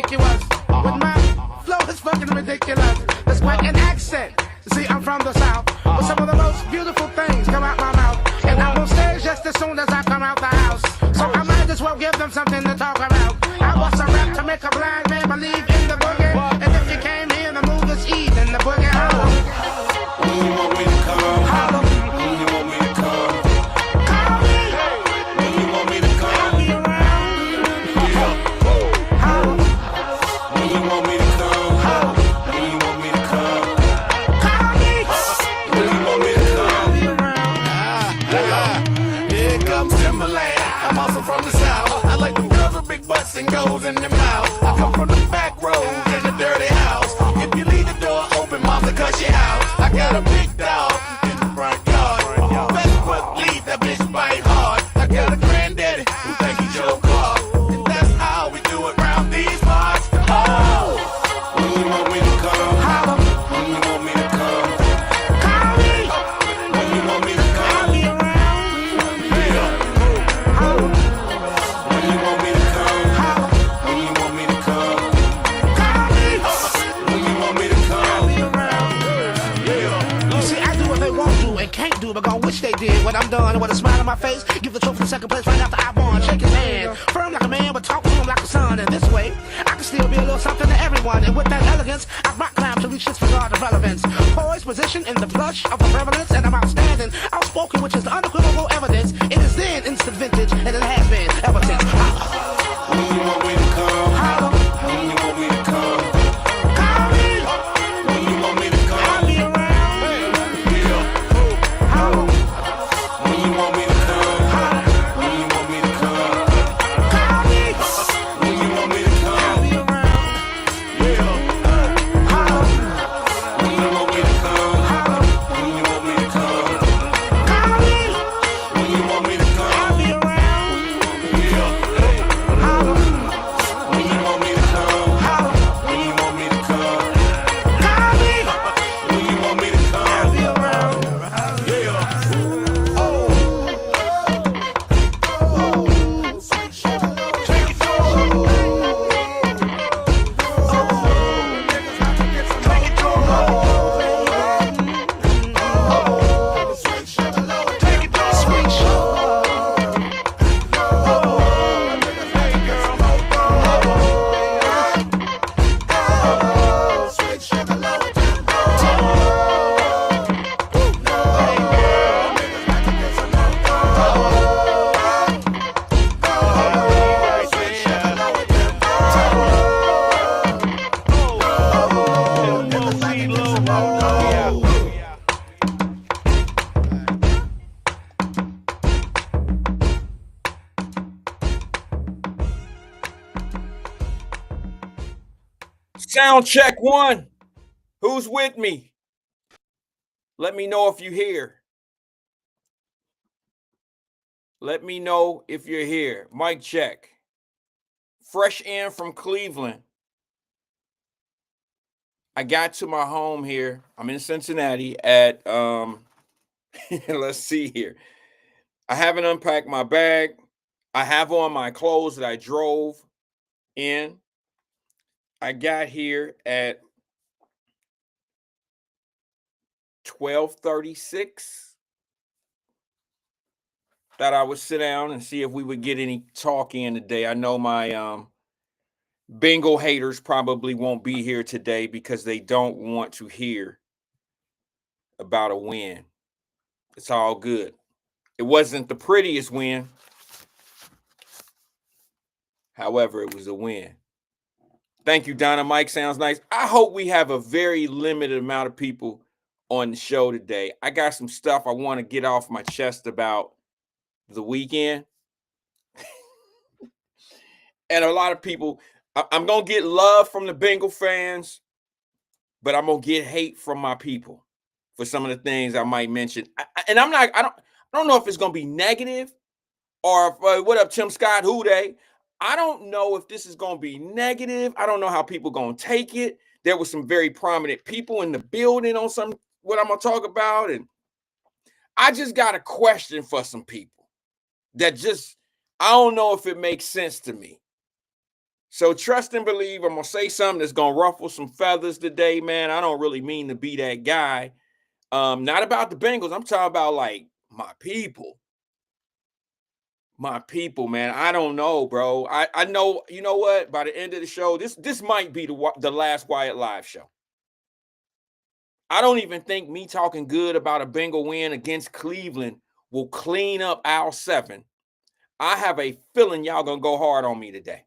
conspicuous. With my flow is fucking ridiculous. There's quite an accent. See, I'm from the South, but some of the most beautiful things come out my mouth. And I'm on stage just as soon as I come out the house. So I might as well give them something to talk about. I bust a rap to make a blind man believe in the boogie. And if you came here, the move is eating the boogie. When you want me to come, Holla. when you want me to come, Call me. when you want me to I'll come, be around. Holla. when you want me to come, when you want me to come, Call me. when you want me to come. I'll be around. Here comes Timberland. I'm also from the South. I like them girls with big butts and gold in their mouth. I come from the back road in a dirty house. If you leave the door open, mama, cuss you out. I got a big dog in the front yard. Best believe that bitch bite hard. I got a granddaddy who think he Joe Clark. And that's how we do it round these parts. Oh! When you want me to come, Holla. when you want me to come, Call me. when you want me to I'll come, be around. yeah. Holla. When you want me to come, Holla. when you want me to come, Call me. when you want me to I'll come, be around. yeah. You see, I do what they won't do and can't do, but gon' wish they did. When I'm done with a smile on my face, give the trophy to second place right after I won. Shake his hand, firm like a man, but talk to him like a son. And this way, I can still be a little something to everyone. And with that elegance, I rock climb to reach this regard of relevance. Poised position in the blush of the prevalence, and I'm outstanding, outspoken, which is the unequivocal evidence. It is then instant vintage, and it has been ever since. When you want me to come, Holla. when you want me to come, Call me. when you want me to I'll come, be around. yeah. Holla. When you want me to come, when you want me to come, Call me. when you want me to I'll come, be around. yeah. Holla. When you want me to come, Holla. when you want me to come, Call me. when you want me to I'll come, be around. yeah. Holla. When you want me to come, Holla. when you want me to come, Call me. when you want me to I'll come, be around. Sound check one. Who's with me? Let me know if you're here. Let me know if you're here. Mic check. Fresh in from Cleveland. I got to my home here. I'm in Cincinnati at let's see here. I haven't unpacked my bag. I have on my clothes that I drove in. I got here at 12:36. Thought I would sit down and see if we would get any talk in today. I know my Bengal haters probably won't be here today because they don't want to hear about a win. It's all good. It wasn't the prettiest win. However, it was a win. Thank you, Donna. Mike sounds nice. I hope we have a very limited amount of people on the show today. I got some stuff I want to get off my chest about the weekend. And a lot of people, I'm going to get love from the Bengal fans, but I'm going to get hate from my people for some of the things I might mention. I don't know if it's going to be negative or if, what up, Tim Scott, who they? I don't know if this is going to be negative. I don't know how people going to take it. There were some very prominent people in the building on what I'm going to talk about. And I just got a question for some people that I don't know if it makes sense to me. So trust and believe. I'm gonna say something that's gonna ruffle some feathers today, man. I don't really mean to be that guy. Not about the Bengals. I'm talking about like my people. My people, man. I don't know, bro. I know. You know what? By the end of the show, this might be the last Wyatt live show. I don't even think me talking good about a Bengal win against Cleveland will clean up aisle 7. I have a feeling y'all gonna go hard on me today.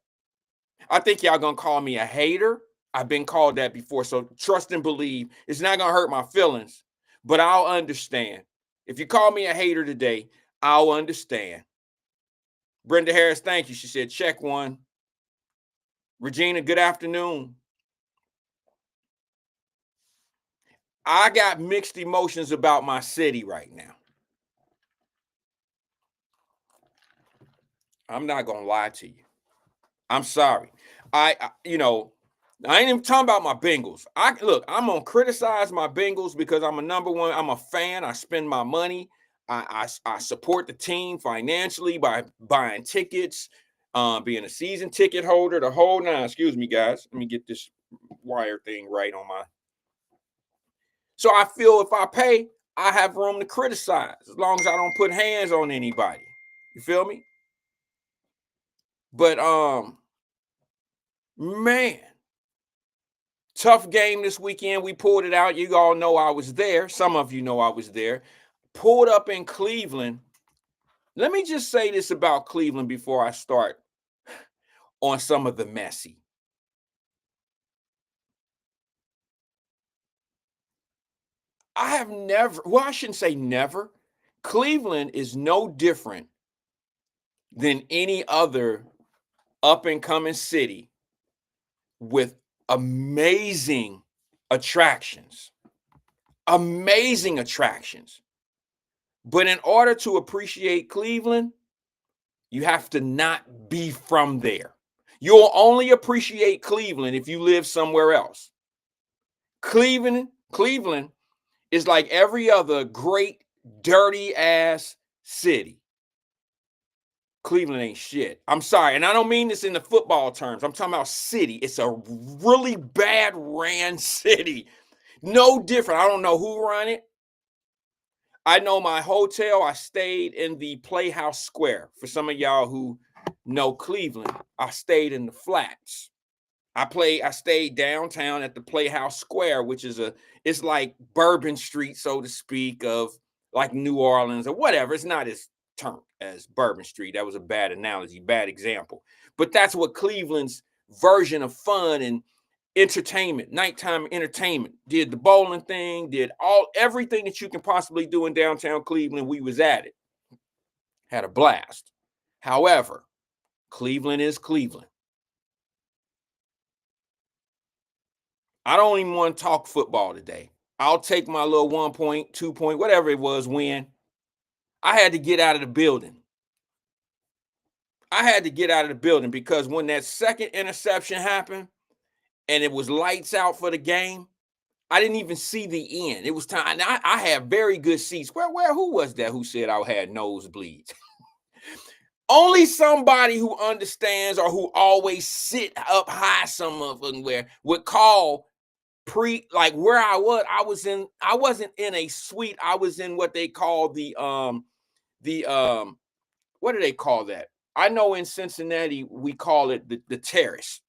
I think y'all gonna call me a hater. I've been called that before. So trust and believe. It's not gonna hurt my feelings, but I'll understand. If you call me a hater today, I'll understand. Brenda Harris, thank you. She said, check one. Regina, good afternoon. I got mixed emotions about my city right now. I'm not gonna lie to you. I'm sorry. I ain't even talking about my Bengals. I'm gonna criticize my Bengals because I'm a number one. I'm a fan. I spend my money. I support the team financially by buying tickets, being a season ticket holder, the whole nine. Excuse me, guys. Let me get this wire thing right on my. So I feel if I pay, I have room to criticize as long as I don't put hands on anybody. You feel me? But man, tough game this weekend. We pulled it out. You all know I was there. Some of you know I was there. Pulled up in Cleveland. Let me just say this about Cleveland before I start on some of the messy. I have never, well, I shouldn't say never. Cleveland is no different than any other up and coming city with amazing attractions. Amazing attractions. But in order to appreciate Cleveland, you have to not be from there. You'll only appreciate Cleveland if you live somewhere else. Cleveland is like every other great dirty ass city. Cleveland ain't shit. I'm sorry. And I don't mean this in the football terms. I'm talking about city. It's a really bad ran city. No different. I don't know who run it. I know my hotel, I stayed in the Playhouse Square. For some of y'all who know Cleveland, I stayed in the flats. I stayed downtown at the Playhouse Square, which is it's like Bourbon Street, so to speak, of like New Orleans or whatever. It's not as turned as Bourbon Street. That was a bad analogy, bad example. But that's what Cleveland's version of fun and entertainment, nighttime entertainment, did the bowling thing, did everything that you can possibly do in downtown Cleveland. We was at it, had a blast. However, Cleveland is Cleveland. I don't even want to talk football today. I'll take my little 1 point, 2 point, whatever it was win. I had to get out of the building. Because when that second interception happened and it was lights out for the game, I didn't even see the end. It was time. I had very good seats. Who was that who said I had nosebleeds? Only somebody who understands or who always sit up high somewhere would call like where I wasn't in a suite. I was in what they call the what do they call that? I know in Cincinnati we call it the terrace.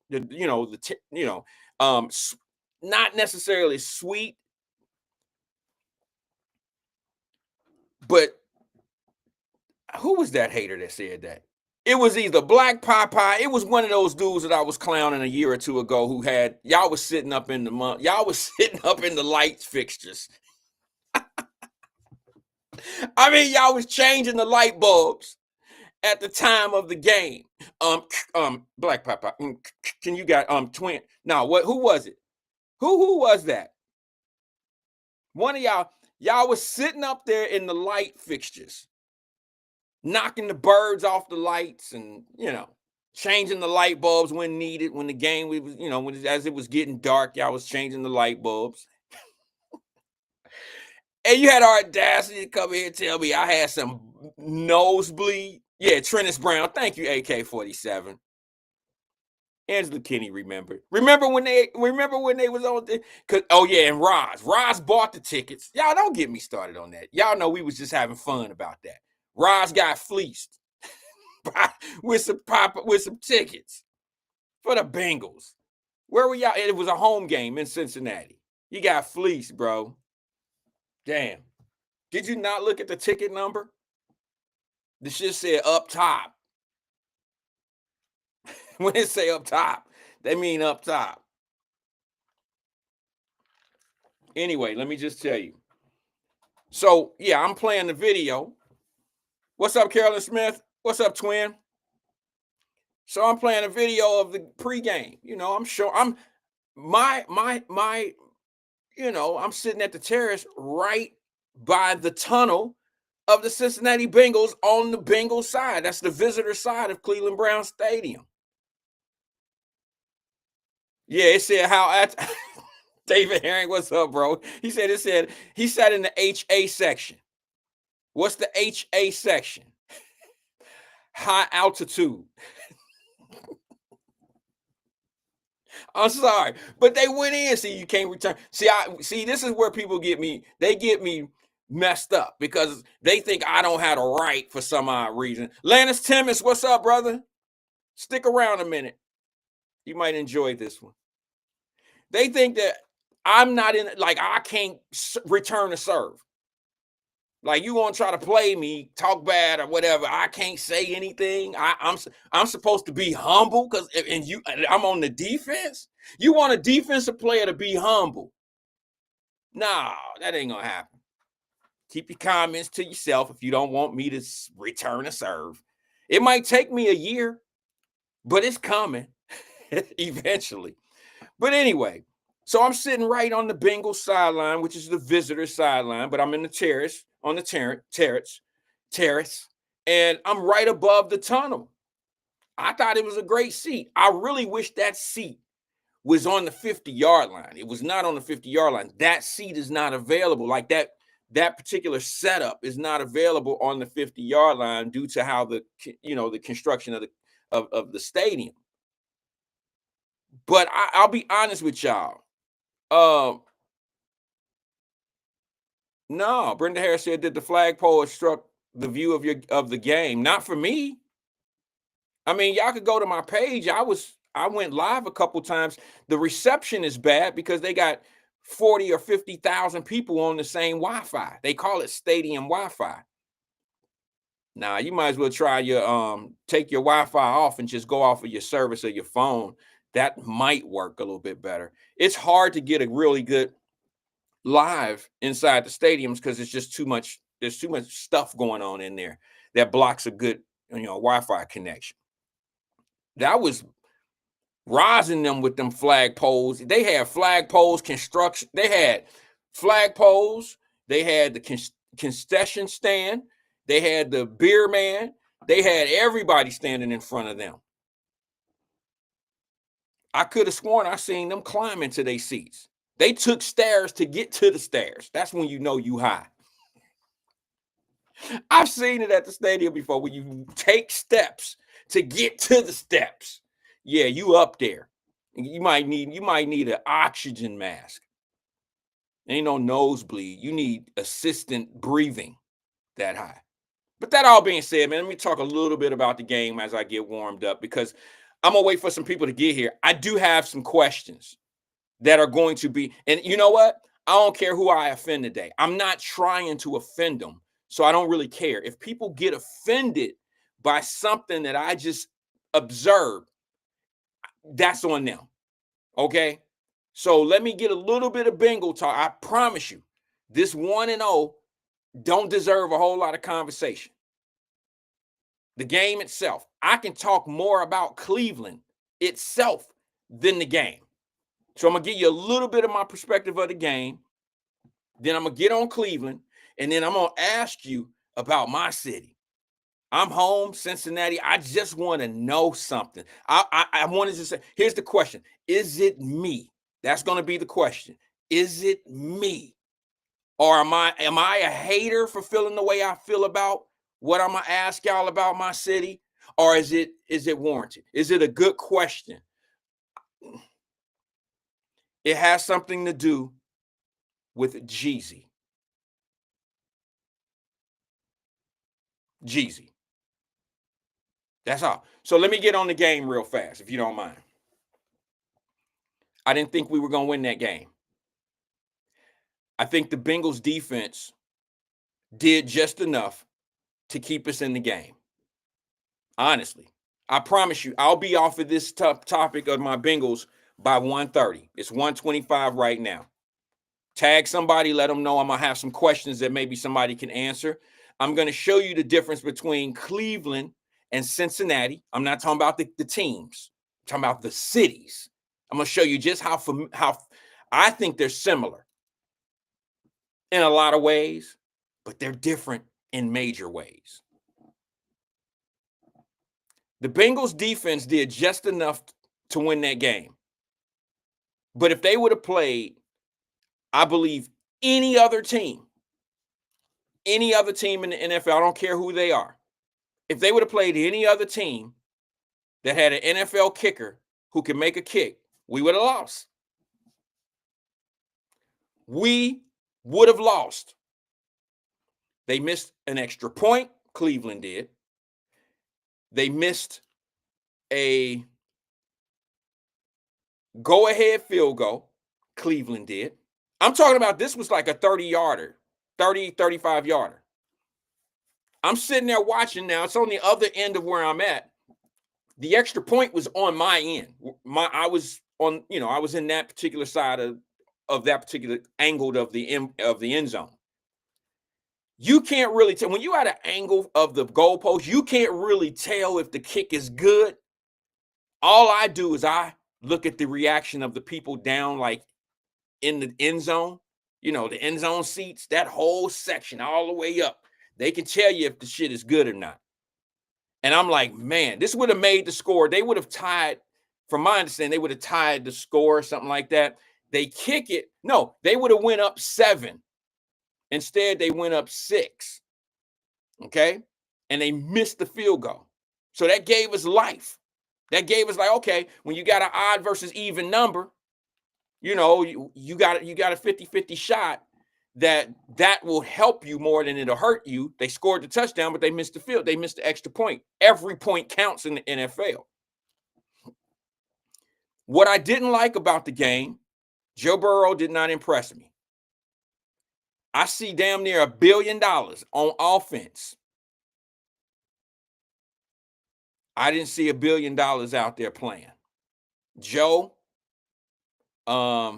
Not necessarily suite, but who was that hater that said that? It was either Black Popeye. It was one of those dudes that I was clowning a year or two ago who had y'all was sitting up in the light fixtures. I mean, y'all was changing the light bulbs at the time of the game. Black Popeye. Can you got twin? Now what? Who was it? Who was that? One of y'all was sitting up there in the light fixtures, knocking the birds off the lights and, changing the light bulbs when needed. When the game as it was getting dark, y'all was changing the light bulbs. And you had our audacity to come here and tell me I had some nosebleed. Yeah, Trennis Brown. Thank you, AK-47. Angela Kinney remember when they was on the, oh yeah, and Roz bought the tickets. Y'all don't get me started on that. Y'all know we was just having fun about that. Roz got fleeced with some tickets for the Bengals. Where were y'all? It was a home game in Cincinnati. You got fleeced, bro. Damn. Did you not look at the ticket number? The shit said up top. When it say up top, they mean up top. Anyway, let me just tell you. So, yeah, I'm playing the video. What's up, Carolyn Smith? What's up, twin? So I'm playing a video of the pregame. You know, I'm sure I'm I'm sitting at the terrace right by the tunnel of the Cincinnati Bengals on the Bengals side. That's the visitor side of Cleveland Brown Stadium. Yeah, it said how David Herring, what's up, bro? He said he sat in the HA section. What's the HA section? High altitude. I'm sorry, but they went in. See, you can't return. See, this is where people get me. They get me messed up because they think I don't have a right for some odd reason. Lannis Timmons, what's up, brother? Stick around a minute. You might enjoy this one. They think that I'm not in, like I can't return a serve. Like you gonna try to play me, talk bad or whatever. I can't say anything. I'm supposed to be humble because I'm on the defense. You want a defensive player to be humble? No, that ain't gonna happen. Keep your comments to yourself if you don't want me to return a serve. It might take me a year, but it's coming eventually. But anyway, so I'm sitting right on the Bengals sideline, which is the visitor sideline, but I'm in the terrace, on the terrace, and I'm right above the tunnel. I thought it was a great seat. I really wish that seat was on the 50-yard line. It was not on the 50-yard line. That seat is not available. Like that particular setup is not available on the 50-yard line due to how the construction of the stadium. But I'll be honest with y'all. No, Brenda Harris said that the flagpole struck the view of the game. Not for me. I mean, y'all could go to my page. I went live a couple times. The reception is bad because they got 40 or 50,000 people on the same Wi-Fi. They call it stadium Wi-Fi. Now, you might as well try your take your Wi-Fi off and just go off of your service or your phone. That might work a little bit better. It's hard to get a really good live inside the stadiums because it's just too much. There's too much stuff going on in there that blocks a good Wi-Fi connection. That was rising them with them flagpoles. They had flagpoles construction. They had flagpoles. They had the concession stand. They had the beer man. They had everybody standing in front of them. I could have sworn I seen them climbing to their seats. They took stairs to get to the stairs. That's when you know you high. I've seen it at the stadium before when you take steps to get to the steps. Yeah, you up there. You might need an oxygen mask. Ain't no nosebleed. You need assistant breathing that high. But that all being said, man, let me talk a little bit about the game as I get warmed up because I'm going to wait for some people to get here. I do have some questions that are going to be, and you know what? I don't care who I offend today. I'm not trying to offend them, so I don't really care. If people get offended by something that I just observed, that's on them, okay? So let me get a little bit of Bengal talk. I promise you, this 1-0 don't deserve a whole lot of conversation. The game itself, I can talk more about Cleveland itself than the game. So I'm going to give you a little bit of my perspective of the game. Then I'm going to get on Cleveland. And then I'm going to ask you about my city. I'm home, Cincinnati. I just want to know something. I wanted to say, here's the question. Is it me? That's going to be the question. Is it me? Or am I a hater for feeling the way I feel about what I'm going to ask y'all about my city? Or is it warranted? Is it a good question? It has something to do with Jeezy. Jeezy. That's all. So let me get on the game real fast, if you don't mind. I didn't think we were going to win that game. I think the Bengals defense did just enough to keep us in the game. Honestly, I promise you, I'll be off of this topic of my Bengals by 1:30. It's 1:25 right now. Tag somebody, let them know I'm going to have some questions that maybe somebody can answer. I'm going to show you the difference between Cleveland and Cincinnati. I'm not talking about the teams. I'm talking about the cities. I'm going to show you just how I think they're similar in a lot of ways, but they're different in major ways. The Bengals defense did just enough to win that game. But if they would have played, I believe, any other team in the NFL, I don't care who they are, if they would have played any other team that had an NFL kicker who could make a kick, we would have lost. We would have lost. They missed an extra point, Cleveland did. They missed a go-ahead field goal, Cleveland did. I'm talking about this was like a 30-yarder, 30, 35-yarder. I'm sitting there watching now. It's on the other end of where I'm at. The extra point was on my end. I was in that particular side of that particular angle of the end zone. You can't really tell when you're at an angle of the goalpost, you can't really tell if the kick is good. All I do is I look at the reaction of the people down like in the end zone, the end zone seats, that whole section all the way up. They can tell you if the shit is good or not. And I'm like, man, this would have made the score. They would have tied, from my understanding, they would have tied the score or something like that. They kick it. No, they would have went up 7. Instead, they went up 6. Okay? And they missed the field goal. So that gave us life. That gave us like, okay, when you got an odd versus even number, you got a 50-50 shot that will help you more than it'll hurt you. They scored the touchdown, but they missed the field. They missed the extra point. Every point counts in the NFL. What I didn't like about the game, Joe Burrow did not impress me. I see damn near $1 billion on offense. I didn't see $1 billion out there playing. Joe, my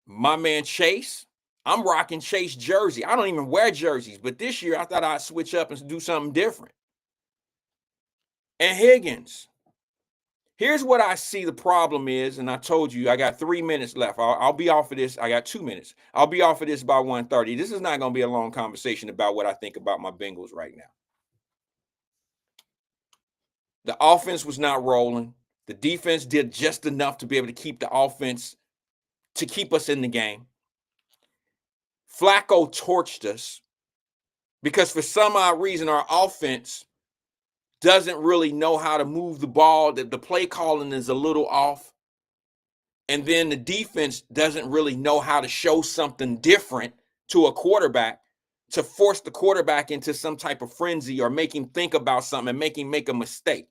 man Chase, I'm rocking Chase jersey. I don't even wear jerseys, but this year I thought I'd switch up and do something different. And Higgins. Here's what I see the problem is, and I told you I got 3 minutes left. I'll be off of this. I got 2 minutes. I'll be off of this by 1:30. This is not going to be a long conversation about what I think about my Bengals right now. The offense was not rolling. The defense did just enough to be able to keep the offense, to keep us in the game. Flacco torched us because for some odd reason, our offense doesn't really know how to move the ball. The play calling is a little off. And then the defense doesn't really know how to show something different to a quarterback to force the quarterback into some type of frenzy or make him think about something and make him make a mistake.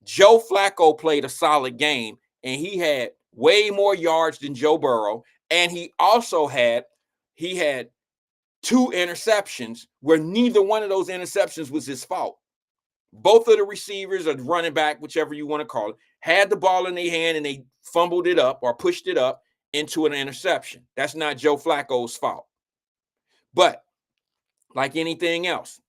Joe Flacco played a solid game, and he had way more yards than Joe Burrow. And he also had 2 interceptions where neither one of those interceptions was his fault. Both of the receivers or the running back, whichever you want to call it, had the ball in their hand and they fumbled it up or pushed it up into an interception. That's not Joe Flacco's fault. But like anything else,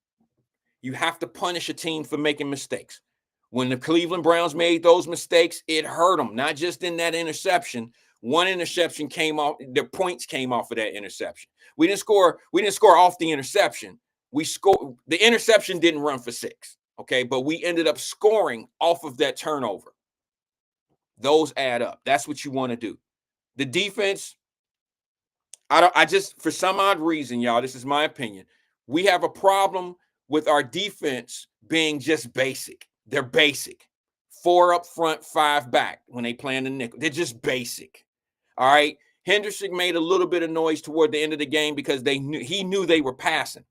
you have to punish a team for making mistakes. When the Cleveland Browns made those mistakes, it hurt them, not just in that interception. One interception came off, the points came off of that interception. We didn't score off the interception. The interception didn't run for 6. Okay, but we ended up scoring off of that turnover. Those add up. That's what you want to do. The defense, for some odd reason, y'all, this is my opinion. We have a problem with our defense being just basic. They're basic. 4 up front, 5 back when they play in the nickel. They're just basic. All right. Henderson made a little bit of noise toward the end of the game because he knew they were passing.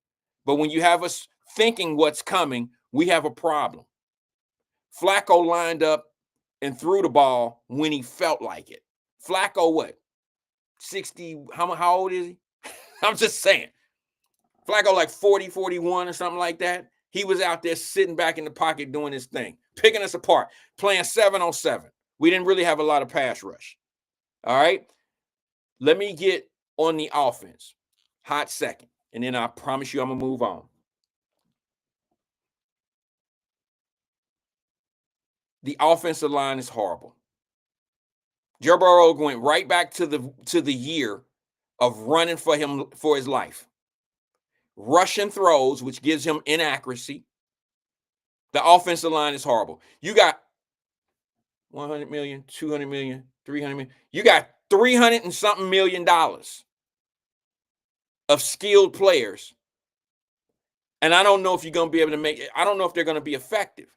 But when you have us thinking what's coming, we have a problem. Flacco lined up and threw the ball when he felt like it. Flacco, what? 60, how old is he? I'm just saying. Flacco like 40, 41 or something like that. He was out there sitting back in the pocket doing his thing, picking us apart, playing 7-on-7. We didn't really have a lot of pass rush. All right? Let me get on the offense. Hot second. And then I promise you I'm going to move on. The offensive line is horrible. Joe Burrow went right back to the year of running for his life. Rushing throws, which gives him inaccuracy. The offensive line is horrible. You got 100 million, 200 million, 300 million. You got 300 and something million dollars of skilled players. And I don't know if you're going to be able to make it. I don't know if they're going to be effective.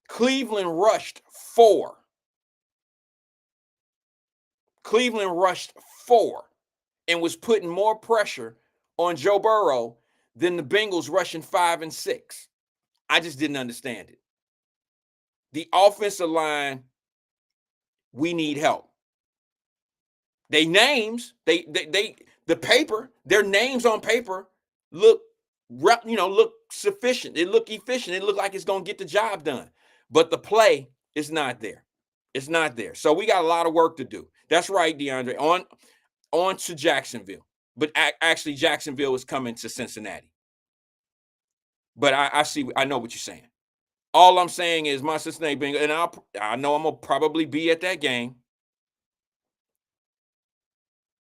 Cleveland rushed 4. And was putting more pressure on Joe Burrow than the Bengals rushing 5 and 6. I just didn't understand it. The offensive line, we need help. Their names, the paper, their names on paper look sufficient. They look efficient. It look like it's going to get the job done. But the play is not there. It's not there. So we got a lot of work to do. That's right, DeAndre. On to Jacksonville. But actually, Jacksonville is coming to Cincinnati. But I know what you're saying. All I'm saying is my Cincinnati Bengals, and I know I'm going to probably be at that game.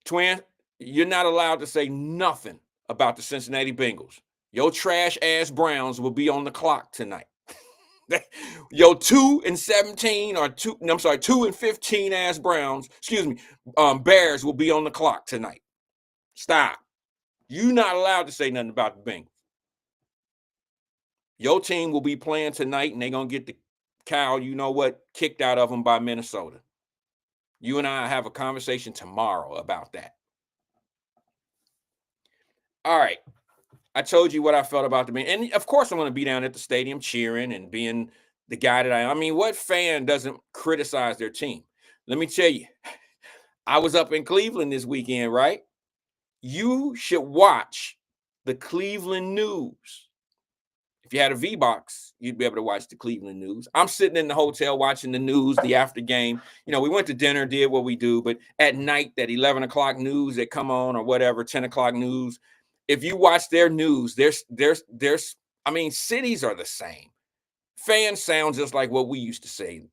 Twin, you're not allowed to say nothing about the Cincinnati Bengals. Your trash-ass Browns will be on the clock tonight. Your 2-17 or 2-15 ass Browns, Bears will be on the clock tonight. Stop. You're not allowed to say nothing about the Bengals. Your team will be playing tonight, and they're going to get the cow, kicked out of them by Minnesota. You and I have a conversation tomorrow about that. All right. I told you what I felt about the Bengals. And, of course, I'm going to be down at the stadium cheering and being the guy that I mean, what fan doesn't criticize their team? Let me tell you, I was up in Cleveland this weekend, right? You should watch the Cleveland news. If you had a V-Box, you'd be able to watch the Cleveland news. I'm sitting in the hotel watching the news, the after game. We went to dinner, did what we do, but at night, that 11 o'clock news that come on or whatever, 10 o'clock news, if you watch their news, cities are the same. Fans sound just like what we used to say.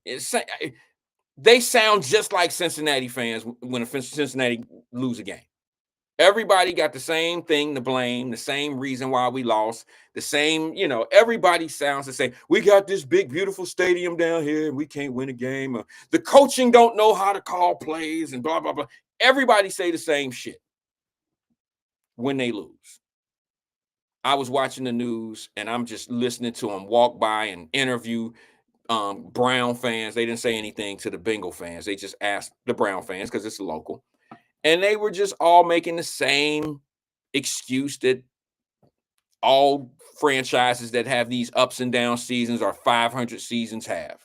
They sound just like Cincinnati fans when Cincinnati lose a game. Everybody got the same thing to blame, the same reason why we lost, the same, everybody sounds the same. We got this big, beautiful stadium down here and we can't win a game. The coaching don't know how to call plays and blah, blah, blah. Everybody say the same shit when they lose. I was watching the news and I'm just listening to them walk by and interview Brown fans. They didn't say anything to the Bengal fans. They just asked the Brown fans because it's local. And they were just all making the same excuse that all franchises that have these ups and down seasons or 500 seasons have.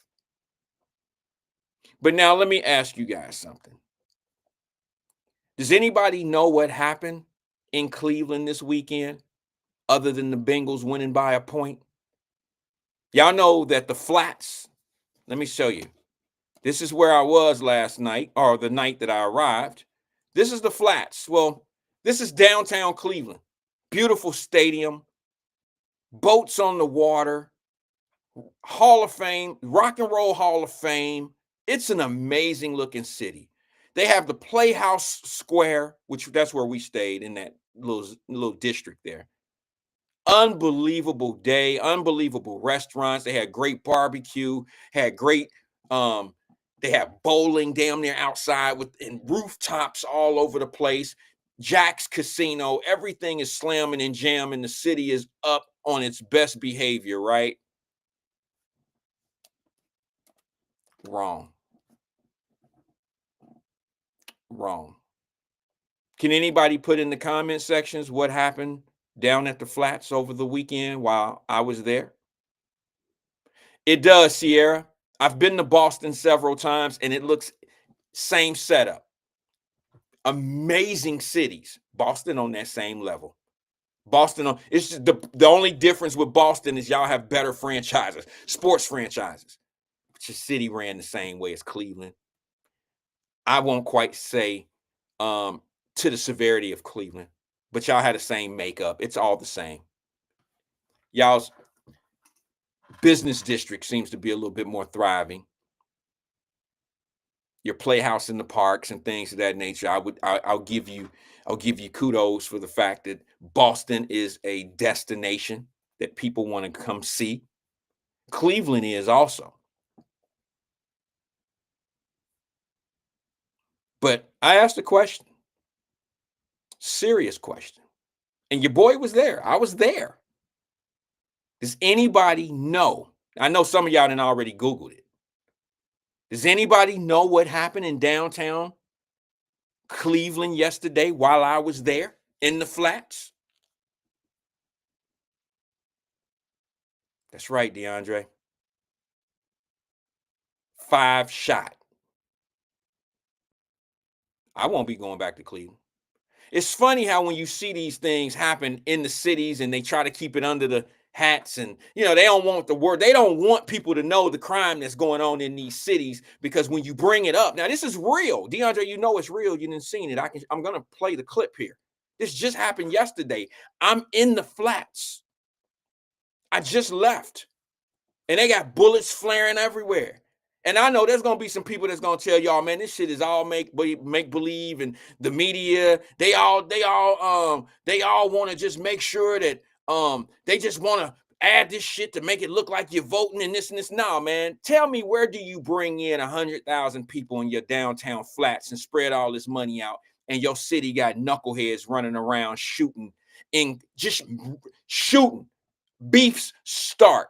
But now let me ask you guys something. Does anybody know what happened in Cleveland this weekend other than the Bengals winning by a point? Y'all know that the Flats, let me show you. This is where I was last night, or the night that I arrived. This is the Flats. Well, this is downtown Cleveland. Beautiful stadium, boats on the water, Hall of Fame, Rock and Roll Hall of Fame. It's an amazing looking city. They have the Playhouse Square, which that's where we stayed in that little district there. Unbelievable day, unbelievable restaurants. They had great barbecue, had great they have bowling damn near outside and rooftops all over the place. Jack's Casino, everything is slamming and jamming. The city is up on its best behavior, right? Wrong. Wrong. Can anybody put in the comment sections what happened down at the flats over the weekend while I was there? It does, Sierra. I've been to Boston several times and it looks same setup. Amazing cities. Boston on that same level. Boston on it's just the only difference with Boston is y'all have better franchises, sports franchises. But your city ran the same way as Cleveland. I won't quite say to the severity of Cleveland, but y'all had the same makeup. It's all the same. Y'all's business district seems to be a little bit more thriving. Your playhouse in the parks and things of that nature. I'll give you kudos for the fact that Boston is a destination that people want to come see. Cleveland is also. But I asked a question, serious question, and your boy was there. I was there. Does anybody know? I know some of y'all done already Googled it. Does anybody know what happened in downtown Cleveland yesterday while I was there in the flats? That's right, DeAndre. 5 shot. I won't be going back to Cleveland. It's funny how when you see these things happen in the cities and they try to keep it under the hats and they don't want the word, they don't want people to know the crime that's going on in these cities, because when you bring it up, now this is real. DeAndre, it's real. You didn't see it. I'm gonna play the clip here. This just happened yesterday. I'm in the flats. I just left. And they got bullets flaring everywhere. And I know there's gonna be some people that's gonna tell y'all, man, this shit is all make believe, and the media, they all want to just make sure that they just want to add this shit to make it look like you're voting and this and this. No, man, tell me, where do you bring in 100,000 people in your downtown flats and spread all this money out, and your city got knuckleheads running around shooting? Beefs start.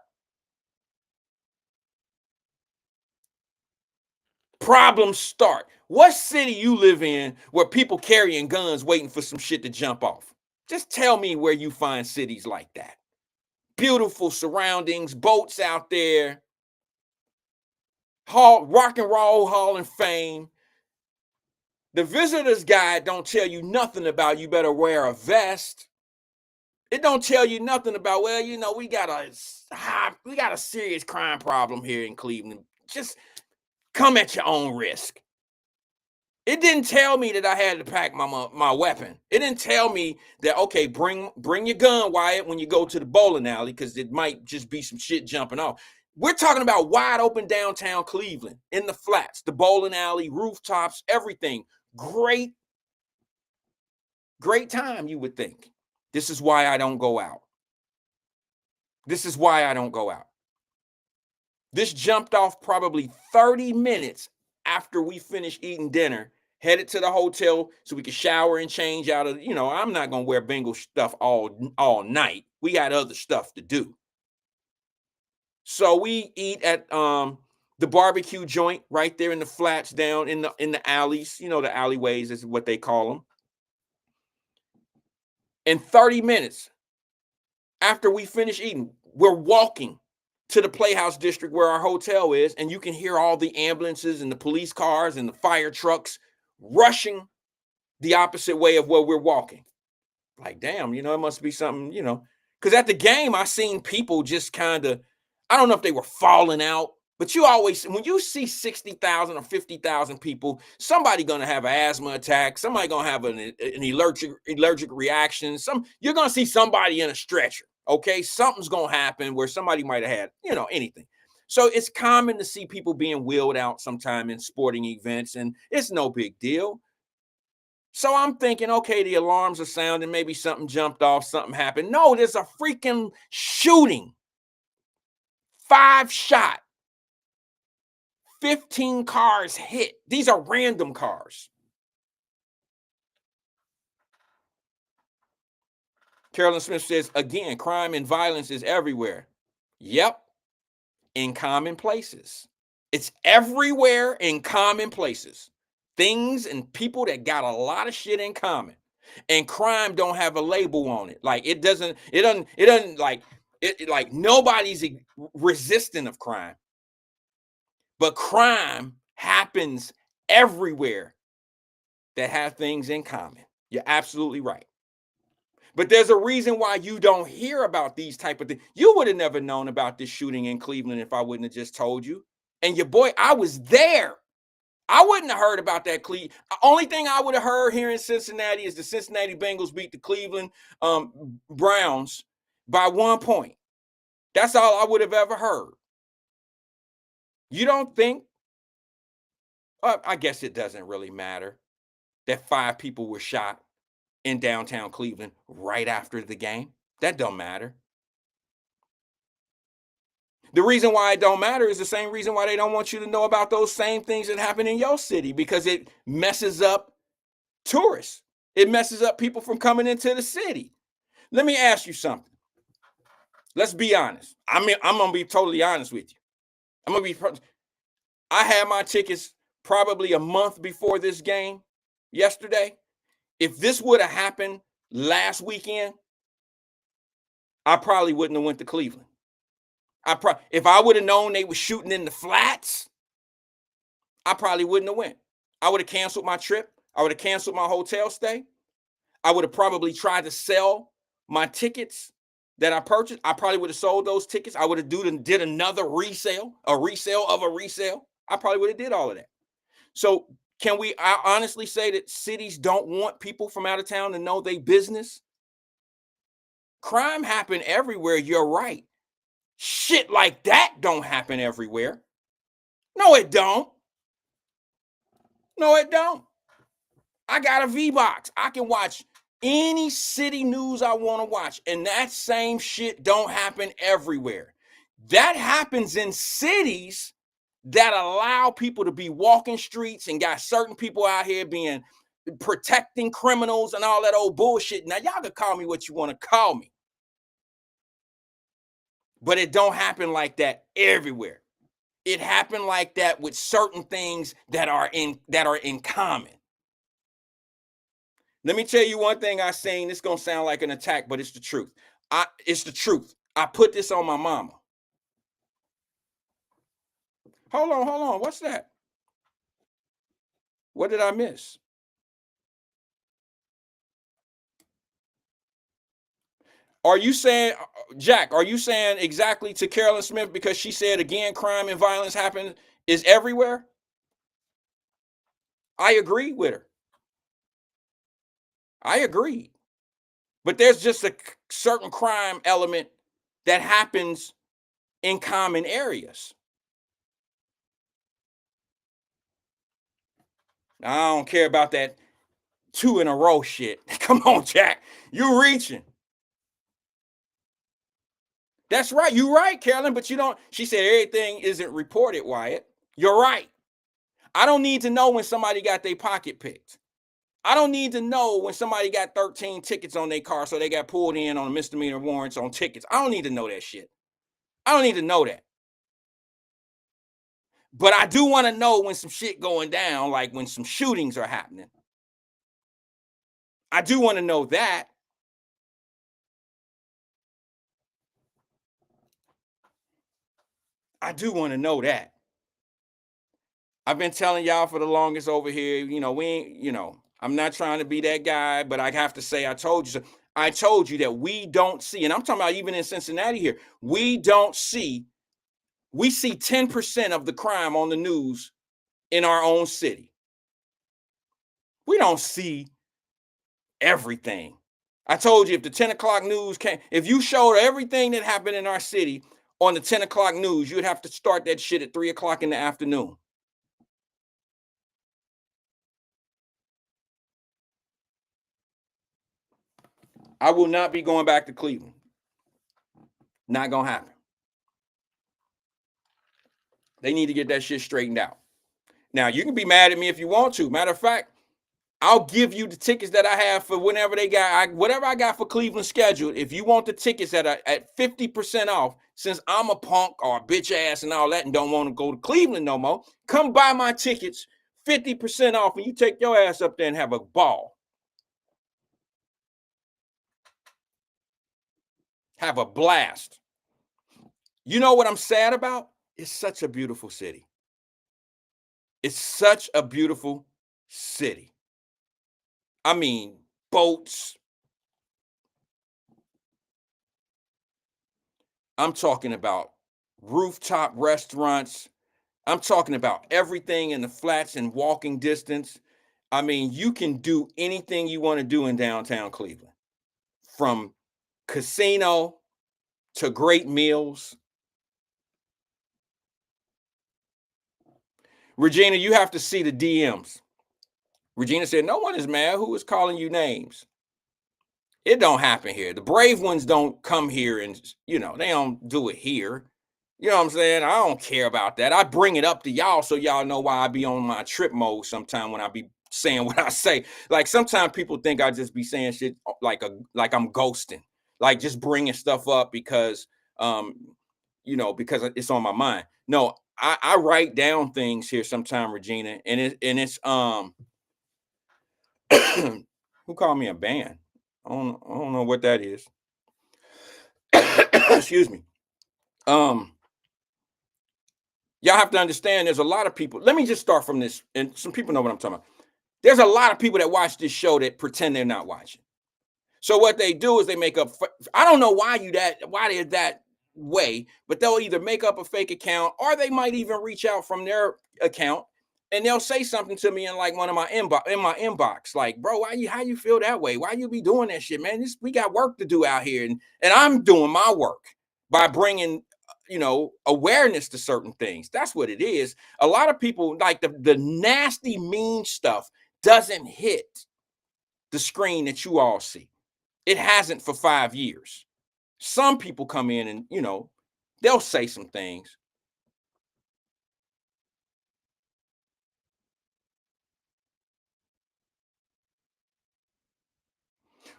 Problems start. What city you live in where people carrying guns waiting for some shit to jump off? Just tell me where you find cities like that. Beautiful surroundings, boats out there, rock and roll hall of fame. The visitor's guide don't tell you nothing about you better wear a vest. It don't tell you nothing about, well, we got a serious crime problem here in Cleveland. Just come at your own risk. It didn't tell me that I had to pack my weapon. It didn't tell me that, okay, bring your gun, Wyatt, when you go to the bowling alley, because it might just be some shit jumping off. We're talking about wide open downtown Cleveland, in the flats, the bowling alley, rooftops, everything. Great time, you would think. This is why I don't go out. This jumped off probably 30 minutes after we finished eating dinner, headed to the hotel so we could shower and change out of, I'm not going to wear Bengal stuff all night. We got other stuff to do. So we eat at the barbecue joint right there in the flats, down in the alleys, the alleyways is what they call them. In 30 minutes after we finish eating, we're walking to the Playhouse District where our hotel is, and you can hear all the ambulances and the police cars and the fire trucks rushing the opposite way of where we're walking. Like, damn, it must be something, because at the game, I seen people just kind of, I don't know if they were falling out, but when you see 60,000 or 50,000 people, somebody gonna have an asthma attack, somebody gonna have an allergic reaction, you're gonna see somebody in a stretcher. Okay, something's gonna happen where somebody might have had, anything. So it's common to see people being wheeled out sometime in sporting events, and it's no big deal. So I'm thinking, okay, the alarms are sounding, maybe something jumped off, something happened. No, there's a freaking shooting. 5 shot. 15 cars hit. These are random cars. Carolyn Smith says, again, crime and violence is everywhere. Yep, in common places. It's everywhere in common places. Things and people that got a lot of shit in common. And crime don't have a label on it. Like it doesn't like like nobody's resistant of crime. But crime happens everywhere that have things in common. You're absolutely right. But there's a reason why you don't hear about these type of things. You would have never known about this shooting in Cleveland if I wouldn't have just told you. And your boy, I was there. I wouldn't have heard about that. Only thing I would have heard here in Cincinnati is the Cincinnati Bengals beat the Cleveland Browns by 1 point. That's all I would have ever heard. You don't think? I guess it doesn't really matter that 5 people were shot in downtown Cleveland right after the game. That don't matter. The reason why it don't matter is the same reason why they don't want you to know about those same things that happen in your city, because it messes up tourists. It messes up people from coming into the city. Let me ask you something. Let's be honest. I'm going to be totally honest with you. I had my tickets probably a month before this game yesterday. If this would have happened last weekend, I probably wouldn't have went to Cleveland. If I would have known they were shooting in the flats, I probably wouldn't have went. I would have canceled my trip. I would have canceled my hotel stay. I would have probably tried to sell my tickets that I purchased. I probably would have sold those tickets. I would have did another resale, a resale of a resale. I probably would have did all of that. So can we honestly say that cities don't want people from out of town to know their business? Crime happen everywhere. You're right. Shit like that don't happen everywhere. No, it don't. No, it don't. I got a V-Box. I can watch any city news I want to watch, and that same shit don't happen everywhere. That happens in cities that allow people to be walking streets and got certain people out here being protecting criminals and all that old bullshit. Now, y'all can call me what you want to call me, but it don't happen like that everywhere. It happened like that with certain things that are in common. Let me tell you one thing I seen. This gonna sound like an attack, but it's the truth. It's the truth. I put this on my mama. Hold on. What's that? What did I miss? Are you saying, Jack, are you saying exactly to Carolyn Smith because she said again crime and violence happen is everywhere? I agree with her. I agree. But there's just a certain crime element that happens in common areas. I don't care about that 2 in a row shit. Come on, Jack. You reaching. That's right. You're right, Carolyn, but you don't. She said everything isn't reported, Wyatt. You're right. I don't need to know when somebody got their pocket picked. I don't need to know when somebody got 13 tickets on their car, so they got pulled in on misdemeanor warrants on tickets. I don't need to know that shit. I don't need to know that. But I do want to know when some shit going down, like when some shootings are happening. I do want to know that. I do want to know that. I've been telling y'all for the longest over here, we ain't, I'm not trying to be that guy, but I have to say, I told you so. I told you that we don't see, and I'm talking about even in Cincinnati here, we see 10% of the crime on the news in our own city. We don't see everything. I told you if the 10 o'clock news if you showed everything that happened in our city on the 10 o'clock news, you'd have to start that shit at 3 o'clock in the afternoon. I will not be going back to Cleveland. Not gonna happen. They need to get that shit straightened out. Now, you can be mad at me if you want to. Matter of fact, I'll give you the tickets that I have for whenever they got, whatever I got for Cleveland scheduled. If you want the tickets that are at 50% off, since I'm a punk or a bitch ass and all that and don't want to go to Cleveland no more, come buy my tickets 50% off and you take your ass up there and have a ball. Have a blast. You know what I'm sad about? It's such a beautiful city. It's such a beautiful city. I mean, boats. I'm talking about rooftop restaurants. I'm talking about everything in the flats and walking distance. I mean, you can do anything you want to do in downtown Cleveland, from casino to great meals. Regina, you have to see the DMs. Regina said, no one is mad. Who is calling you names? It don't happen here. The brave ones don't come here and, they don't do it here. You know what I'm saying? I don't care about that. I bring it up to y'all so y'all know why I be on my trip mode sometime when I be saying what I say. Like sometimes people think I just be saying shit like I'm ghosting, like just bringing stuff up because because it's on my mind. No, I write down things here sometime, Regina, and it's who called me a band? I don't know what that is. Excuse me. Y'all have to understand there's a lot of people. Let me just start from this, and some people know what I'm talking about. There's a lot of people that watch this show that pretend they're not watching. So what they do is they make up. I don't know why they're that way, but they'll either make up a fake account or they might even reach out from their account and they'll say something to me in like one of my inbox, like, bro, how you feel that way? Why you be doing that shit, man? We got work to do out here, and I'm doing my work by bringing awareness to certain things. That's what it is. A lot of people like the nasty, mean stuff doesn't hit the screen that you all see. It hasn't for 5 years. Some people come in and, they'll say some things.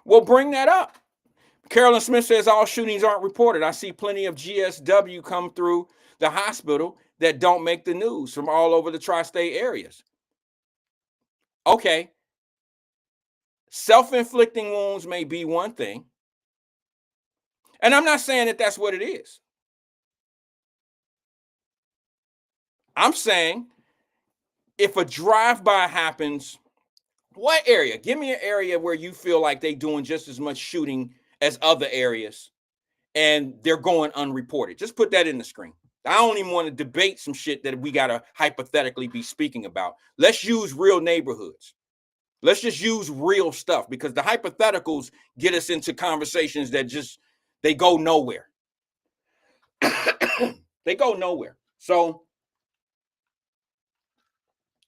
Well, bring that up. Carolyn Smith says all shootings aren't reported. I see plenty of GSW come through the hospital that don't make the news from all over the tri-state areas. Okay. Self-inflicting wounds may be one thing. And I'm not saying that that's what it is. I'm saying if a drive-by happens, what area? Give me an area where you feel like they're doing just as much shooting as other areas and they're going unreported. Just put that in the screen. I don't even want to debate some shit that we got to hypothetically be speaking about. Let's use real neighborhoods. Let's just use real stuff, because the hypotheticals get us into conversations that they go nowhere. They go nowhere. So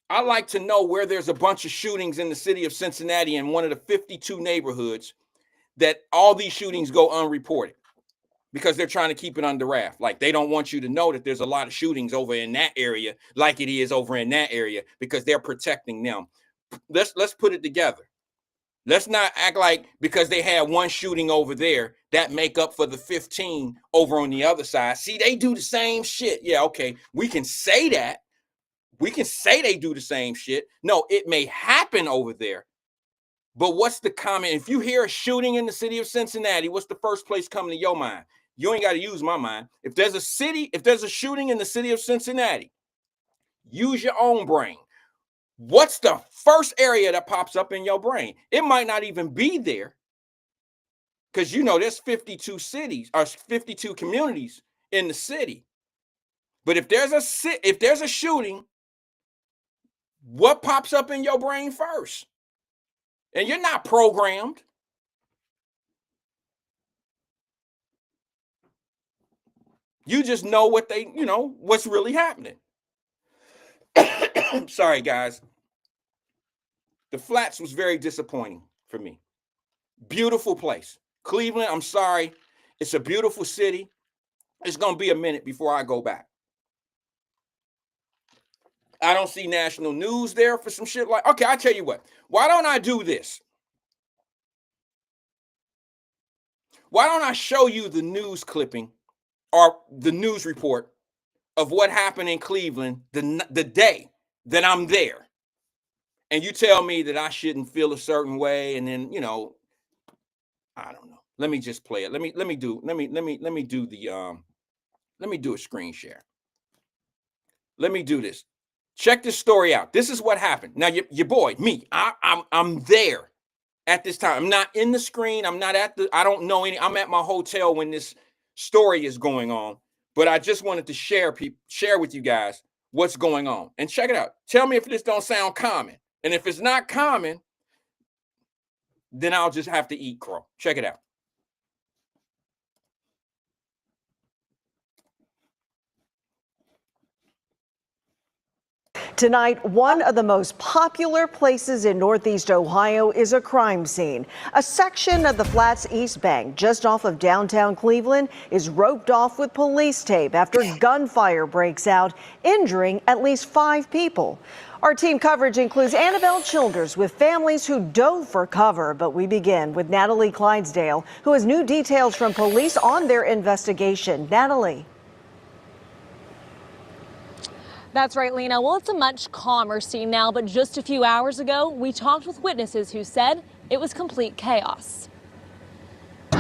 I like to know where there's a bunch of shootings in the city of Cincinnati in one of the 52 neighborhoods that all these shootings go unreported because they're trying to keep it under wraps. Like they don't want you to know that there's a lot of shootings over in that area like it is over in that area because they're protecting them. Let's put it together. Let's not act like because they had one shooting over there that make up for the 15 over on the other side. See, they do the same shit. Yeah, okay. We can say that. We can say they do the same shit. No, it may happen over there. But what's the comment? If you hear a shooting in the city of Cincinnati, what's the first place coming to your mind? You ain't got to use my mind. If there's a shooting in the city of Cincinnati, use your own brain. What's the first area that pops up in your brain? It might not even be there because there's 52 cities or 52 communities in the city. But if there's a shooting, what pops up in your brain first? And you're not programmed. You just know what's really happening. Sorry, guys. The Flats was very disappointing for me. Beautiful place. Cleveland, I'm sorry. It's a beautiful city. It's going to be a minute before I go back. I don't see national news there for some shit like, okay, I tell you what. Why don't I do this? Why don't I show you the news clipping or the news report of what happened in Cleveland the day that I'm there. And you tell me that I shouldn't feel a certain way, and then, you know, I don't know. Let me just play it. Let me do a screen share. Let me do this. Check this story out. This is what happened. Now, your boy, me, I'm there at this time. I'm not in the screen. I'm not I don't know any. I'm at my hotel when this story is going on. But I just wanted to share with you guys what's going on. And check it out. Tell me if this don't sound common. And if it's not common, then I'll just have to eat crow. Check it out. Tonight, one of the most popular places in Northeast Ohio is a crime scene. A section of the Flats East Bank, just off of downtown Cleveland, is roped off with police tape after gunfire breaks out, injuring at least 5 people. Our team coverage includes Annabelle Childers with families who dove for cover. But we begin with Natalie Clydesdale, who has new details from police on their investigation. Natalie. That's right, Lena. Well, it's a much calmer scene now, but just a few hours ago, we talked with witnesses who said it was complete chaos.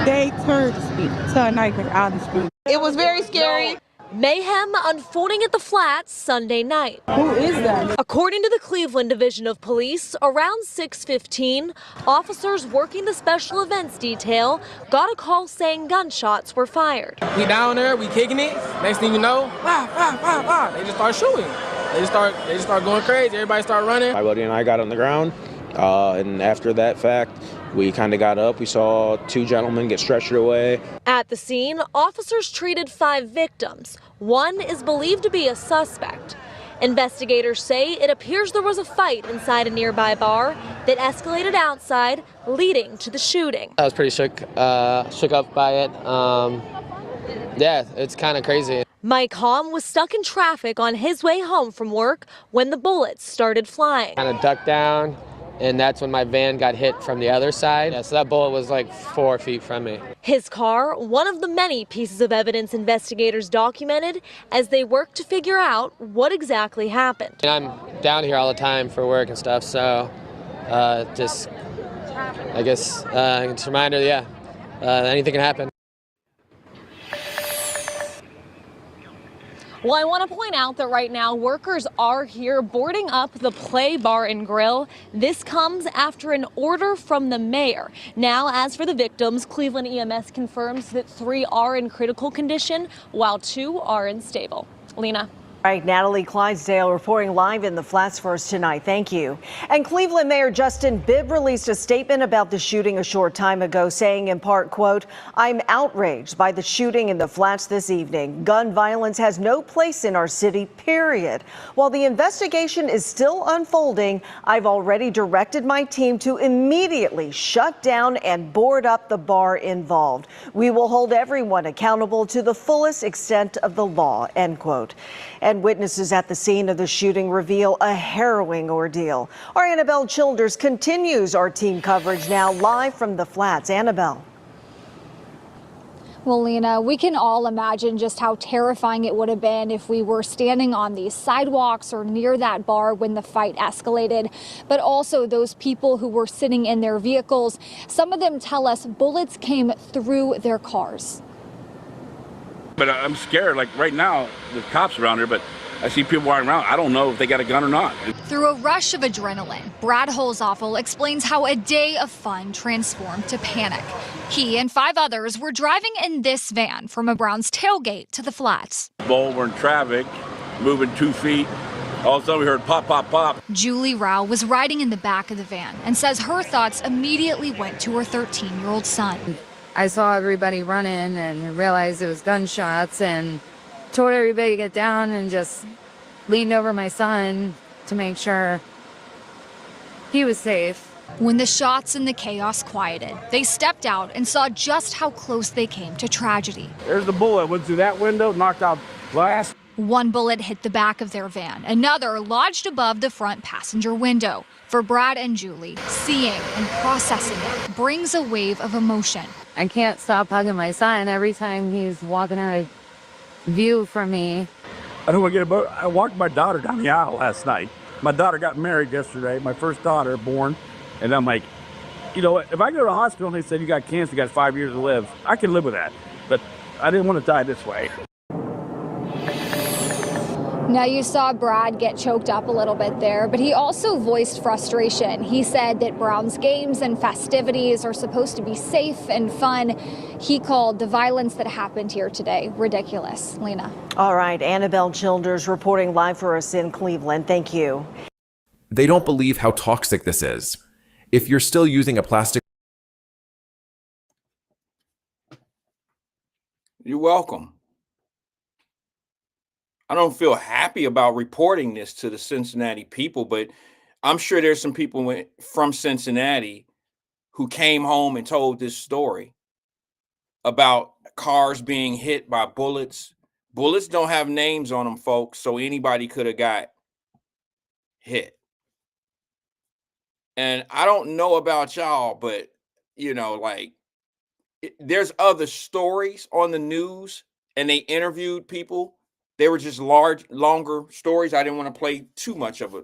They turned the speed to a nightmare out of the street. It was very scary. Mayhem unfolding at the Flats Sunday night. Who is that? According to the Cleveland Division of Police, around 6:15, officers working the special events detail got a call saying gunshots were fired. We down there, we kicking it. Next thing you know, they just start shooting. They just start going crazy. Everybody start running. My buddy and I got on the ground, and after that fact, we kind of got up. We saw 2 gentlemen get stretchered away. At the scene, officers treated 5 victims. One is believed to be a suspect. Investigators say it appears there was a fight inside a nearby bar that escalated outside, leading to the shooting. I was pretty shook up by it. Yeah, it's kind of crazy. Mike Hom was stuck in traffic on his way home from work when the bullets started flying. Kind of ducked down, and that's when my van got hit from the other side. Yeah, so that bullet was like 4 feet from me. His car, one of the many pieces of evidence investigators documented as they worked to figure out what exactly happened. And I'm down here all the time for work and stuff, so just, I guess, it's a reminder, yeah, anything can happen. Well, I want to point out that right now workers are here boarding up the Play Bar and Grill. This comes after an order from the mayor. Now, as for the victims, Cleveland EMS confirms that 3 are in critical condition while 2 are unstable. Lena. All right, Natalie Clydesdale reporting live in the Flats for us tonight. Thank you. And Cleveland Mayor Justin Bibb released a statement about the shooting a short time ago, saying in part, quote, "I'm outraged by the shooting in the Flats this evening. Gun violence has no place in our city, period. While the investigation is still unfolding, I've already directed my team to immediately shut down and board up the bar involved. We will hold everyone accountable to the fullest extent of the law," end quote. And witnesses at the scene of the shooting reveal a harrowing ordeal. Our Annabelle Childers continues our team coverage now live from the Flats. Annabelle. Well, Lena, we can all imagine just how terrifying it would have been if we were standing on these sidewalks or near that bar when the fight escalated. But also those people who were sitting in their vehicles, some of them tell us bullets came through their cars. But I'm scared. Like right now, the cops around here, but I see people walking around. I don't know if they got a gun or not. Through a rush of adrenaline, Brad Holzoffel explains how a day of fun transformed to panic. He and 5 others were driving in this van from a Browns tailgate to the Flats. Bowl, we're in traffic, moving 2 feet. All of a sudden we heard pop, pop, pop. Julie Rao was riding in the back of the van and says her thoughts immediately went to her 13-year-old son. I saw everybody running and realized it was gunshots and told everybody to get down and just leaned over my son to make sure he was safe. When the shots and the chaos quieted, they stepped out and saw just how close they came to tragedy. There's the bullet, went through that window, knocked out glass. One bullet hit the back of their van. Another lodged above the front passenger window. For Brad and Julie, seeing and processing it brings a wave of emotion. I can't stop hugging my son every time he's walking out of view for me. I don't want to get about. I walked my daughter down the aisle last night. My daughter got married yesterday, my first daughter born, and I'm like, you know, if I go to the hospital and they said you got cancer, you got 5 years to live, I can live with that. But I didn't want to die this way. Now, you saw Brad get choked up a little bit there, but he also voiced frustration. He said that Brown's games and festivities are supposed to be safe and fun. He called the violence that happened here today ridiculous. Lena. All right, Annabelle Childers reporting live for us in Cleveland. Thank you. They don't believe how toxic this is. If you're still using a plastic... You're welcome. I don't feel happy about reporting this to the Cincinnati people, but I'm sure there's some people from Cincinnati who came home and told this story about cars being hit by bullets. Bullets don't have names on them, folks, so anybody could have got hit. And I don't know about y'all, but, you know, like, there's other stories on the news, and they interviewed people. They were just longer stories. I didn't want to play too much of a,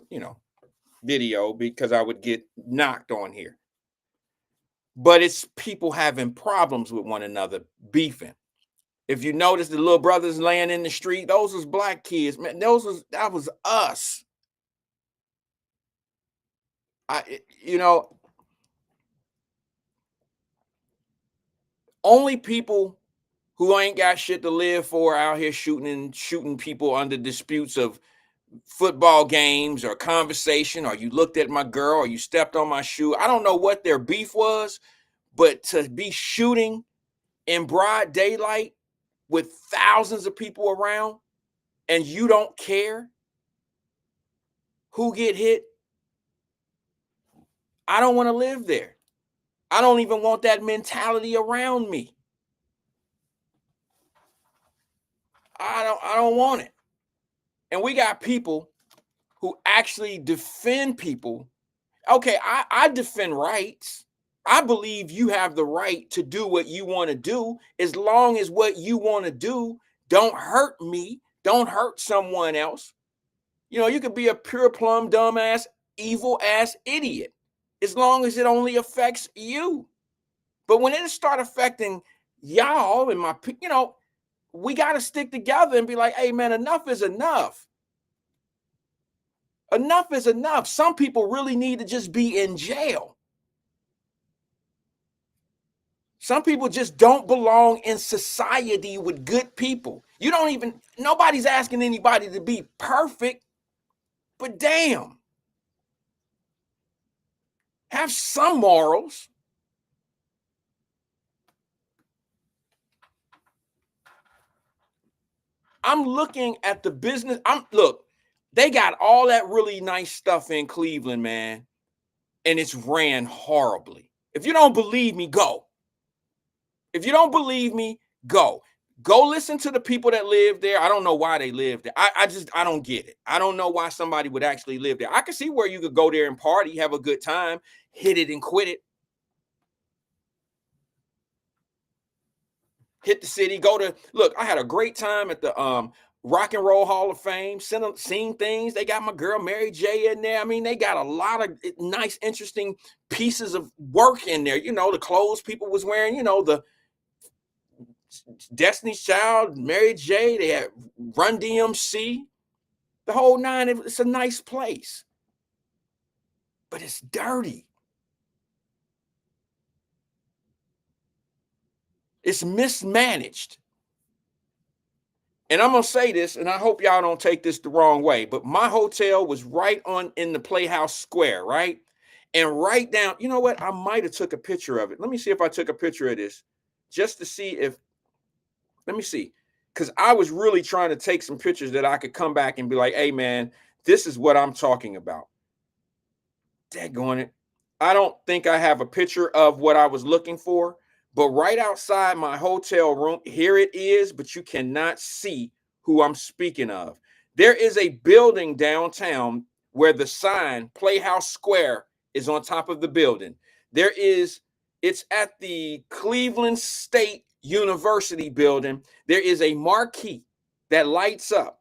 video because I would get knocked on here. But it's people having problems with one another, beefing. If you notice the little brothers laying in the street, those was black kids, man. That was us. Only people who ain't got shit to live for out here shooting people under disputes of football games or conversation, or you looked at my girl, or you stepped on my shoe. I don't know what their beef was, but to be shooting in broad daylight with thousands of people around and you don't care who get hit, I don't want to live there. I don't even want that mentality around me. I don't want it. And we got people who actually defend people. Okay, I defend rights. I believe you have the right to do what you want to do, as long as what you want to do don't hurt me, don't hurt someone else. You could be a pure plum, dumbass, evil ass idiot, as long as it only affects you. But when it start affecting y'all and my, we got to stick together and be like, hey man, enough is enough. Enough is enough. Some people really need to just be in jail. Some people just don't belong in society with good people. Nobody's asking anybody to be perfect, but damn, have some morals. I'm looking at the business. Look, they got all that really nice stuff in Cleveland, man, and it's ran horribly. If you don't believe me, go. If you don't believe me, go. Go listen to the people that live there. I don't know why they live there. I don't get it. I don't know why somebody would actually live there. I can see where you could go there and party, have a good time, hit it and quit it. Hit the city, look, I had a great time at the Rock and Roll Hall of Fame, seen things. They got my girl Mary J in there. I mean, they got a lot of nice, interesting pieces of work in there. The clothes people was wearing, the Destiny's Child, Mary J, they had Run DMC, the whole nine. It's a nice place, but it's dirty. It's mismanaged. And I'm going to say this, and I hope y'all don't take this the wrong way, but my hotel was right in the Playhouse Square, right? And right down, you know what? I might have took a picture of it. Let me see if I took a picture of this just to see let me see. Because I was really trying to take some pictures that I could come back and be like, hey, man, this is what I'm talking about. Daggone it. I don't think I have a picture of what I was looking for. But right outside my hotel room, here it is, but you cannot see who I'm speaking of. There is a building downtown where the sign Playhouse Square is on top of the building. It's at the Cleveland State University building. There is a marquee that lights up,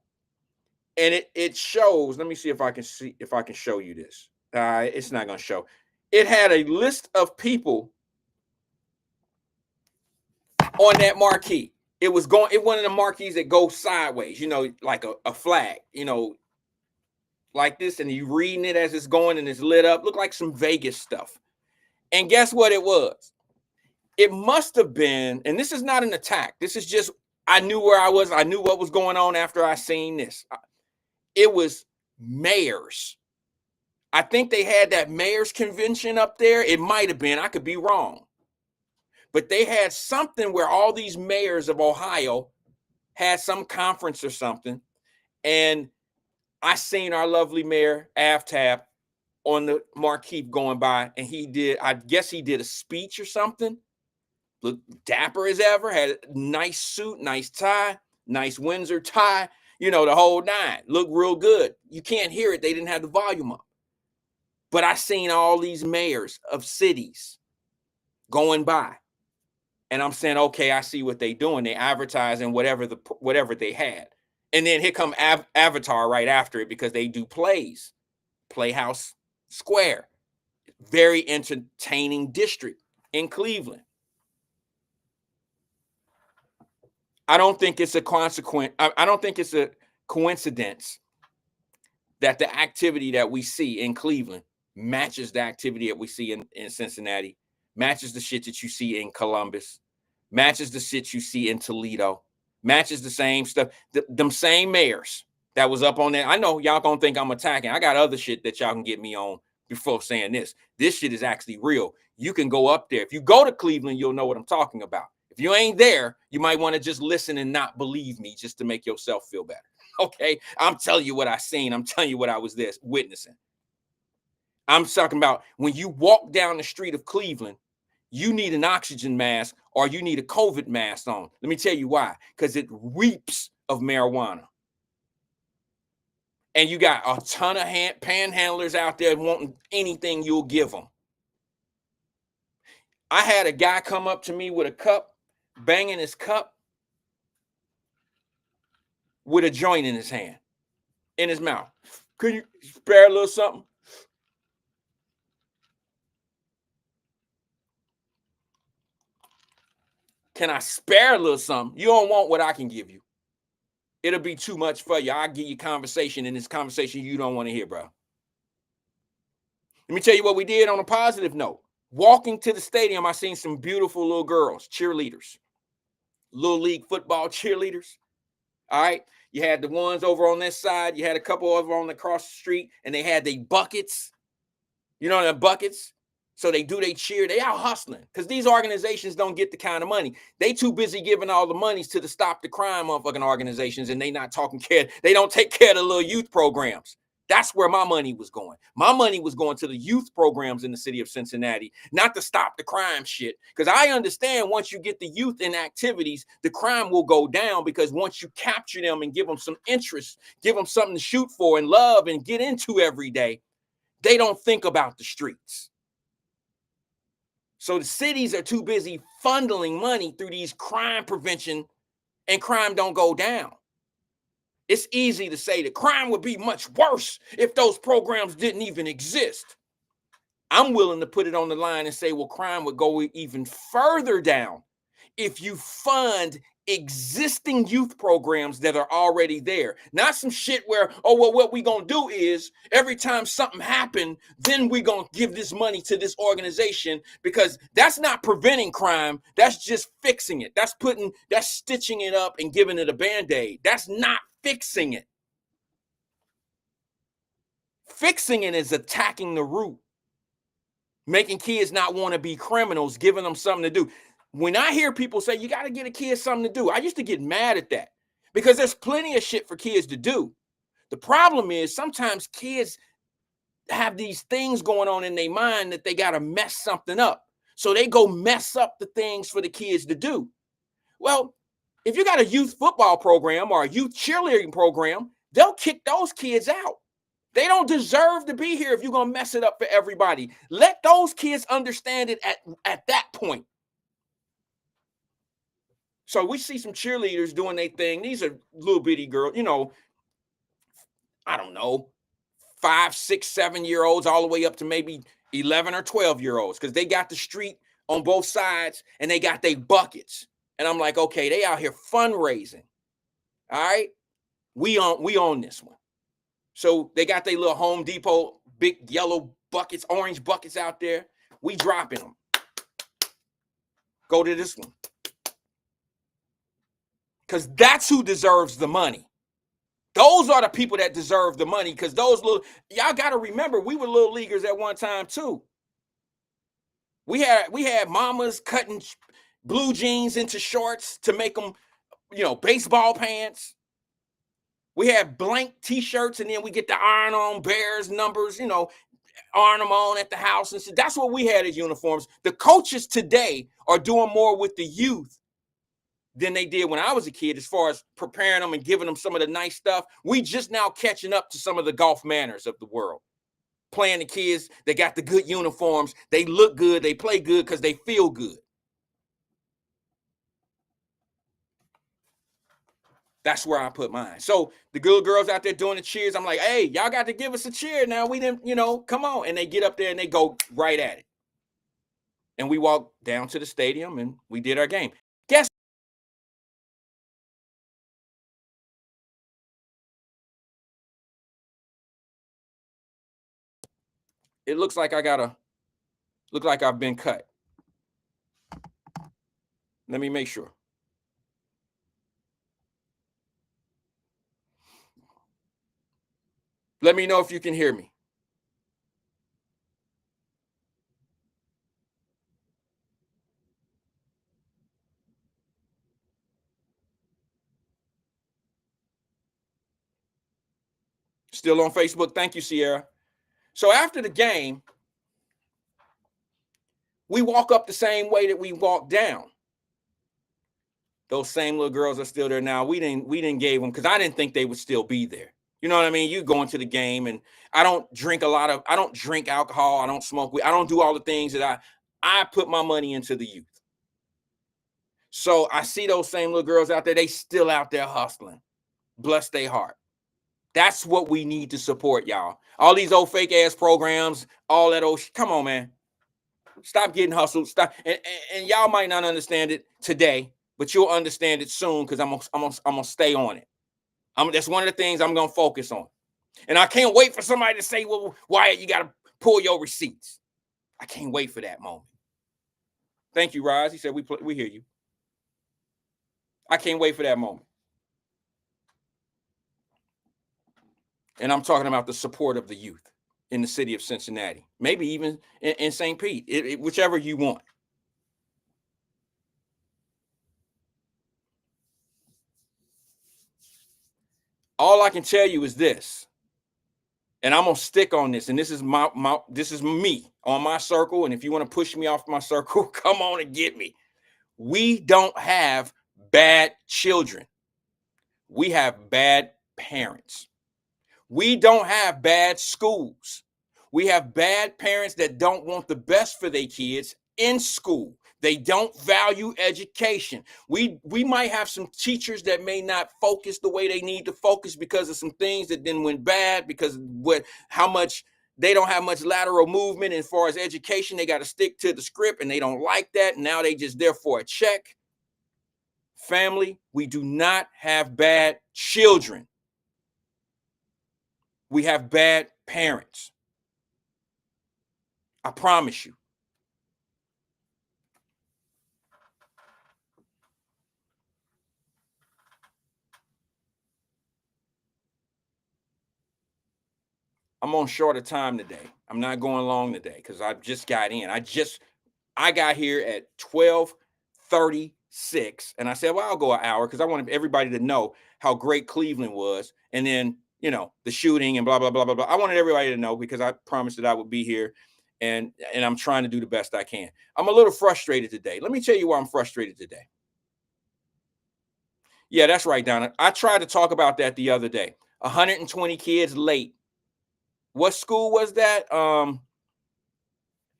and it shows. Let me see if I can show you this. It's not going to show. It had a list of people on that marquee. It was one of the marquees that go sideways, like a flag, like this, and you reading it as it's going and it's lit up. Look like some Vegas stuff. And guess what it was? It must have been, and this is not an attack. This is just, I knew where I was. I knew what was going on after I seen this. It was mayors. I think they had that mayor's convention up there. It might have been. I could be wrong. But they had something where all these mayors of Ohio had some conference or something. And I seen our lovely mayor, Avtab, on the marquee going by. And I guess he did a speech or something. Looked dapper as ever, had a nice suit, nice tie, nice Windsor tie, the whole nine. Looked real good. You can't hear it. They didn't have the volume up. But I seen all these mayors of cities going by. And I'm saying, okay, I see what they doing. They advertising whatever they had. And then here come Avatar right after it, because they do plays. Playhouse Square. Very entertaining district in Cleveland. I don't think it's a consequence. I don't think it's a coincidence that the activity that we see in Cleveland matches the activity that we see in Cincinnati, matches the shit that you see in Columbus, matches the shit you see in Toledo, matches the same stuff. Them same mayors that was up on there. I know y'all gonna think I'm attacking. I got other shit that y'all can get me on before saying this. This shit is actually real. You can go up there. If you go to Cleveland, you'll know what I'm talking about. If you ain't there, you might want to just listen and not believe me just to make yourself feel better. Okay? I'm telling you what I seen. I'm telling you what I was there witnessing. I'm talking about when you walk down the street of Cleveland, you need an oxygen mask or you need a COVID mask on. Let me tell you why. Because it reeks of marijuana. And you got a ton of panhandlers out there wanting anything you'll give them. I had a guy come up to me with a cup, banging his cup with a joint in his hand, in his mouth. Could you spare a little something? Can I spare a little something? You don't want what I can give you. It'll be too much for you. I'll give you conversation, and this conversation you don't want to hear, bro. Let me tell you what we did on a positive note. Walking to the stadium, I seen some beautiful little girls, cheerleaders, little league football cheerleaders. All right. You had the ones over on this side. You had a couple over on the across the street, and they had their buckets. You know, their buckets. So they cheer. They out hustling because these organizations don't get the kind of money. They too busy giving all the monies to the stop the crime motherfucking organizations, and they not taking care. They don't take care of the little youth programs. That's where my money was going. My money was going to the youth programs in the city of Cincinnati, not to stop the crime shit. Because I understand once you get the youth in activities, the crime will go down, because once you capture them and give them some interest, give them something to shoot for and love and get into every day, they don't think about the streets. So the cities are too busy funneling money through these crime prevention, and crime don't go down. It's easy to say that crime would be much worse if those programs didn't even exist. I'm willing to put it on the line and say, well, crime would go even further down if you fund existing youth programs that are already there. Not some shit where, oh, well, what we gonna do is every time something happened, then we gonna give this money to this organization, because that's not preventing crime. That's just fixing it. That's stitching it up and giving it a Band-Aid. That's not fixing it. Fixing it is attacking the root, making kids not want to be criminals, giving them something to do. When I hear people say you got to get a kid something to do, I used to get mad at that, because there's plenty of shit for kids to do. The problem is sometimes kids have these things going on in their mind that they got to mess something up. So they go mess up the things for the kids to do. Well, if you got a youth football program or a youth cheerleading program, they'll kick those kids out. They don't deserve to be here if you're going to mess it up for everybody. Let those kids understand it at that point. So we see some cheerleaders doing their thing. These are little bitty girls, I don't know, 5, 6, 7 year olds, all the way up to maybe 11 or 12 year olds, because they got the street on both sides and they got their buckets. And I'm like, okay, they out here fundraising. All right. We on this one. So they got their little Home Depot big yellow buckets, orange buckets out there. We dropping them. Go to this one. Because that's who deserves the money. Those are the people that deserve the money, because y'all got to remember, we were little leaguers at one time too. We had mamas cutting blue jeans into shorts to make them, baseball pants. We had blank t-shirts, and then we get the iron on Bears numbers, iron them on at the house. And so that's what we had as uniforms. The coaches today are doing more with the youth than they did when I was a kid, as far as preparing them and giving them some of the nice stuff. We just now catching up to some of the golf manners of the world. Playing the kids, they got the good uniforms, they look good, they play good because they feel good. That's where I put mine. So the good girls out there doing the cheers, I'm like, hey, y'all got to give us a cheer now. We didn't, come on. And they get up there and they go right at it. And we walk down to the stadium and we did our game. Guess it looks like I've been cut. Let me make sure. Let me know if you can hear me. Still on Facebook. Thank you, Sierra. So after the game, we walk up the same way that we walked down. Those same little girls are still there now. We didn't give them, because I didn't think they would still be there. You know what I mean? You go into the game, and I don't drink alcohol. I don't smoke weed. I don't do all the things that I put my money into the youth. So I see those same little girls out there. They still out there hustling. Bless their heart. That's what we need to support, y'all. All these old fake ass programs, all that old come on, man. Stop getting hustled. Stop. And y'all might not understand it today, but you'll understand it soon, because I'm gonna stay on it. That's one of the things I'm gonna focus on. And I can't wait for somebody to say, well, Wyatt, you gotta pull your receipts. I can't wait for that moment. Thank you, Roz. He said we hear you. I can't wait for that moment. And I'm talking about the support of the youth in the city of Cincinnati, maybe even in St. Pete, whichever you want. All I can tell you is this, and I'm gonna stick on this, and this is this is me on my circle. And if you want to push me off my circle, come on and get me. We don't have bad children. We have bad parents. We don't have bad schools. We have bad parents that don't want the best for their kids in school. They don't value education. We might have some teachers that may not focus the way they need to focus because of some things that then went bad, because how much they don't have much lateral movement as far as education. They got to stick to the script, and they don't like that. Now they just there for a check. Family, we do not have bad children. We have bad parents. I promise you. I'm on shorter time today. I'm not going long today because I just got in. I got here at 12:36, and I said, well, I'll go an hour because I wanted everybody to know how great Cleveland was. And then, the shooting and blah, blah, blah, blah, blah. I wanted everybody to know because I promised that I would be here, and I'm trying to do the best I can. I'm a little frustrated today. Let me tell you why I'm frustrated today. Yeah, that's right, Donna. I tried to talk about that the other day. 120 kids late. What school was that?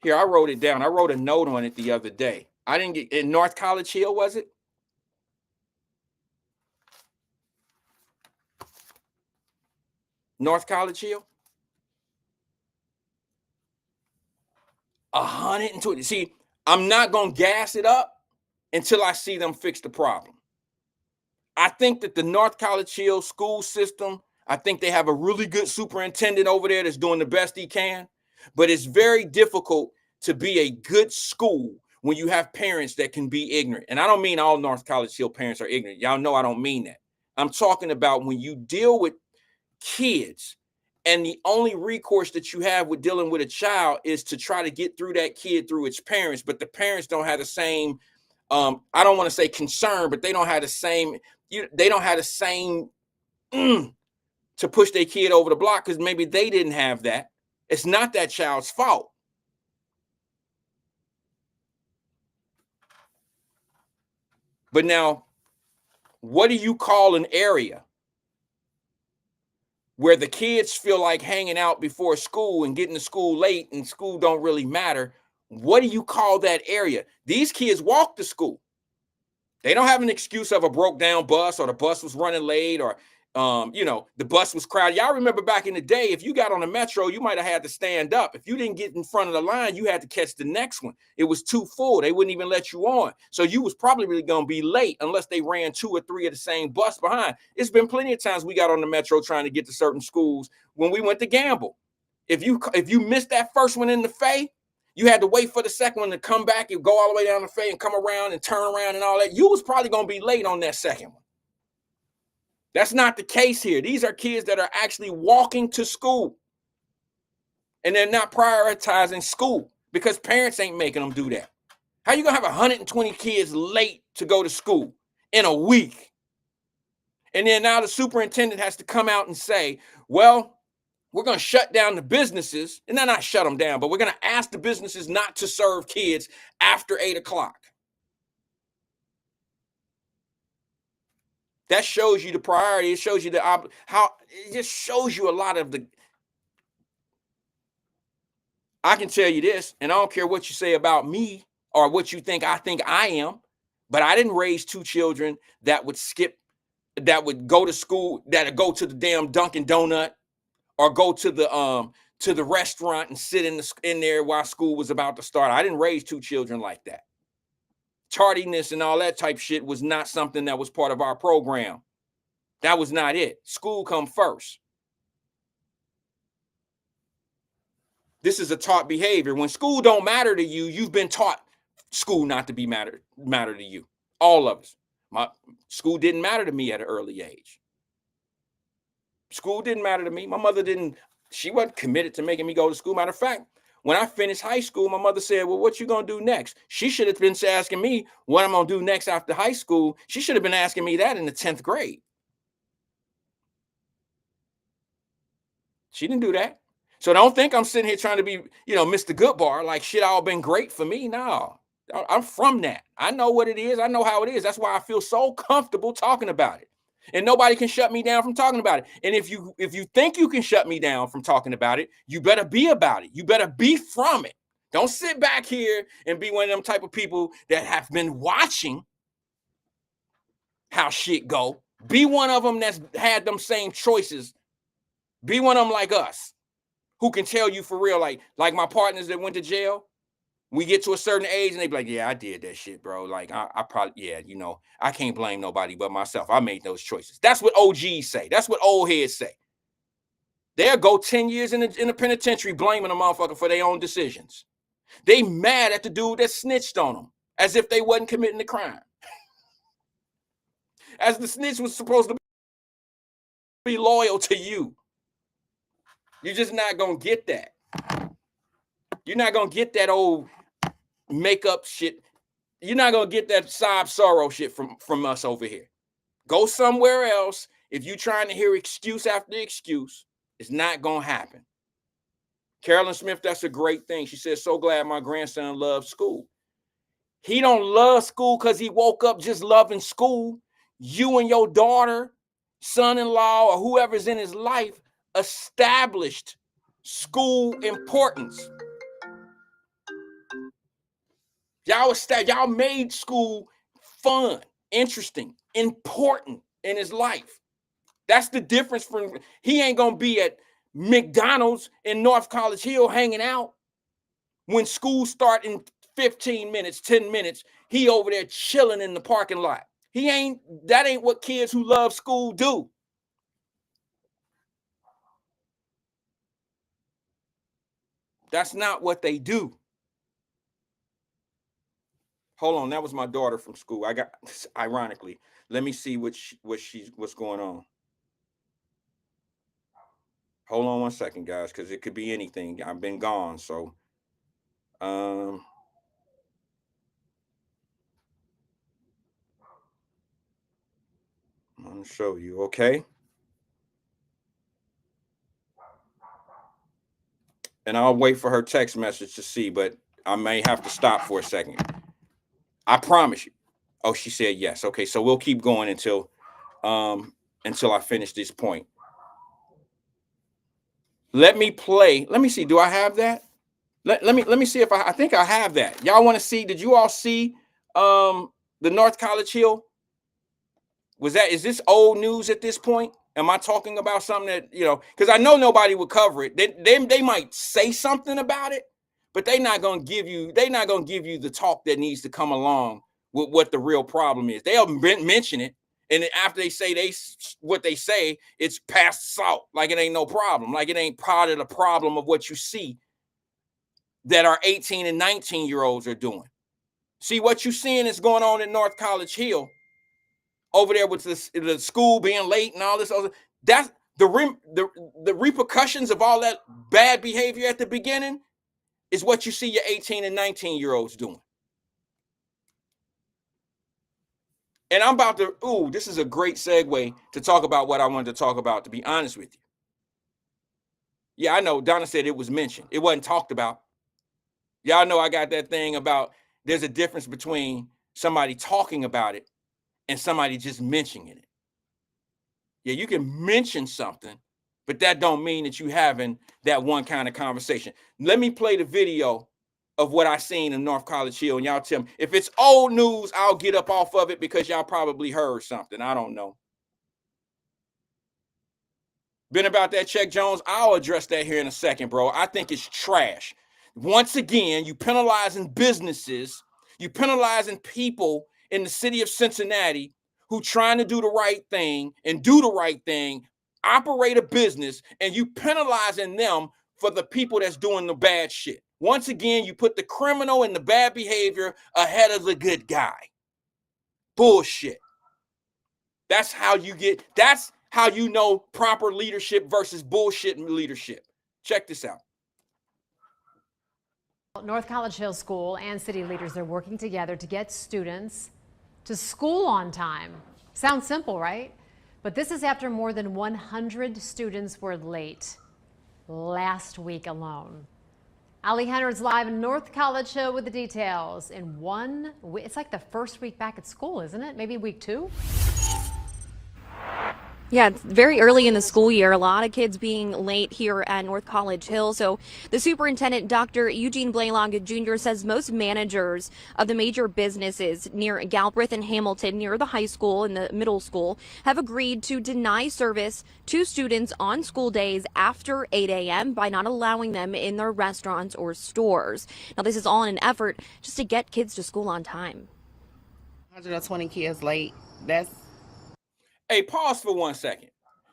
Here, I wrote it down. I wrote a note on it the other day. I didn't get in North College Hill, was it? North College Hill? 120. See, I'm not going to gas it up until I see them fix the problem. I think that the North College Hill school system, I think they have a really good superintendent over there that's doing the best he can, but it's very difficult to be a good school when you have parents that can be ignorant. And I don't mean all North College Hill parents are ignorant. Y'all know I don't mean that. I'm talking about when you deal with kids and the only recourse that you have with dealing with a child is to try to get through that kid through its parents, but the parents don't have the same I don't want to say concern, but they don't have the same to push their kid over the block because maybe they didn't have that. It's not that child's fault. But now, what do you call an area where the kids feel like hanging out before school and getting to school late and school don't really matter? What do you call that area? These kids walk to school. They don't have an excuse of a broke down bus or the bus was running late or, the bus was crowded. Y'all remember back in the day, if you got on the metro, you might have had to stand up. If you didn't get in front of the line, you had to catch the next one. It was too full. They wouldn't even let you on. So you was probably really going to be late unless they ran 2 or 3 of the same bus behind. It's been plenty of times we got on the metro trying to get to certain schools when we went to gamble. If you missed that first one in the Fay, you had to wait for the second one to come back and go all the way down the Fay and come around and turn around and all that. You was probably going to be late on that second one. That's not the case here. These are kids that are actually walking to school. And they're not prioritizing school because parents ain't making them do that. How you going to have 120 kids late to go to school in a week? And then now the superintendent has to come out and say, well, we're going to shut down the businesses, and then not shut them down, but we're going to ask the businesses not to serve kids after 8 o'clock. That shows you the priority. It shows you it just shows you a lot of the. I can tell you this, and I don't care what you say about me or what you think I am, but I didn't raise 2 children that would go to school, that would go to the damn Dunkin' Donut or go to the restaurant and sit in there while school was about to start. I didn't raise 2 children like that. Tardiness and all that type shit was not something that was part of our program. That was not it. School come first. This is a taught behavior. When school don't matter to you, you've been taught school not to be matter to you. All of us. My school didn't matter to me at an early age. School didn't matter to me. My mother she wasn't committed to making me go to school. Matter of fact, when I finished high school, my mother said, well, what you going to do next? She should have been asking me what I'm going to do next after high school. She should have been asking me that in the 10th grade. She didn't do that. So don't think I'm sitting here trying to be, Mr. Goodbar, like shit all been great for me. No, I'm from that. I know what it is. I know how it is. That's why I feel so comfortable talking about it. And nobody can shut me down from talking about it. And if you think you can shut me down from talking about it, you better be about it. You better be from it. Don't sit back here and be one of them type of people that have been watching how shit go. Be one of them that's had them same choices. Be one of them like us, who can tell you for real, like my partners that went to jail. We get to a certain age and they be like, yeah, I did that shit, bro. Like I probably, I can't blame nobody but myself. I made those choices. That's what OGs say. That's what old heads say. They'll go 10 years in the penitentiary blaming a motherfucker for their own decisions. They mad at the dude that snitched on them as if they wasn't committing the crime. As the snitch was supposed to be loyal to you. You're just not going to get that. You're not going to get that old makeup shit. You're not going to get that sob sorrow shit from us over here. Go somewhere else. If you're trying to hear excuse after excuse, it's not going to happen. Carolyn Smith, that's a great thing. She says, so glad my grandson loves school. He don't love school because he woke up just loving school. You and your daughter, son-in-law, or whoever's in his life established school importance. Y'all made school fun, interesting, important in his life. That's the difference from, he ain't gonna be at McDonald's in North College Hill hanging out when school start in 15 minutes, 10 minutes. He over there chilling in the parking lot. That ain't what kids who love school do. That's not what they do. Hold on, that was my daughter from school. I got, ironically, let me see what's going on. Hold on one second, guys, because it could be anything. I've been gone, so I'm gonna show you, okay? And I'll wait for her text message to see, but I may have to stop for a second. I promise you. Oh, she said yes. Okay, so we'll keep going until I finish this point. Let me play. Let me see. Do I have that? Let me see if I think I have that. Y'all want to see? Did you all see the North College Hill? Is this old news at this point? Am I talking about something that, because I know nobody would cover it. They might say something about it, but they're not gonna give you the talk that needs to come along with what the real problem is. They'll mention it, and after they say what they say, it's past salt, like it ain't no problem, like it ain't part of the problem of what you see that our 18 and 19-year-olds are doing. See, what you're seeing is going on in North College Hill over there with the school being late and all this other. That's the repercussions of all that bad behavior at the beginning is what you see your 18 and 19-year-olds doing. And I'm about to, this is a great segue to talk about what I wanted to talk about, to be honest with you. Yeah, I know Donna said it was mentioned. It wasn't talked about. Y'all know I got that thing about there's a difference between somebody talking about it and somebody just mentioning it. Yeah, you can mention something, but that don't mean that you having that one kind of conversation. Let me play the video of what I seen in North College Hill, and y'all tell me. If it's old news, I'll get up off of it because y'all probably heard something. I don't know. Been about that check, Jones? I'll address that here in a second, bro. I think it's trash. Once again, you penalizing businesses, you penalizing people in the city of Cincinnati who trying to do the right thing and do the right thing, operate a business, and you penalizing them for the people that's doing the bad shit. Once again, you put the criminal and the bad behavior ahead of the good guy. Bullshit. That's how you know proper leadership versus bullshit leadership. Check this out. North College Hill School and city leaders are working together to get students to school on time. Sounds simple, right? But this is after more than 100 students were late last week alone. Ali Henner's live in North College Hill with the details. It's like the first week back at school, isn't it? Maybe week 2? Yeah, it's very early in the school year. A lot of kids being late here at North College Hill. So the superintendent, Dr. Eugene Blaylock Jr., says most managers of the major businesses near Galbraith and Hamilton, near the high school and the middle school, have agreed to deny service to students on school days after 8 a.m. by not allowing them in their restaurants or stores. Now, this is all in an effort just to get kids to school on time. 120 kids late. Hey, pause for 1 second.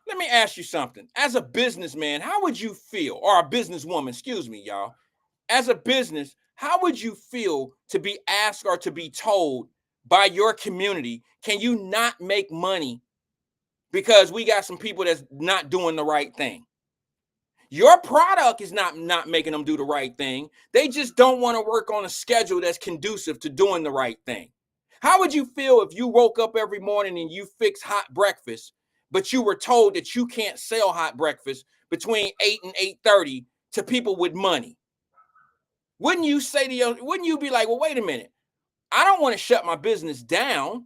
Let me ask you something. As a businessman, how would you feel, or a businesswoman, excuse me, y'all. As a business, how would you feel to be asked or to be told by your community, can you not make money because we got some people that's not doing the right thing? Your product is not making them do the right thing. They just don't want to work on a schedule that's conducive to doing the right thing. How would you feel if you woke up every morning and you fix hot breakfast, but you were told that you can't sell hot breakfast between 8 and 8:30 to people with money? Wouldn't you be like, well, wait a minute. I don't want to shut my business down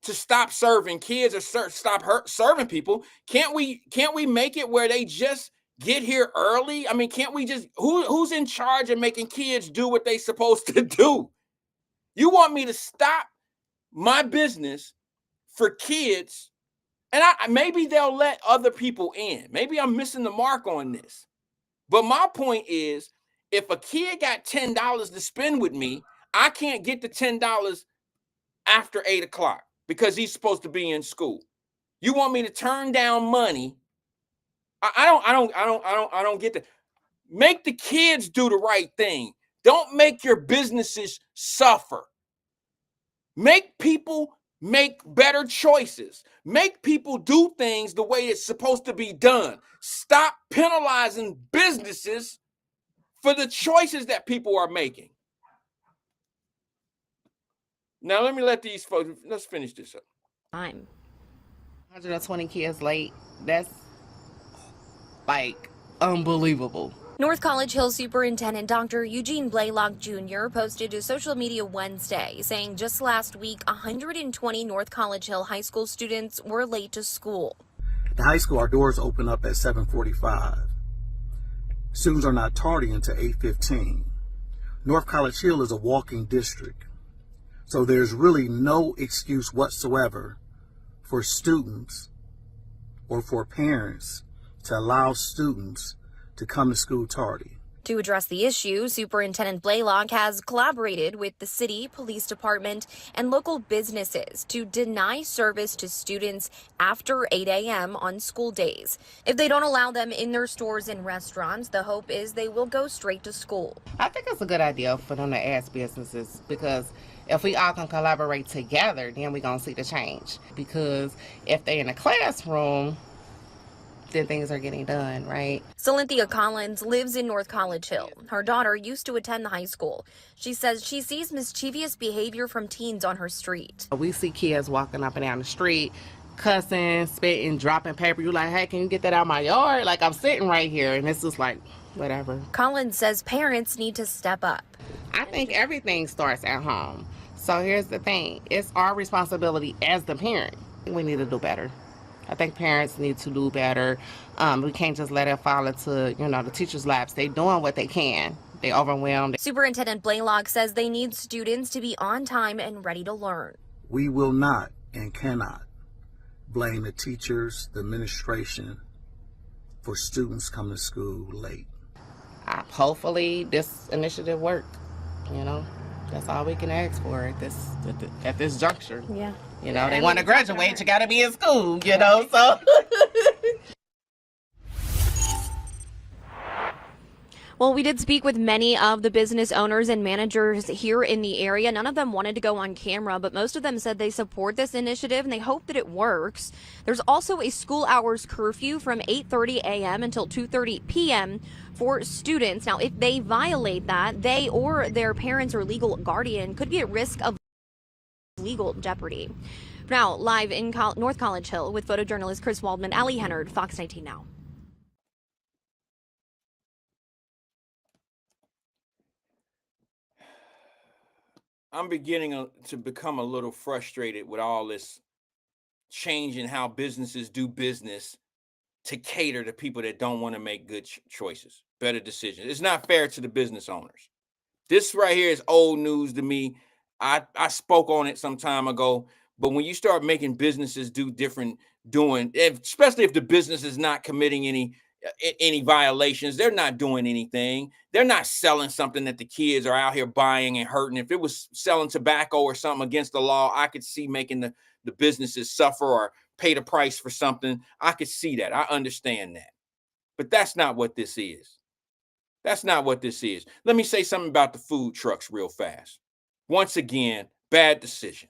to stop serving kids or stop serving people. Can't we make it where they just get here early? I mean, can't we just, who's in charge of making kids do what they supposed to do? You want me to stop my business for kids And maybe they'll let other people in. Maybe I'm missing the mark on this. But my point is, if a kid got $10 to spend with me, I can't get the $10 after 8 o'clock because he's supposed to be in school. You want me to turn down money? I don't get that. Make the kids do the right thing. Don't make your businesses suffer. Make people make better choices. Make people do things the way it's supposed to be done. Stop penalizing businesses for the choices that people are making. Now, let me let these folks, let's finish this up. 120 kids late. That's like unbelievable. North College Hill Superintendent Dr. Eugene Blaylock Jr. posted to social media Wednesday saying just last week 120 North College Hill high school students were late to school. The high school, our doors open up at 7:45. Students are not tardy until 8:15. North College Hill is a walking district, so there's really no excuse whatsoever for students or for parents to allow students to come to school tardy. To address the issue, Superintendent Blaylock has collaborated with the city, police department, and local businesses to deny service to students after 8 a.m. on school days. If they don't allow them in their stores and restaurants, the hope is they will go straight to school. I think it's a good idea for them to ask businesses, because if we all can collaborate together, then we're going to see the change. Because if they're in a classroom, then things are getting done, right? Cynthia Collins lives in North College Hill. Her daughter used to attend the high school. She says she sees mischievous behavior from teens on her street. We see kids walking up and down the street, cussing, spitting, dropping paper. You're like, hey, can you get that out of my yard? Like, I'm sitting right here, and it's just like, whatever. Collins says parents need to step up. I think everything starts at home. So here's the thing. It's our responsibility as the parent. We need to do better. I think parents need to do better. We can't just let it fall into, the teachers' laps. They're doing what they can. They overwhelmed. Superintendent Blaylock says they need students to be on time and ready to learn. We will not and cannot blame the teachers, the administration, for students coming to school late. Hopefully this initiative worked, That's all we can ask for at this juncture. Yeah. They want to graduate, you got to be in school, so. Well, we did speak with many of the business owners and managers here in the area. None of them wanted to go on camera, but most of them said they support this initiative and they hope that it works. There's also a school hours curfew from 8:30 a.m. until 2:30 p.m. for students. Now, if they violate that, they or their parents or legal guardian could be at risk of legal jeopardy. Now, live in North College Hill with photojournalist Chris Waldman, Allie Hennard, Fox 19 Now. I'm beginning to become a little frustrated with all this changing how businesses do business to cater to people that don't want to make good choices, better decisions. It's not fair to the business owners. This right here is old news to me. I spoke on it some time ago, but when you start making businesses do especially if the business is not committing any violations, they're not doing anything. They're not selling something that the kids are out here buying and hurting. If it was selling tobacco or something against the law, I could see making the businesses suffer or pay the price for something. I could see that. I understand that. But that's not what this is. That's not what this is. Let me say something about the food trucks real fast. Once again, bad decision.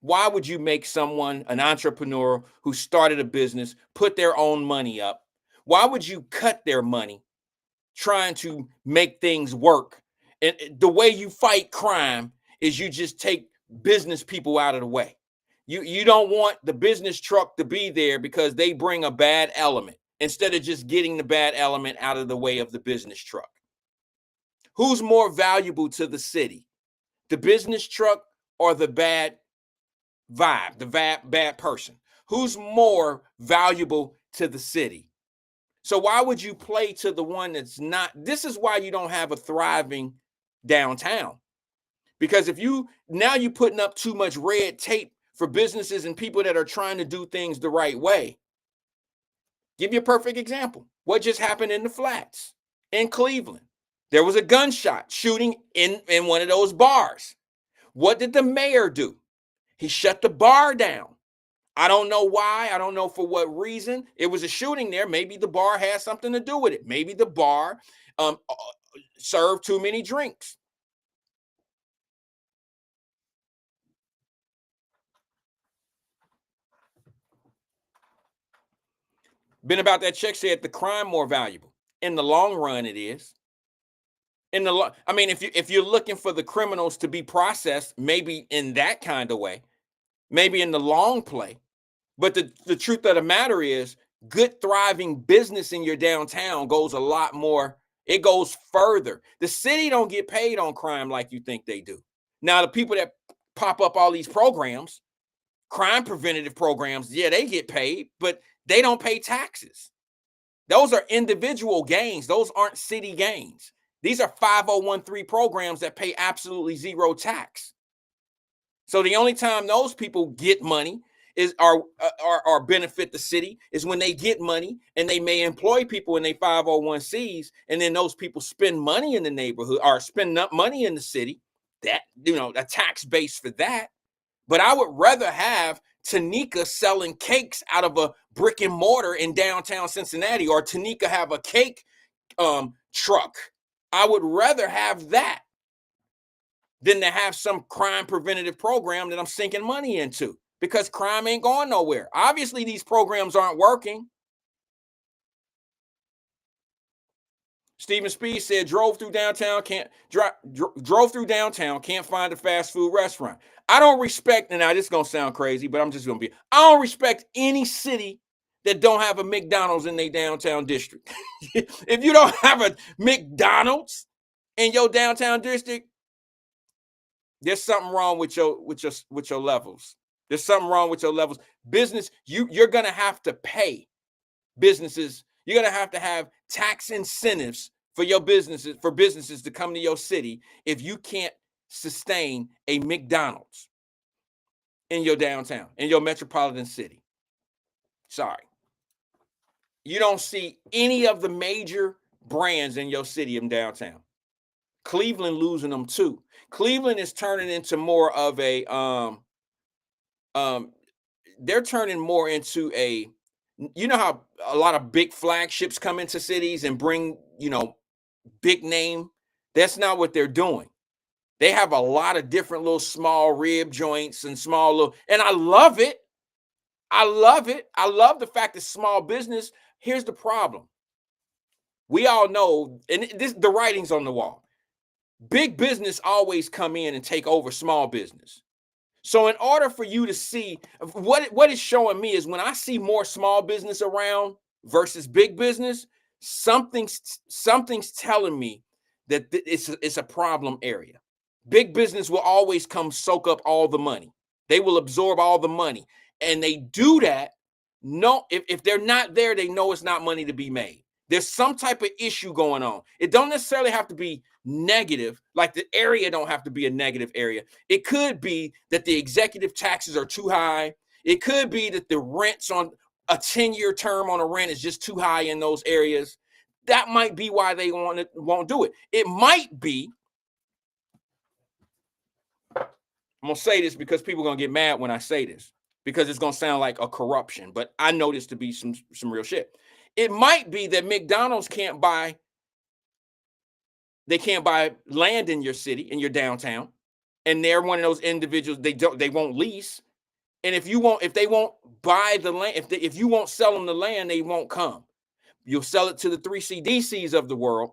Why would you make someone, an entrepreneur who started a business, put their own money up? Why would you cut their money trying to make things work? And the way you fight crime is you just take business people out of the way. You don't want the business truck to be there because they bring a bad element instead of just getting the bad element out of the way of the business truck. Who's more valuable to the city? The business truck or the bad vibe, the bad person? Who's more valuable to the city? So why would you play to the one that's not? This is why you don't have a thriving downtown. Because if you're putting up too much red tape for businesses and people that are trying to do things the right way. Give you a perfect example. What just happened in the Flats in Cleveland? There was a gunshot shooting in one of those bars. What did the mayor do? He shut the bar down. I don't know why. I don't know for what reason. It was a shooting there. Maybe the bar has something to do with it. Maybe the bar served too many drinks. Been about that check said the crime more valuable. In the long run, it is. I mean, if you're looking for the criminals to be processed, maybe in that kind of way, maybe in the long play. But the truth of the matter is, good thriving business in your downtown goes a lot more. It goes further. The city don't get paid on crime like you think they do. Now, the people that pop up all these programs, crime preventative programs, yeah, they get paid, but they don't pay taxes. Those are individual gains. Those aren't city gains. These are 5013 programs that pay absolutely zero tax. So the only time those people get money is or benefit the city is when they get money and they may employ people in their 501Cs, and then those people spend money in the neighborhood or spend money in the city. That, a tax base for that. But I would rather have Tanika selling cakes out of a brick and mortar in downtown Cincinnati, or Tanika have a cake truck. I would rather have that than to have some crime preventative program that I'm sinking money into, because crime ain't going nowhere. Obviously, these programs aren't working. Stephen Speed said drove through downtown, can't find a fast food restaurant. I don't respect, and now this is gonna sound crazy, but I don't respect any city that don't have a McDonald's in their downtown district. If you don't have a McDonald's in your downtown district, there's something wrong with your levels. There's something wrong with your levels. Business, you're gonna have to pay businesses. You're gonna have to have tax incentives for businesses to come to your city if you can't sustain a McDonald's in your downtown, in your metropolitan city. Sorry. You don't see any of the major brands in your city in downtown. Cleveland losing them too. Cleveland is turning into more of a they're turning more into a, how a lot of big flagships come into cities and bring, big name. That's not what they're doing. They have a lot of different little small rib joints and small little, and I love it. I love it. I love the fact that small business. Here's the problem. We all know, and the writing's on the wall. Big business always come in and take over small business. So in order for you to see what it's showing me is when I see more small business around versus big business, something's telling me that it's a problem area. Big business will always come soak up all the money. They will absorb all the money. And they do that. No, if they're not there, they know it's not money to be made. There's some type of issue going on. It don't necessarily have to be negative, like the area don't have to be a negative area. It could be that the executive taxes are too high. It could be that the rents on a 10-year term on a rent is just too high in those areas. That might be why they won't do it. It might be, I'm going to say this because people are going to get mad when I say this, because it's going to sound like a corruption, but I know this to be some real shit. It might be that McDonald's can't buy land in your city, in your downtown, and they're one of those individuals they won't lease. And if they won't buy the land, if you won't sell them the land, they won't come. You'll sell it to the 3CDCs of the world,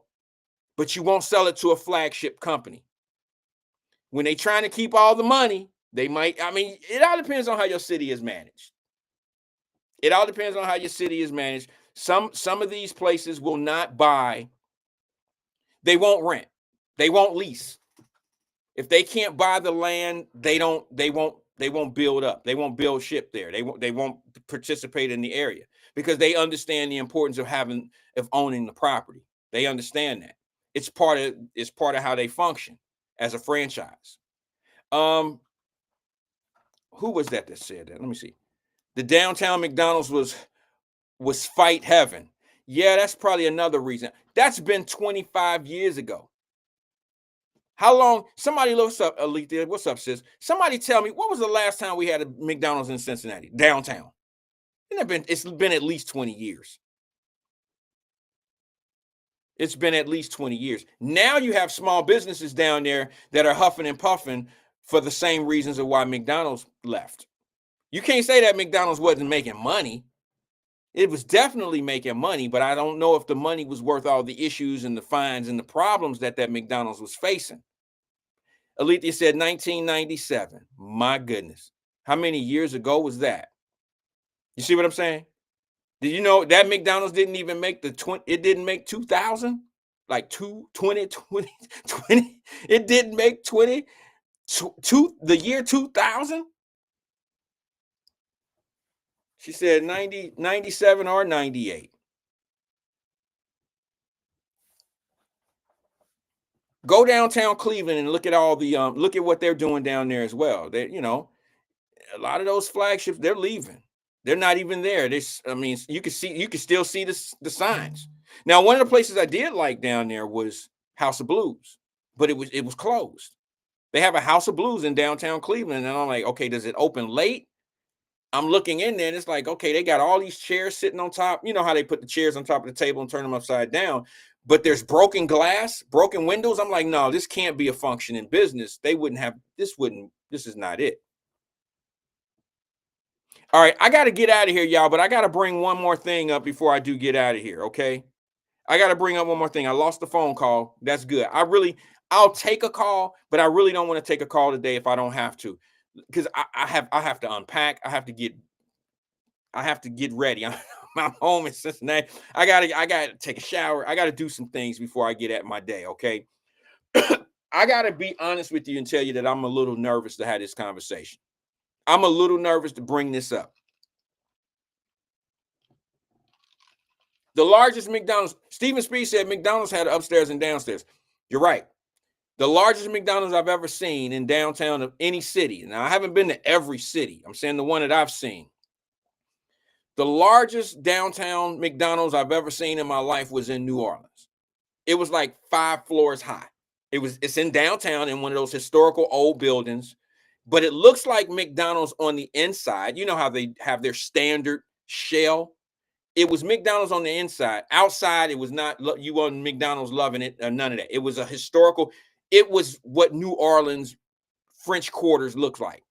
but you won't sell it to a flagship company. When they trying to keep all the money, they might. I mean, it all depends on how your city is managed. It all depends on how your city is managed. Some of these places will not buy. They won't rent. They won't lease. If they can't buy the land, they won't build up. They won't build ship there. They won't participate in the area because they understand the importance of owning the property. They understand that. It's part of how they function as a franchise. who was that said that? Let me see. The downtown McDonald's was fight heaven. Yeah, that's probably another reason. That's been 25 years ago. How long? Somebody looks up, Alethea. What's up, sis? Somebody tell me, what was the last time we had a McDonald's in Cincinnati, downtown? It's been at least 20 years. It's been at least 20 years. Now you have small businesses down there that are huffing and puffing for the same reasons of why McDonald's left. You can't say that McDonald's wasn't making money. It was definitely making money, but I don't know if the money was worth all the issues and the fines and the problems that McDonald's was facing. Alethea said 1997. My goodness. How many years ago was that? You see what I'm saying? Did you know that McDonald's didn't even make it didn't make 2000? Like 20. It didn't make the year 2000? She said 97 or 98. Go downtown Cleveland and look at all the look at what they're doing down there as well. They, a lot of those flagships, they're leaving. They're not even there. You can still see the signs. Now, one of the places I did like down there was House of Blues, but it was closed. They have a House of Blues in downtown Cleveland, and I'm like, okay, does it open late? I'm looking in there, and it's like, okay, they got all these chairs sitting on top. You know how they put the chairs on top of the table and turn them upside down, but there's broken glass, broken windows. I'm like, no, this can't be a functioning business. This is not it. All right, I got to get out of here, y'all, but I got to bring one more thing up before I do get out of here, okay? I got to bring up one more thing. I lost the phone call. That's good. I'll take a call, but I really don't want to take a call today if I don't have to, because I have to unpack. I have to get ready. I'm home in Cincinnati. I gotta take a shower. I gotta do some things before I get at my day, okay? I gotta be honest with you and tell you that I'm a little nervous to have this conversation. I'm a little nervous to bring this up. The largest McDonald's, Stephen Speed said McDonald's had upstairs and downstairs. You're right. The largest McDonald's I've ever seen in downtown of any city. Now, I haven't been to every city. I'm saying the one that I've seen. The largest downtown McDonald's I've ever seen in my life was in New Orleans. It was like 5 floors high. It's in downtown in one of those historical old buildings, but it looks like McDonald's on the inside. You know how they have their standard shell? It was McDonald's on the inside. Outside, it was not, you wasn't McDonald's loving it, none of that. It was a historical, it was what New Orleans French Quarters looks like.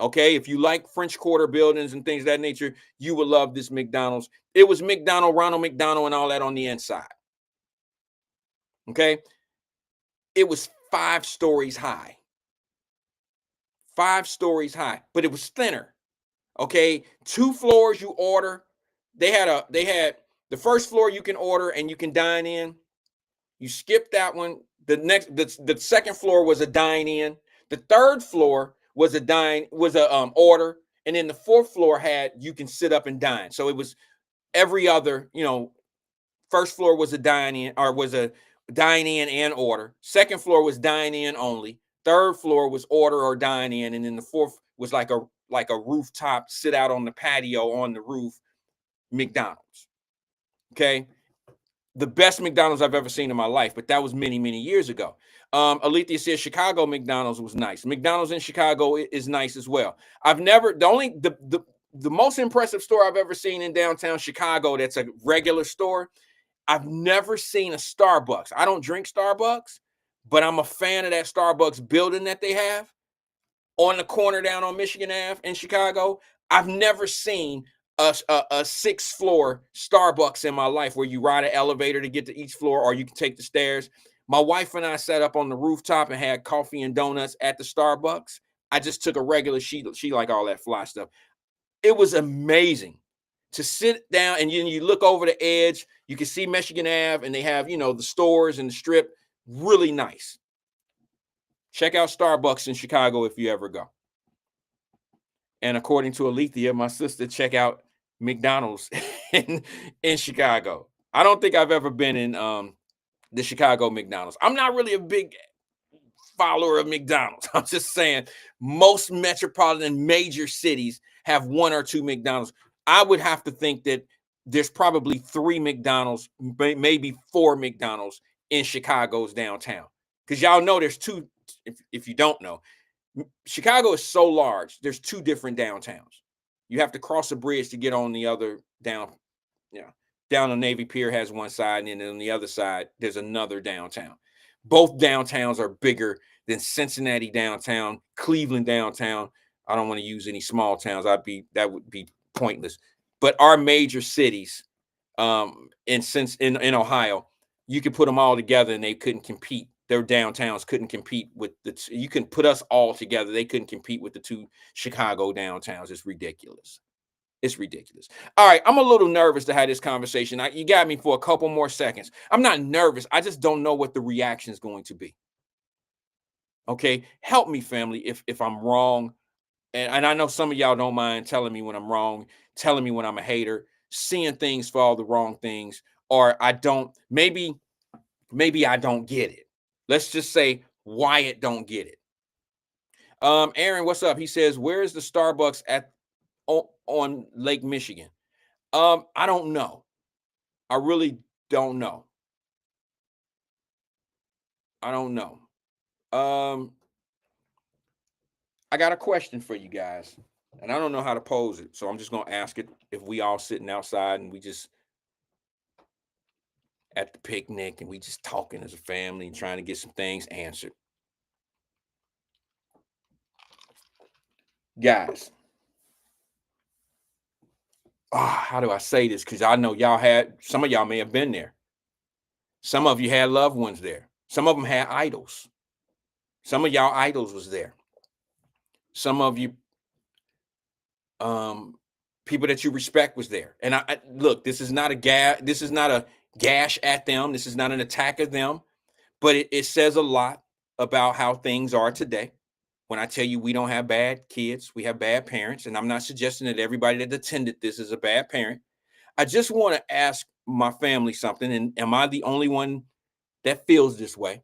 Okay, if you like French Quarter buildings and things of that nature, you would love this McDonald's. It was Ronald McDonald and all that on the inside. Okay, it was 5 stories high. 5 stories high, but it was thinner. Okay, 2 floors you order. They had the first floor you can order and you can dine in. You skip that one. The second floor was a dine in. The third floor was a order, and then the fourth floor you can sit up and dine. So it was every other, first floor was a dine in, or was a dine in and order. Second floor was dine in only. Third floor was order or dine in, and then the fourth was like a rooftop, sit out on the patio on the roof McDonald's. Okay, the best McDonald's I've ever seen in my life, but that was many, many years ago. Alethea says Chicago McDonald's was nice. McDonald's in Chicago is nice as well. The most impressive store I've ever seen in downtown Chicago that's a regular store, I've never seen a Starbucks. I don't drink Starbucks, but I'm a fan of that Starbucks building that they have on the corner down on Michigan Ave in Chicago. I've never seen a 6th floor Starbucks in my life where you ride an elevator to get to each floor, or you can take the stairs. My wife and I sat up on the rooftop and had coffee and donuts at the Starbucks. I just took a regular, she like all that fly stuff. It was amazing to sit down and you look over the edge, you can see Michigan Ave, and they have, the stores and the strip. Really nice. Check out Starbucks in Chicago if you ever go. And according to Alethea, my sister, check out McDonald's in Chicago. I don't think I've ever been in the Chicago McDonald's. I'm not really a big follower of McDonald's. I'm just saying most metropolitan major cities have 1 or 2 McDonald's. I would have to think that there's probably 3 McDonald's, maybe 4 McDonald's in Chicago's downtown. Because y'all know there's 2, if you don't know, Chicago is so large, there's 2 different downtowns. You have to cross a bridge to get on the other down on Navy Pier has one side, and then on the other side, there's another downtown. Both downtowns are bigger than Cincinnati downtown, Cleveland downtown. I don't want to use any small towns. That would be pointless. But our major cities, in Ohio, you could put them all together and they couldn't compete. Their downtowns couldn't compete with you can put us all together. They couldn't compete with the 2 Chicago downtowns. It's ridiculous. It's ridiculous. All right, I'm a little nervous to have this conversation. You got me for a couple more seconds. I'm not nervous. I just don't know what the reaction is going to be. Okay, help me, family, if I'm wrong. And I know some of y'all don't mind telling me when I'm wrong, telling me when I'm a hater, seeing things for all the wrong things, or I don't, maybe I don't get it. Let's just say Wyatt don't get it. Aaron, what's up? He says, where is the Starbucks on Lake Michigan? I don't know. I really don't know. I don't know. I got a question for you guys, and I don't know how to pose it, so I'm just gonna ask it. If we all sitting outside and we just at the picnic and we just talking as a family and trying to get some things answered. Guys, how do I say this? Because I know some of y'all may have been there. Some of you had loved ones there. Some of them had idols. Some of y'all idols was there. Some of you, people that you respect was there. And I look, this is not a gash at them. This is not an attack of them, but it says a lot about how things are today. When I tell you we don't have bad kids, we have bad parents. And I'm not suggesting that everybody that attended this is a bad parent. I just want to ask my family something. And am I the only one that feels this way?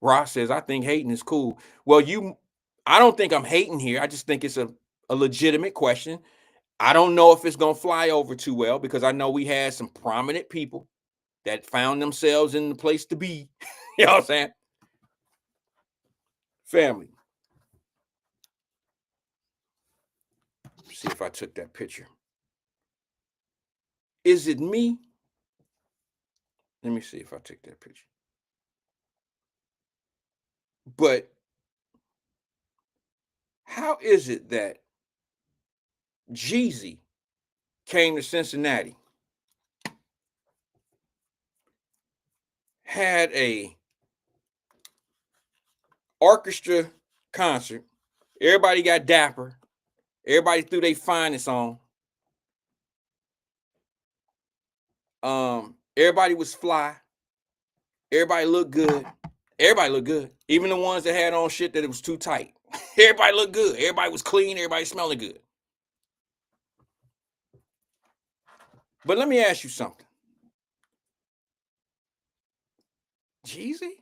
Ross says, I think hating is cool. Well, I don't think I'm hating here. I just think it's a legitimate question. I don't know if it's going to fly over too well, because I know we had some prominent people that found themselves in the place to be. You know what I'm saying? Family. Let's see if I took that picture. Is it me? Let me see if I took that picture. But how is it that Jeezy came to Cincinnati, had a orchestra concert, everybody got dapper, everybody threw their finest on, everybody was fly, everybody looked good, even the ones that had on shit that it was too tight. Everybody looked good, everybody was clean, everybody smelling good. But let me ask you something. Jeezy?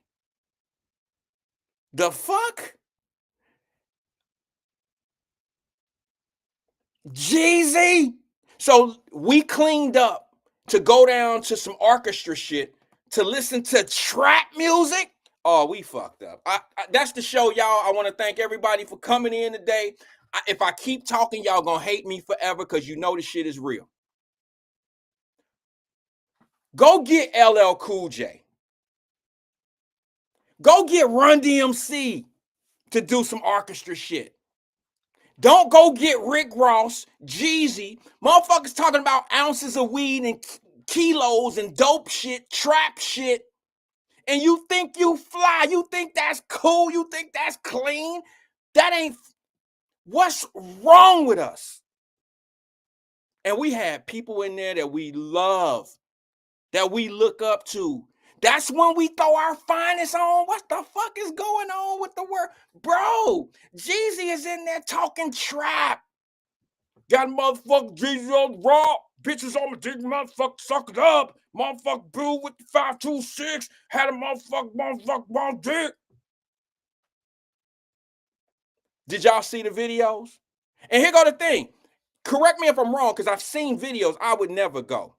The fuck? Jeezy? So we cleaned up to go down to some orchestra shit to listen to trap music? Oh, we fucked up. That's the show, y'all. I want to thank everybody for coming in today. If I keep talking, y'all gonna hate me forever, because you know the shit is real. Go get LL Cool J. Go get Run DMC to do some orchestra shit. Don't go get Rick Ross, Jeezy, motherfuckers talking about ounces of weed and kilos and dope shit, trap shit. And you think you fly, you think that's cool, you think that's clean. That ain't, what's wrong with us? And we had people in there that we love, that we look up to. That's when we throw our finest on. What the fuck is going on with the world? Bro, Jeezy is in there talking trap. Got a motherfucker Jesus on raw. Bitches on my dick, motherfucker, suck it up. Motherfucker blue with the 526. Had a motherfucker dick. Did y'all see the videos? And here go the thing. Correct me if I'm wrong, because I've seen videos. I would never go.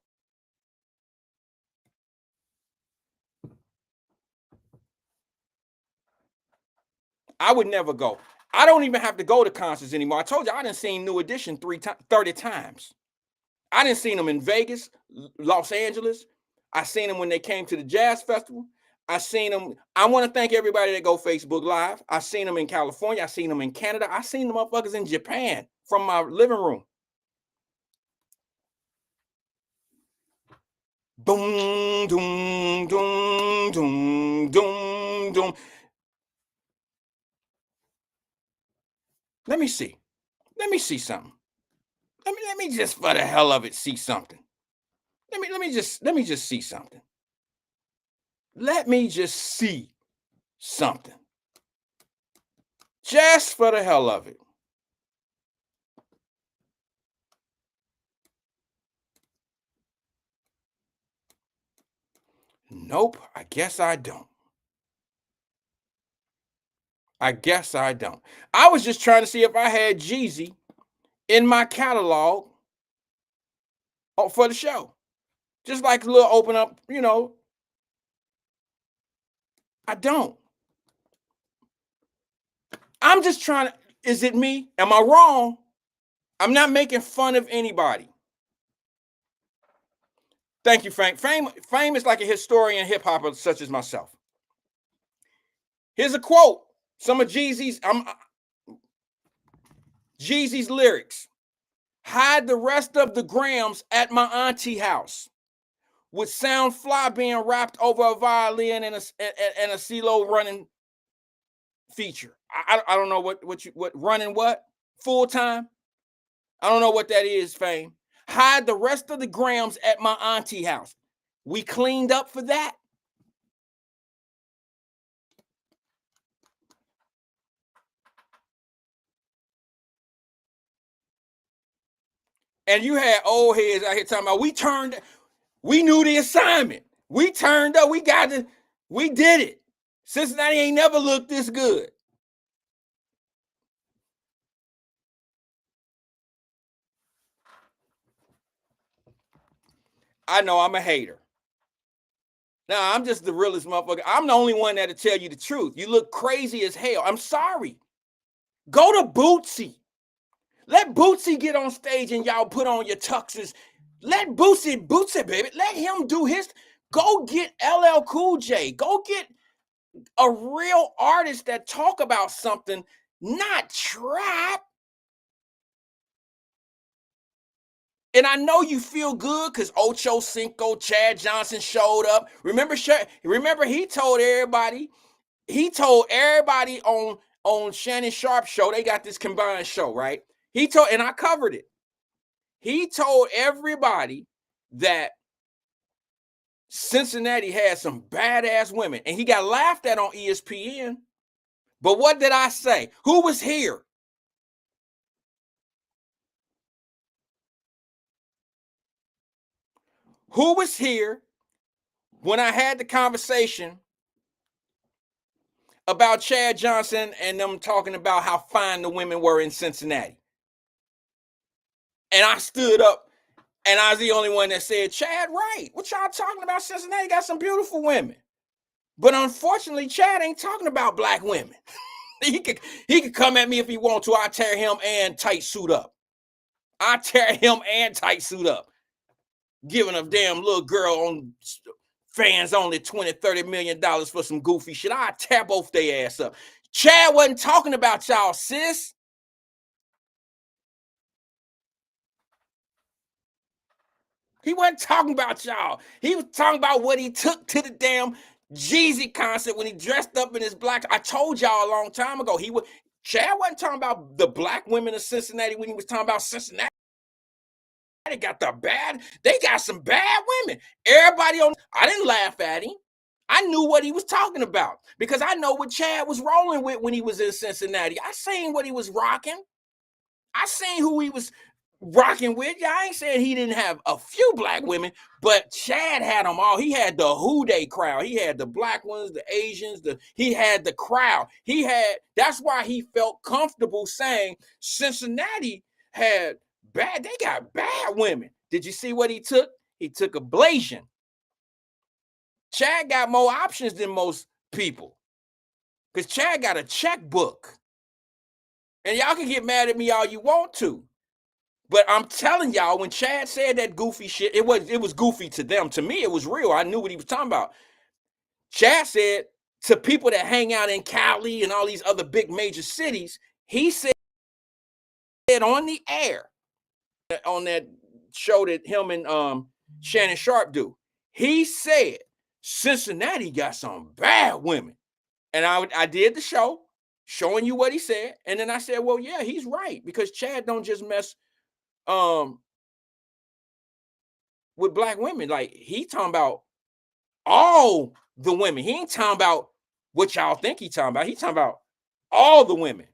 I would never go. I don't even have to go to concerts anymore. I told you I done seen New Edition 30 times. I done seen them in Vegas, Los Angeles. I seen them when they came to the Jazz Festival. I seen them. I want to thank everybody that go Facebook Live. I seen them in California. I seen them in Canada. I seen the motherfuckers in Japan from my living room. Boom, doom, doom, doom, doom, doom. Let me see. Let me see something. Let me just for the hell of it see something. Let me just see something. Let me just see something. Just for the hell of it. Nope, I guess I don't. I guess I don't. I was just trying to see if I had Jeezy in my catalog for the show. Just like a little open up, you know. I don't. I'm just trying to, is it me? Am I wrong? I'm not making fun of anybody. Thank you, Frank. Fame is like a historian hip hopper such as myself. Here's a quote. Some of Jeezy's lyrics. Hide the rest of the grams at my auntie house, with sound fly being wrapped over a violin and a CeeLo running feature. I don't know what running what full time. I don't know what that is. Fame. Hide the rest of the grams at my auntie house. We cleaned up for that. And you had old heads out here talking about we knew the assignment. We turned up. We did it. Cincinnati ain't never looked this good. I know I'm a hater. Now, I'm just the realest motherfucker. I'm the only one that'll tell you the truth. You look crazy as hell. I'm sorry. Go to Bootsy. Let Bootsy get on stage and y'all put on your tuxes. Let Bootsy, baby, let him do his. Go get LL Cool J. Go get a real artist that talk about something, not trap. And I know you feel good because Ocho Cinco, Chad Johnson showed up. Remember he told everybody on Shannon Sharp's show, they got this combined show, right? And I covered it. He told everybody that Cincinnati had some badass women, and he got laughed at on ESPN. But what did I say? Who was here? Who was here when I had the conversation about Chad Johnson and them talking about how fine the women were in Cincinnati? And I stood up and I was the only one that said, Chad, right. What y'all talking about? Cincinnati got some beautiful women. But unfortunately, Chad ain't talking about black women. He could come at me if he wants to. I tear him and tight suit up. Giving a damn little girl on fans only $20-30 million for some goofy shit. I tear both their ass up. Chad wasn't talking about y'all, sis. He wasn't talking about y'all. He was talking about what he took to the damn Jeezy concert when he dressed up in his black. I told y'all a long time ago. Chad wasn't talking about the black women of Cincinnati when he was talking about Cincinnati. They got some bad women. I didn't laugh at him. I knew what he was talking about because I know what Chad was rolling with when he was in Cincinnati. I seen what he was rocking. I seen who he was rocking with. Yeah, I ain't saying he didn't have a few black women, but Chad had them all. He had the Houday crowd. He had the black ones, the Asians, he had the crowd. That's why he felt comfortable saying Cincinnati they got bad women. Did you see what he took? He took a Blasian. Chad got more options than most people because Chad got a checkbook. And y'all can get mad at me all you want to. But I'm telling y'all, when Chad said that goofy shit, it was goofy to them. To me, it was real. I knew what he was talking about. Chad said to people that hang out in Cali and all these other big major cities, he said on the air, on that show that him and Shannon Sharp do, he said Cincinnati got some bad women. And I did the show showing you what he said. And then I said, well, yeah, he's right. Because Chad don't just mess with black women. Like, he talking about all the women. He ain't talking about what y'all think he talking about. He talking about all the women.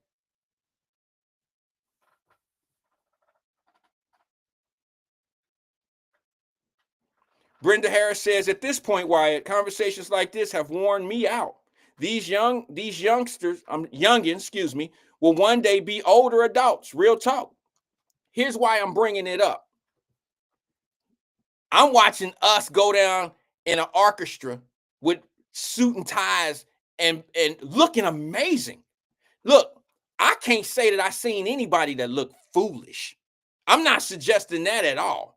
Brenda Harris says, at this point, Wyatt, conversations like this have worn me out. These youngsters, youngins, will one day be older adults. Real talk. Here's why I'm bringing it up. I'm watching us go down in an orchestra with suit and ties and looking amazing. Look, I can't say that I seen anybody that looked foolish. I'm not suggesting that at all.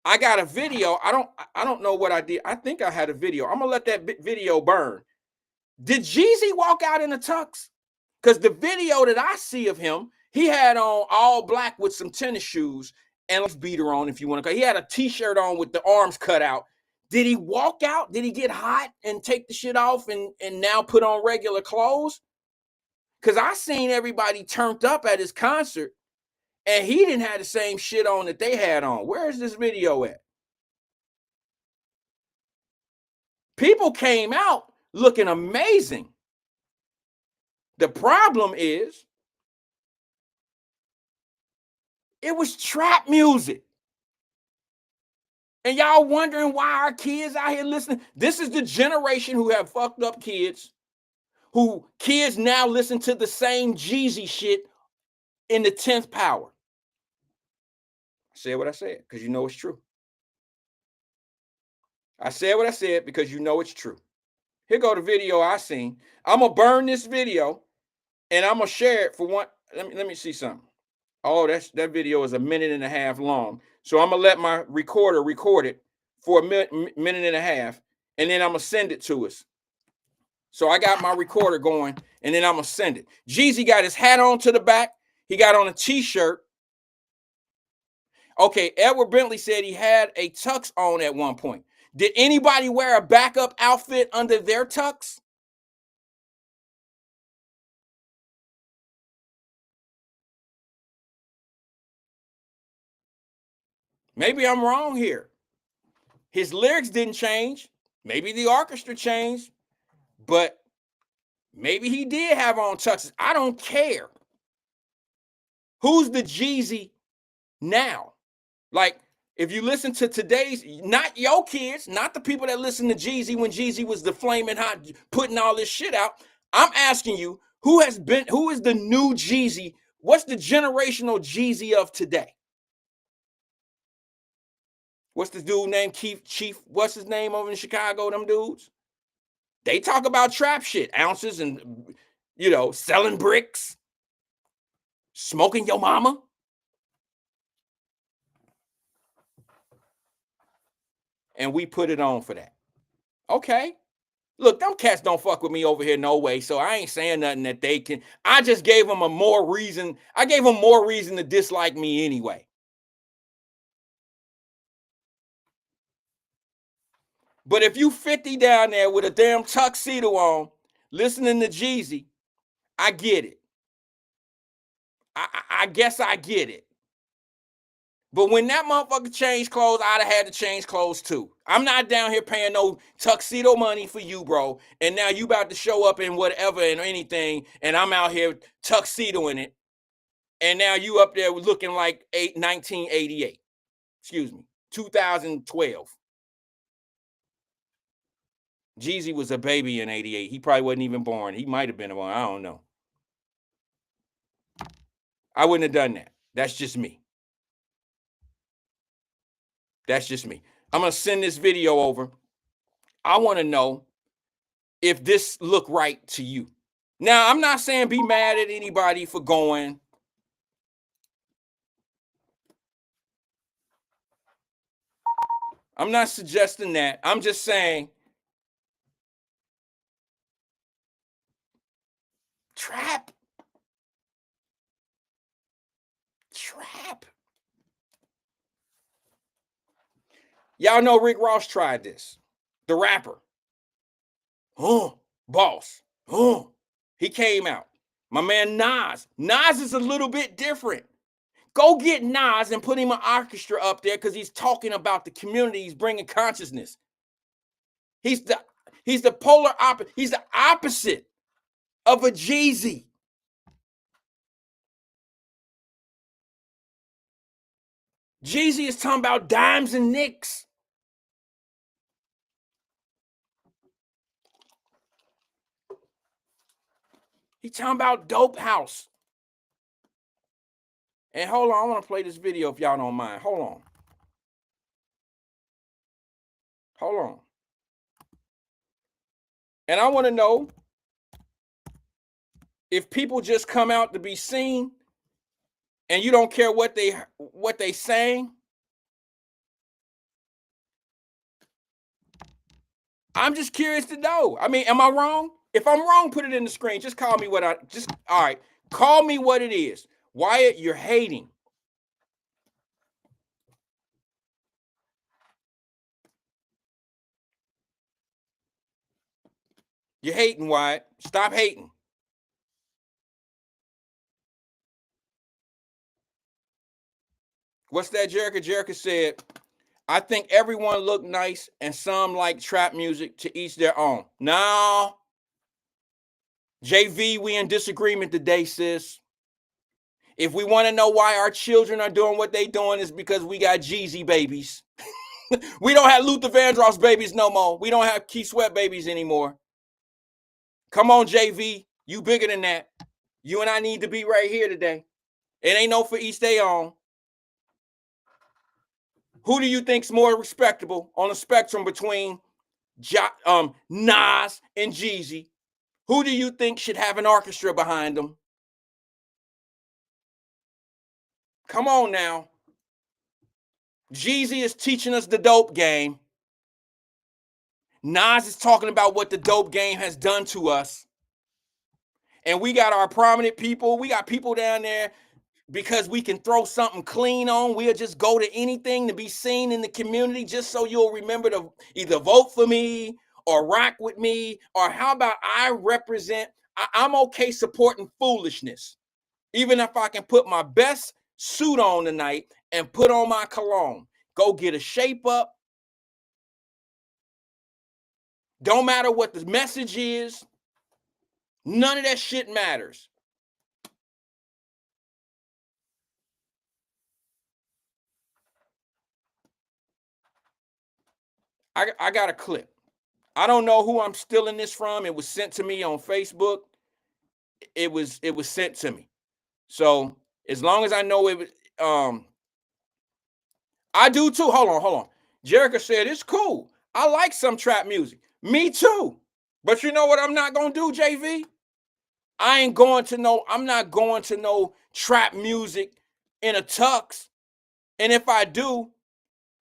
I got a video. I don't know what I did. I think I had a video. I'm gonna let that video burn. Did Jeezy walk out in a tux? Because the video that I see of him, he had on all black with some tennis shoes and a beater on, if you want to. He had a t-shirt on with the arms cut out. Did he walk out? Did he get hot and take the shit off and now put on regular clothes? Because I seen everybody turned up at his concert and he didn't have the same shit on that they had on. Where is this video at? People came out looking amazing. The problem is, it was trap music. And y'all wondering why our kids out here listening. This is the generation who have fucked up kids, who kids now listen to the same Jeezy shit in the 10th power. I said what I said because you know it's true. I said what I said because you know it's true. Here go the video I seen. I'm going to burn this video and I'm going to share it for one. Let me see something. Oh, that video is 1.5 minutes long. So I'm going to let my recorder record it for 1.5 minutes, and then I'm going to send it to us. So I got my recorder going, and then I'm going to send it. Jeezy got his hat on to the back. He got on a t-shirt. Okay, Edward Bentley said he had a tux on at one point. Did anybody wear a backup outfit under their tux? Maybe I'm wrong here. His lyrics didn't change. Maybe the orchestra changed, but maybe he did have on tuxes. I don't care. Who's the Jeezy now? Like, if you listen to today's, not your kids, not the people that listen to Jeezy when Jeezy was the flaming hot, putting all this shit out. I'm asking you, who is the new Jeezy? What's the generational Jeezy of today? What's the dude named Chief? What's his name over in Chicago? Them dudes. They talk about trap shit, ounces and, selling bricks, smoking your mama. And we put it on for that. Okay. Look, them cats don't fuck with me over here no way, so I ain't saying nothing that they can. I just gave them more reason to dislike me anyway. But if you 50 down there with a damn tuxedo on, listening to Jeezy, I get it. I guess I get it. But when that motherfucker changed clothes, I'd have had to change clothes too. I'm not down here paying no tuxedo money for you, bro. And now you about to show up in whatever and anything, and I'm out here tuxedoing it. And now you up there looking like 1988. Excuse me, 2012. Jeezy was a baby in 88. He probably wasn't even born. He might have been born. I don't know. I wouldn't have done that. That's just me. That's just me. I'm going to send this video over. I want to know if this look right to you. Now, I'm not saying be mad at anybody for going. I'm not suggesting that. I'm just saying trap. Y'all know Rick Ross tried this. The rapper. Boss. He came out. My man Nas. Nas is a little bit different. Go get Nas and put him an orchestra up there because he's talking about the community. He's bringing consciousness. He's the polar opposite. He's the opposite of a Jeezy. Jeezy is talking about dimes and nicks. He's talking about dope house. And hold on, I want to play this video if y'all don't mind. Hold on. Hold on. And I want to know if people just come out to be seen and you don't care what they saying. I'm just curious to know. I mean, am I wrong? If I'm wrong, put it in the screen. Just call me all right. Call me what it is. Wyatt, you're hating. You're hating, Wyatt. Stop hating. What's that, Jerica? Jerica said, I think everyone look nice and some like trap music, to each their own. No. JV, we in disagreement today, sis. If we want to know why our children are doing what they doing, is because we got Jeezy babies. We don't have Luther Vandross babies no more. We don't have Keith Sweat babies anymore. Come on, JV. You bigger than that. You and I need to be right here today. It ain't no for each their own. Who do you think's more respectable on the spectrum between Nas and Jeezy? Who do you think should have an orchestra behind them? Come on now. Jeezy is teaching us the dope game. Nas is talking about what the dope game has done to us. And we got our prominent people. We got people down there because we can throw something clean on. We'll just go to anything to be seen in the community just so you'll remember to either vote for me or rock with me. Or how about I represent, I'm okay supporting foolishness. Even if I can put my best suit on tonight and put on my cologne. Go get a shape up. Don't matter what the message is. None of that shit matters. I got a clip. I don't know who I'm stealing this from. It was sent to me on Facebook. It was sent to me. So as long as I know it was, I do too. Hold on. Jerica said it's cool. I like some trap music. Me too. But you know what I'm not gonna do, JV? I'm not going to no trap music in a tux. And if I do,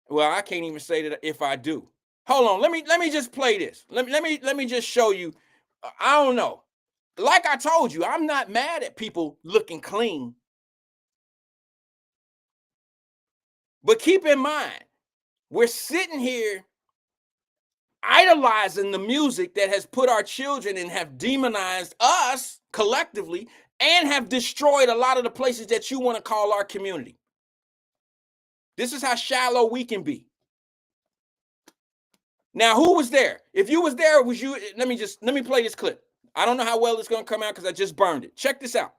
well, I can't even say that if I do. Hold on, let me just play this. Let me just show you. I don't know. Like I told you, I'm not mad at people looking clean. But keep in mind, we're sitting here idolizing the music that has put our children and have demonized us collectively and have destroyed a lot of the places that you want to call our community. This is how shallow we can be. Now, who was there? If you was there, was you? Let me play this clip. I don't know how well it's going to come out because I just burned it. Check this out.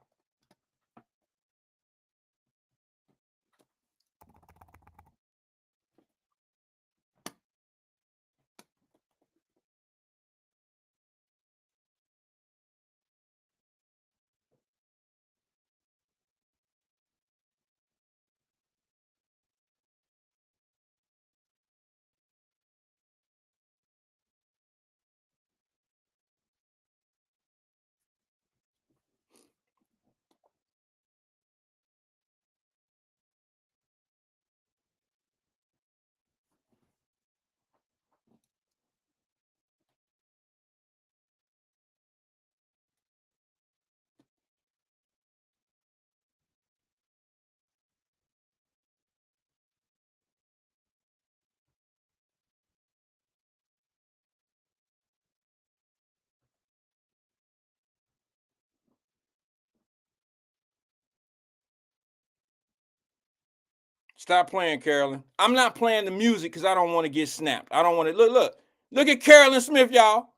Stop playing, Carolyn. I'm not playing the music because I don't want to get snapped. I don't want to look at Carolyn Smith, y'all.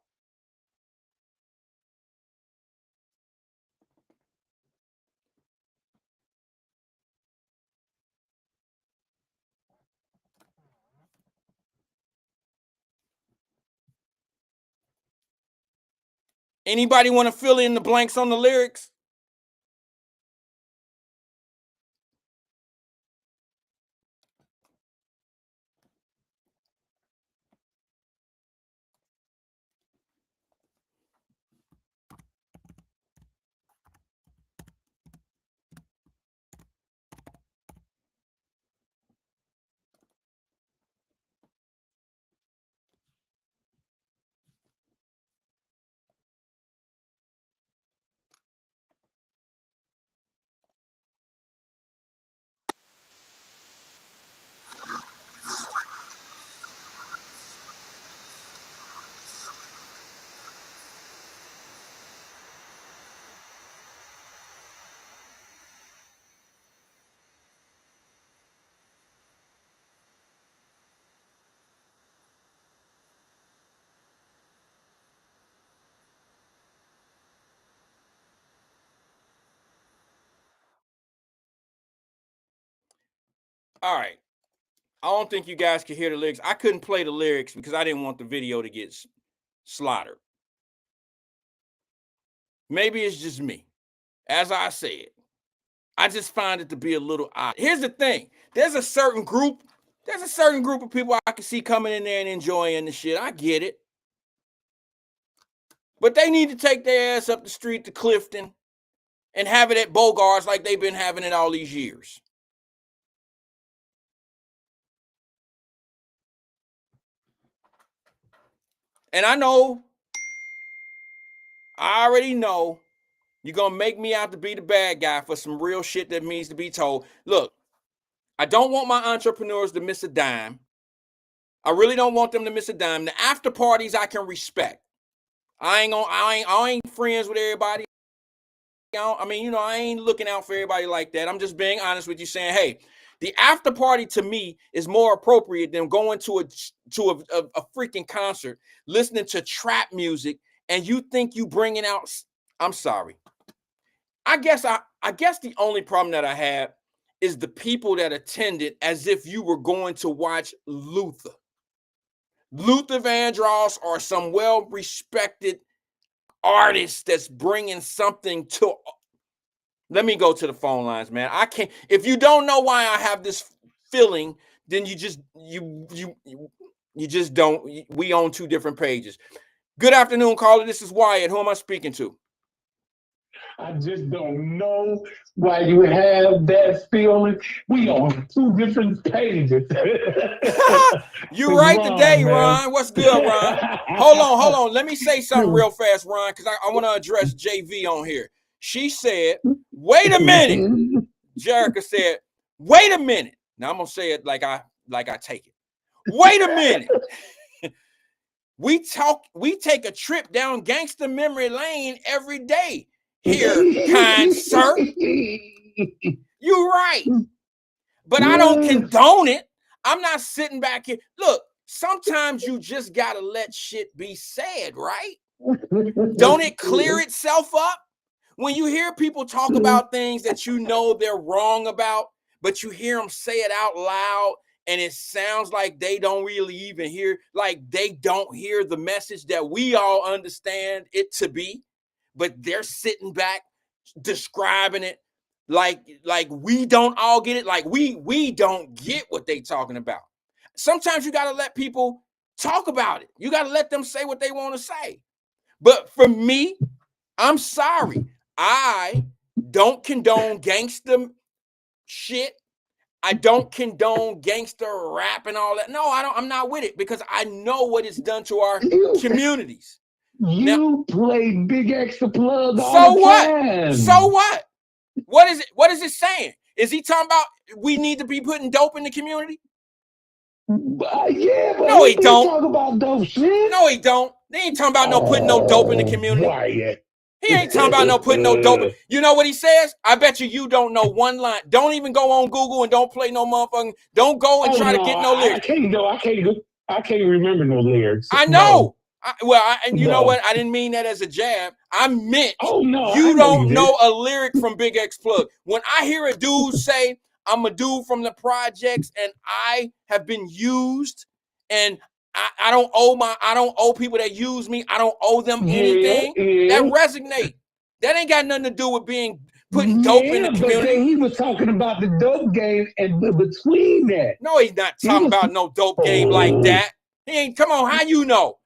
Anybody want to fill in the blanks on the lyrics? All right. I don't think you guys can hear the lyrics. I couldn't play the lyrics because I didn't want the video to get slaughtered. Maybe it's just me. As I said, I just find it to be a little odd. Here's the thing. There's a certain group of people I can see coming in there and enjoying the shit. I get it. But they need to take their ass up the street to Clifton and have it at Bogart's like they've been having it all these years. And I already know you're going to make me out to be the bad guy for some real shit that needs to be told. Look, I don't want my entrepreneurs to miss a dime. I really don't want them to miss a dime. The after parties I can respect. I ain't friends with everybody. I ain't looking out for everybody like that. I'm just being honest with you, saying, hey, the after party to me is more appropriate than going to a freaking concert, listening to trap music, and you think you bringing out. I'm sorry. I guess the only problem that I have is the people that attended as if you were going to watch Luther. Luther Vandross or some well-respected artist that's bringing something to. Let me go to the phone lines, man. I can't. If you don't know why I have this feeling, then you just don't. We own two different pages. Good afternoon, caller. This is Wyatt. Who am I speaking to? I just don't know why you have that feeling. We on two different pages. You right Ron, today, man. Ron. What's good, Ron? Hold on. Let me say something real fast, Ron, because I want to address JV on here. She said, wait a minute. Jerica said, wait a minute. Now I'm gonna say it like I take it. Wait a minute. We take a trip down gangster memory lane every day. Here, kind sir. You're right. But I don't condone it. I'm not sitting back here. Look, sometimes you just gotta let shit be said, right? Don't it clear itself up? When you hear people talk about things that you know they're wrong about, but you hear them say it out loud, and it sounds like they don't really even hear, like they don't hear the message that we all understand it to be, but they're sitting back describing it like we don't all get it, like we don't get what they talking about. Sometimes you got to let people talk about it. You got to let them say what they want to say. But for me, I'm sorry. I don't condone gangster shit. I don't condone gangster rap and all that. No, I don't. I'm not with it because I know what it's done to our communities. You play Big Extra Plug all So the what? time. So what? What is it? What is it saying? Is he talking about we need to be putting dope in the community? Yeah, but No, he don't. Talk about dope shit. No, he don't. They ain't talking about no putting no dope in the community. Wyatt. He ain't talking about no putting no dope. You know what he says? I bet you don't know one line. Don't even go on Google and don't play no motherfucking. Don't go and try to get no lyrics. I can't remember no lyrics. I know. And you know what? I didn't mean that as a jab. I meant you don't know a lyric from Big X Plug. When I hear a dude say, I'm a dude from the projects and I have been used and I don't owe people that use me. I don't owe them anything. That resonate. That ain't got nothing to do with putting dope in the community. But then he was talking about the dope game and between that. No, he's not talking about no dope game like that. He ain't. Come on, how you know?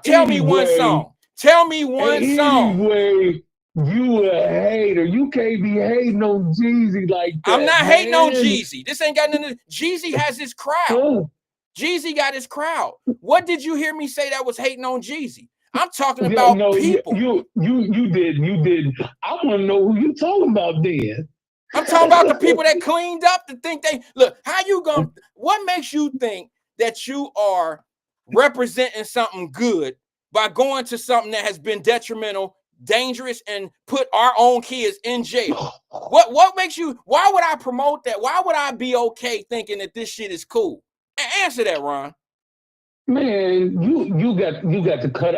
Tell me one song. Tell me one song. Anyway, you a hater. You can't be hating on Jeezy like that. I'm not hating on Jeezy. This ain't got nothing. Jeezy has his crowd. Jeezy got his crowd. What did you hear me say that was hating on Jeezy? I'm talking about people. You did. I want to know who you talking about then. I'm talking about the people that cleaned up to think they look. What makes you think that you are representing something good by going to something that has been detrimental, dangerous, and put our own kids in jail? What makes you? Why would I promote that? Why would I be okay thinking that this shit is cool? Answer that, Ron. Man, you got to cut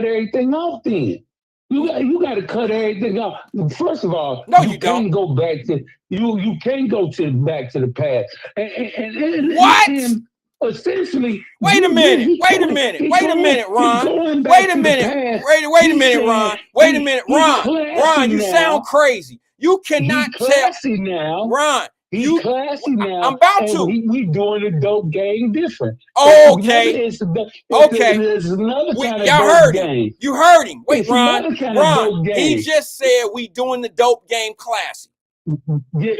everything off then. You got to cut everything off. First of all, you can't go back to you can't go back to the past. And what? And essentially, wait a minute, Ron. Wait a minute, Ron. You sound crazy. You cannot tell. Now, Ron. He's classy now. I'm about to. We doing the dope game different. Okay. It's another kind of dope game. You heard him. Wait, it's Ron. Ron, he just said we doing the dope game classy. Yeah,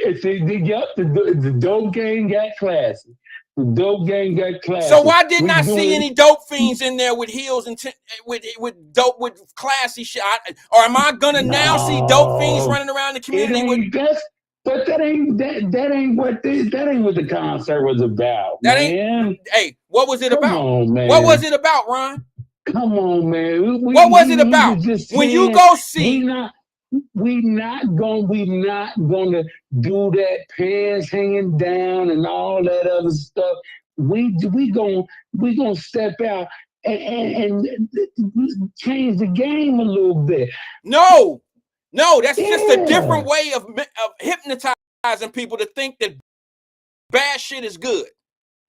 the dope game got classy. The dope game got classy. So why didn't I see any dope fiends in there with heels and with classy shit? Or am I gonna now see dope fiends running around the community But that ain't what the concert was about. Hey, what was it about? Come on, man. What was it about, Ron? Come on, man. What was it about? When you go see, we not gonna do that pants hanging down and all that other stuff. We gonna step out and change the game a little bit. No, that's just a different way of hypnotizing people to think that bad shit is good.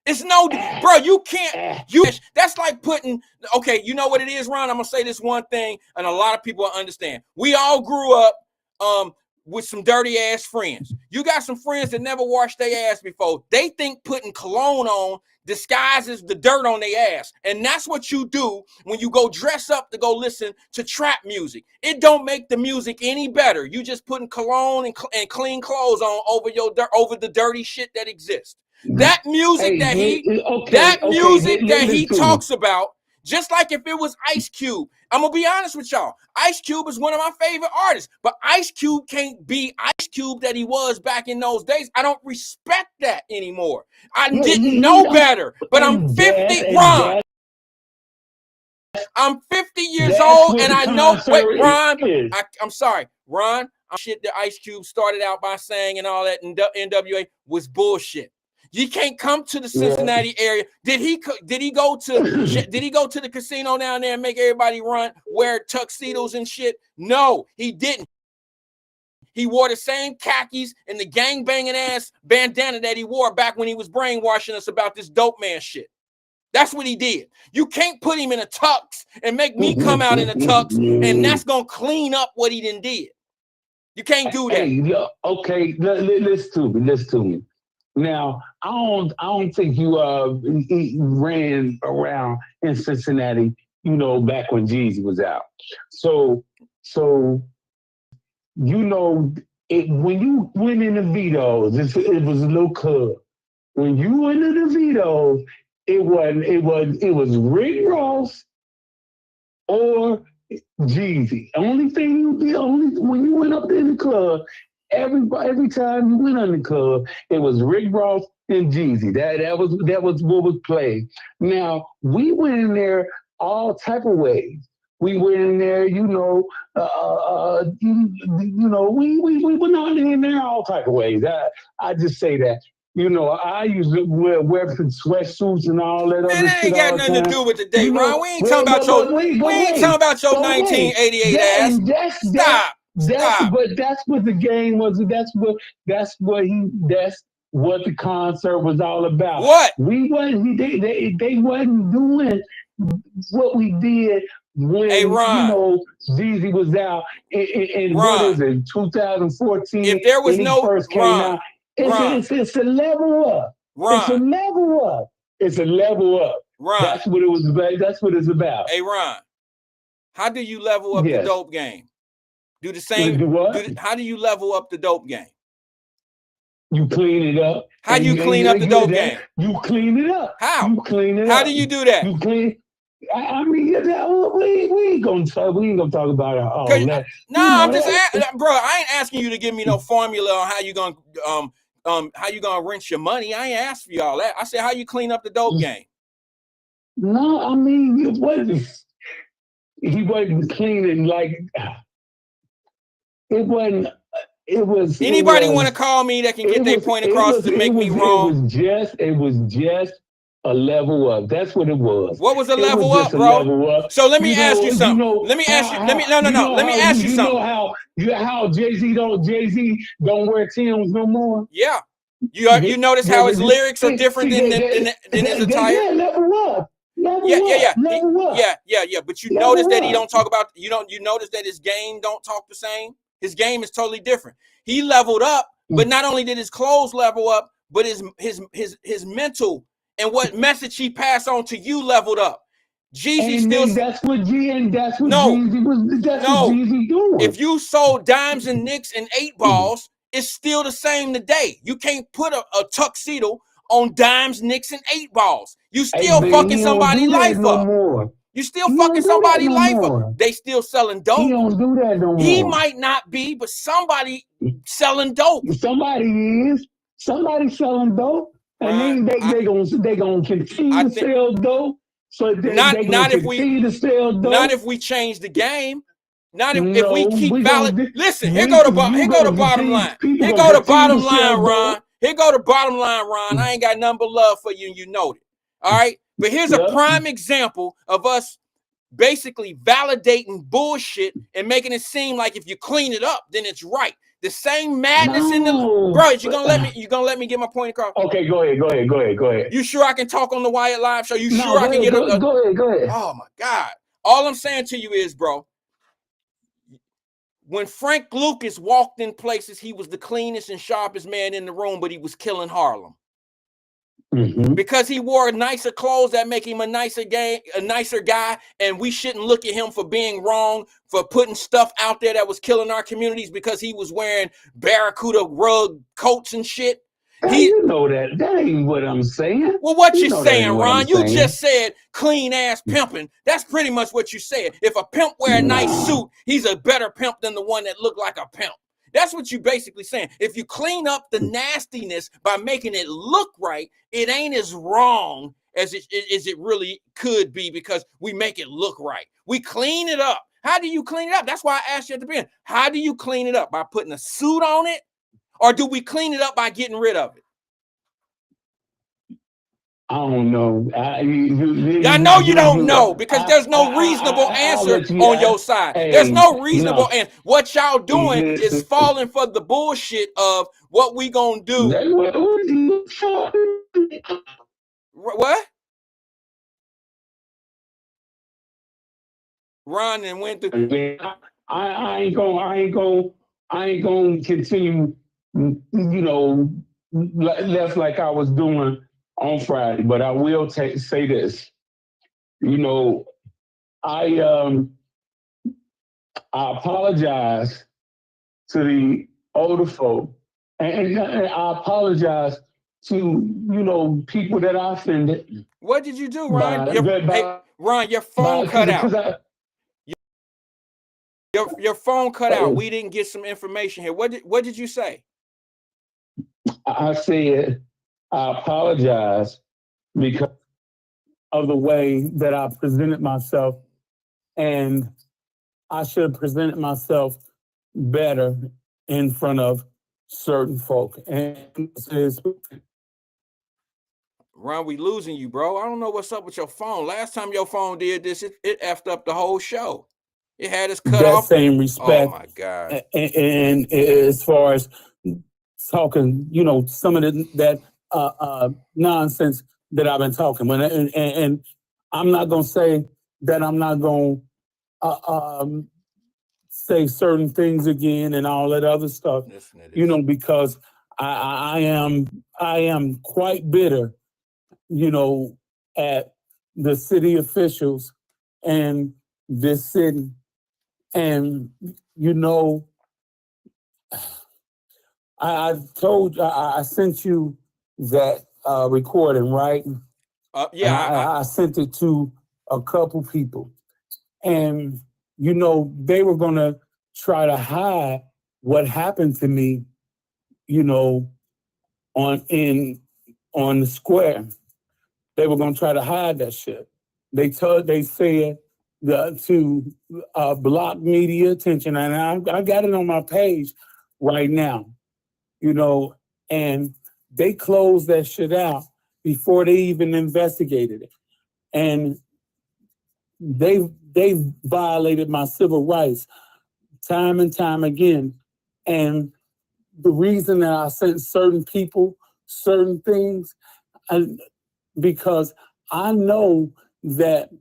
It's bro, you can't, that's like putting, okay, you know what it is, Ron? I'm gonna say this one thing, and a lot of people understand. We all grew up with some dirty ass friends. You got some friends that never washed their ass before. They think putting cologne on disguises the dirt on their ass. And that's what you do when you go dress up to go listen to trap music. It don't make the music any better. You just putting cologne and clean clothes on over the dirty shit that exists. That music that he talks about, just like if it was Ice Cube. I'm going to be honest with y'all. Ice Cube is one of my favorite artists, but Ice Cube can't be Ice Cube that he was back in those days. I don't respect that anymore. I didn't know better, but I'm 50, Ron. I'm 50 years old, and I know, wait, Ron, I'm sorry, Ron, shit that Ice Cube started out by saying and all that in NWA was bullshit. You can't come to the Cincinnati area. Did he go to the casino down there and make everybody wear tuxedos and shit? No, he didn't. He wore the same khakis and the gang-banging ass bandana that he wore back when he was brainwashing us about this dope man shit. That's what he did. You can't put him in a tux and make me come out in a tux, and that's gonna clean up what he done did. You can't do that. Hey, okay, listen to me. Now, I don't think you ran around in Cincinnati, back when Jeezy was out. So when you went in the Vito's, it was a little club. When you went in the Vito's, it was Rick Ross or Jeezy. Only thing you did, when you went up in the club, every time you went on the club, it was Rick Ross and Jeezy. That was what was played. Now, we went in there all type of ways. We went in there, you know, we went on in there all type of ways. I just say that. You know, I used to wear sweatsuits and all that Man, other that shit ain't got all the nothing to time. do with the day, You Ron. know, We ain't talking about your we ain't talking about your 1988 ass. Stop. That's what the game was. That's what the concert was all about. What? We wasn't they wasn't doing what we did when Hey, Ron. you know Jeezy was out in what is it, 2014? If there was when he no first came out. It's a level up. It's a level up. It's a level up. Ron. That's what it was about. That's what it's about. Hey, Ron, how do you level up the dope game? Do the same. How do you level up the dope game? You clean it up. How do you clean up the dope game? You clean it up. How? You clean it up. How do you do that? You clean. I mean, we ain't gonna talk. We ain't gonna talk about all that. No, I'm just bro. I ain't asking you to give me no formula on how you gonna rinse your money. I ain't asked for y'all that. I said how you clean up the dope game. No, I mean he wasn't cleaning like it wasn't. It was. Anybody want to call me that can get their point across to make me wrong? It was just a level up. That's what it was. What was a level up, bro? So let me ask you something. Let me ask you. Let me ask you something. You know how Jay-Z don't wear Timbs no more? Yeah. You notice how his lyrics are different than his attire? Yeah, level up. Yeah. But you notice that he don't talk about you notice that his game don't talk the same? His game is totally different. He leveled up, but not only did his clothes level up, but his mental and what message he passed on to you leveled up. Jeezy still. That's what Jeezy was. That's what Jeezy doing. If you sold dimes and nicks and 8 balls, it's still the same today. You can't put a tuxedo on dimes, nicks, and 8 balls. You still fucking somebody's life up. You still fucking somebody's life up. They still selling dope. He don't do that no more. He might not be, but somebody selling dope. Somebody is. Somebody selling dope. And they gonna continue to sell dope. So not if we change the game. Not if we keep valid. Listen, here go the bottom line. Here go the bottom line, Ron. Here go the bottom line, Ron. I ain't got nothing but love for you, and you know it. All right. But here's a prime example of us basically validating bullshit and making it seem like if you clean it up, then it's right. The same madness in the bro. You gonna let me get my point across? Okay, go ahead. You sure I can talk on the Wyatt Live show? You sure I can get go ahead. Oh my God! All I'm saying to you is, bro, when Frank Lucas walked in places, he was the cleanest and sharpest man in the room, but he was killing Harlem. Mm-hmm. Because he wore nicer clothes that make him a nicer guy, and we shouldn't look at him for being wrong, for putting stuff out there that was killing our communities because he was wearing Barracuda rug coats and shit. You know that ain't what I'm saying. Well, what you saying, Ron? You just said clean ass pimping. That's pretty much what you said. If a pimp wear a nice suit, he's a better pimp than the one that look like a pimp. That's what you basically saying. If you clean up the nastiness by making it look right, it ain't as wrong as it really could be because we make it look right. We clean it up. How do you clean it up? That's why I asked you at the beginning. How do you clean it up? By putting a suit on it? Or do we clean it up by getting rid of it? I don't know. I know you don't know because there's no reasonable answer on your side. There's no reasonable answer. What y'all doing is falling for the bullshit of what we gonna do. What? Ron and went through. I ain't gonna continue. You know, left like I was doing on Friday, but I will say this. You know, I apologize to the older folk, and I apologize to people that I offended. What did you do, Ron? Ron, your phone cut out. Your phone cut out. We didn't get some information here. What did you say? I said I apologize because of the way that I presented myself and I should have presented myself better in front of certain folk. And Ron, we losing you, bro. I don't know what's up with your phone. Last time your phone did this, it effed up the whole show. It had us cut that off. same respect. Oh my God. And as far as talking, some of that nonsense that I've been talking. And I'm not going to say that I'm not going to say certain things again and all that other stuff, because I am quite bitter, at the city officials and this city. And, I told you, I sent you that recording, right? Yeah. I sent it to a couple people. And, they were going to try to hide what happened to me, on the square. They were going to try to hide that shit. They said to block media attention. And I got it on my page right now, and they closed that shit out before they even investigated it. And they violated my civil rights time and time again. And the reason that I sent certain people certain things, because I know that,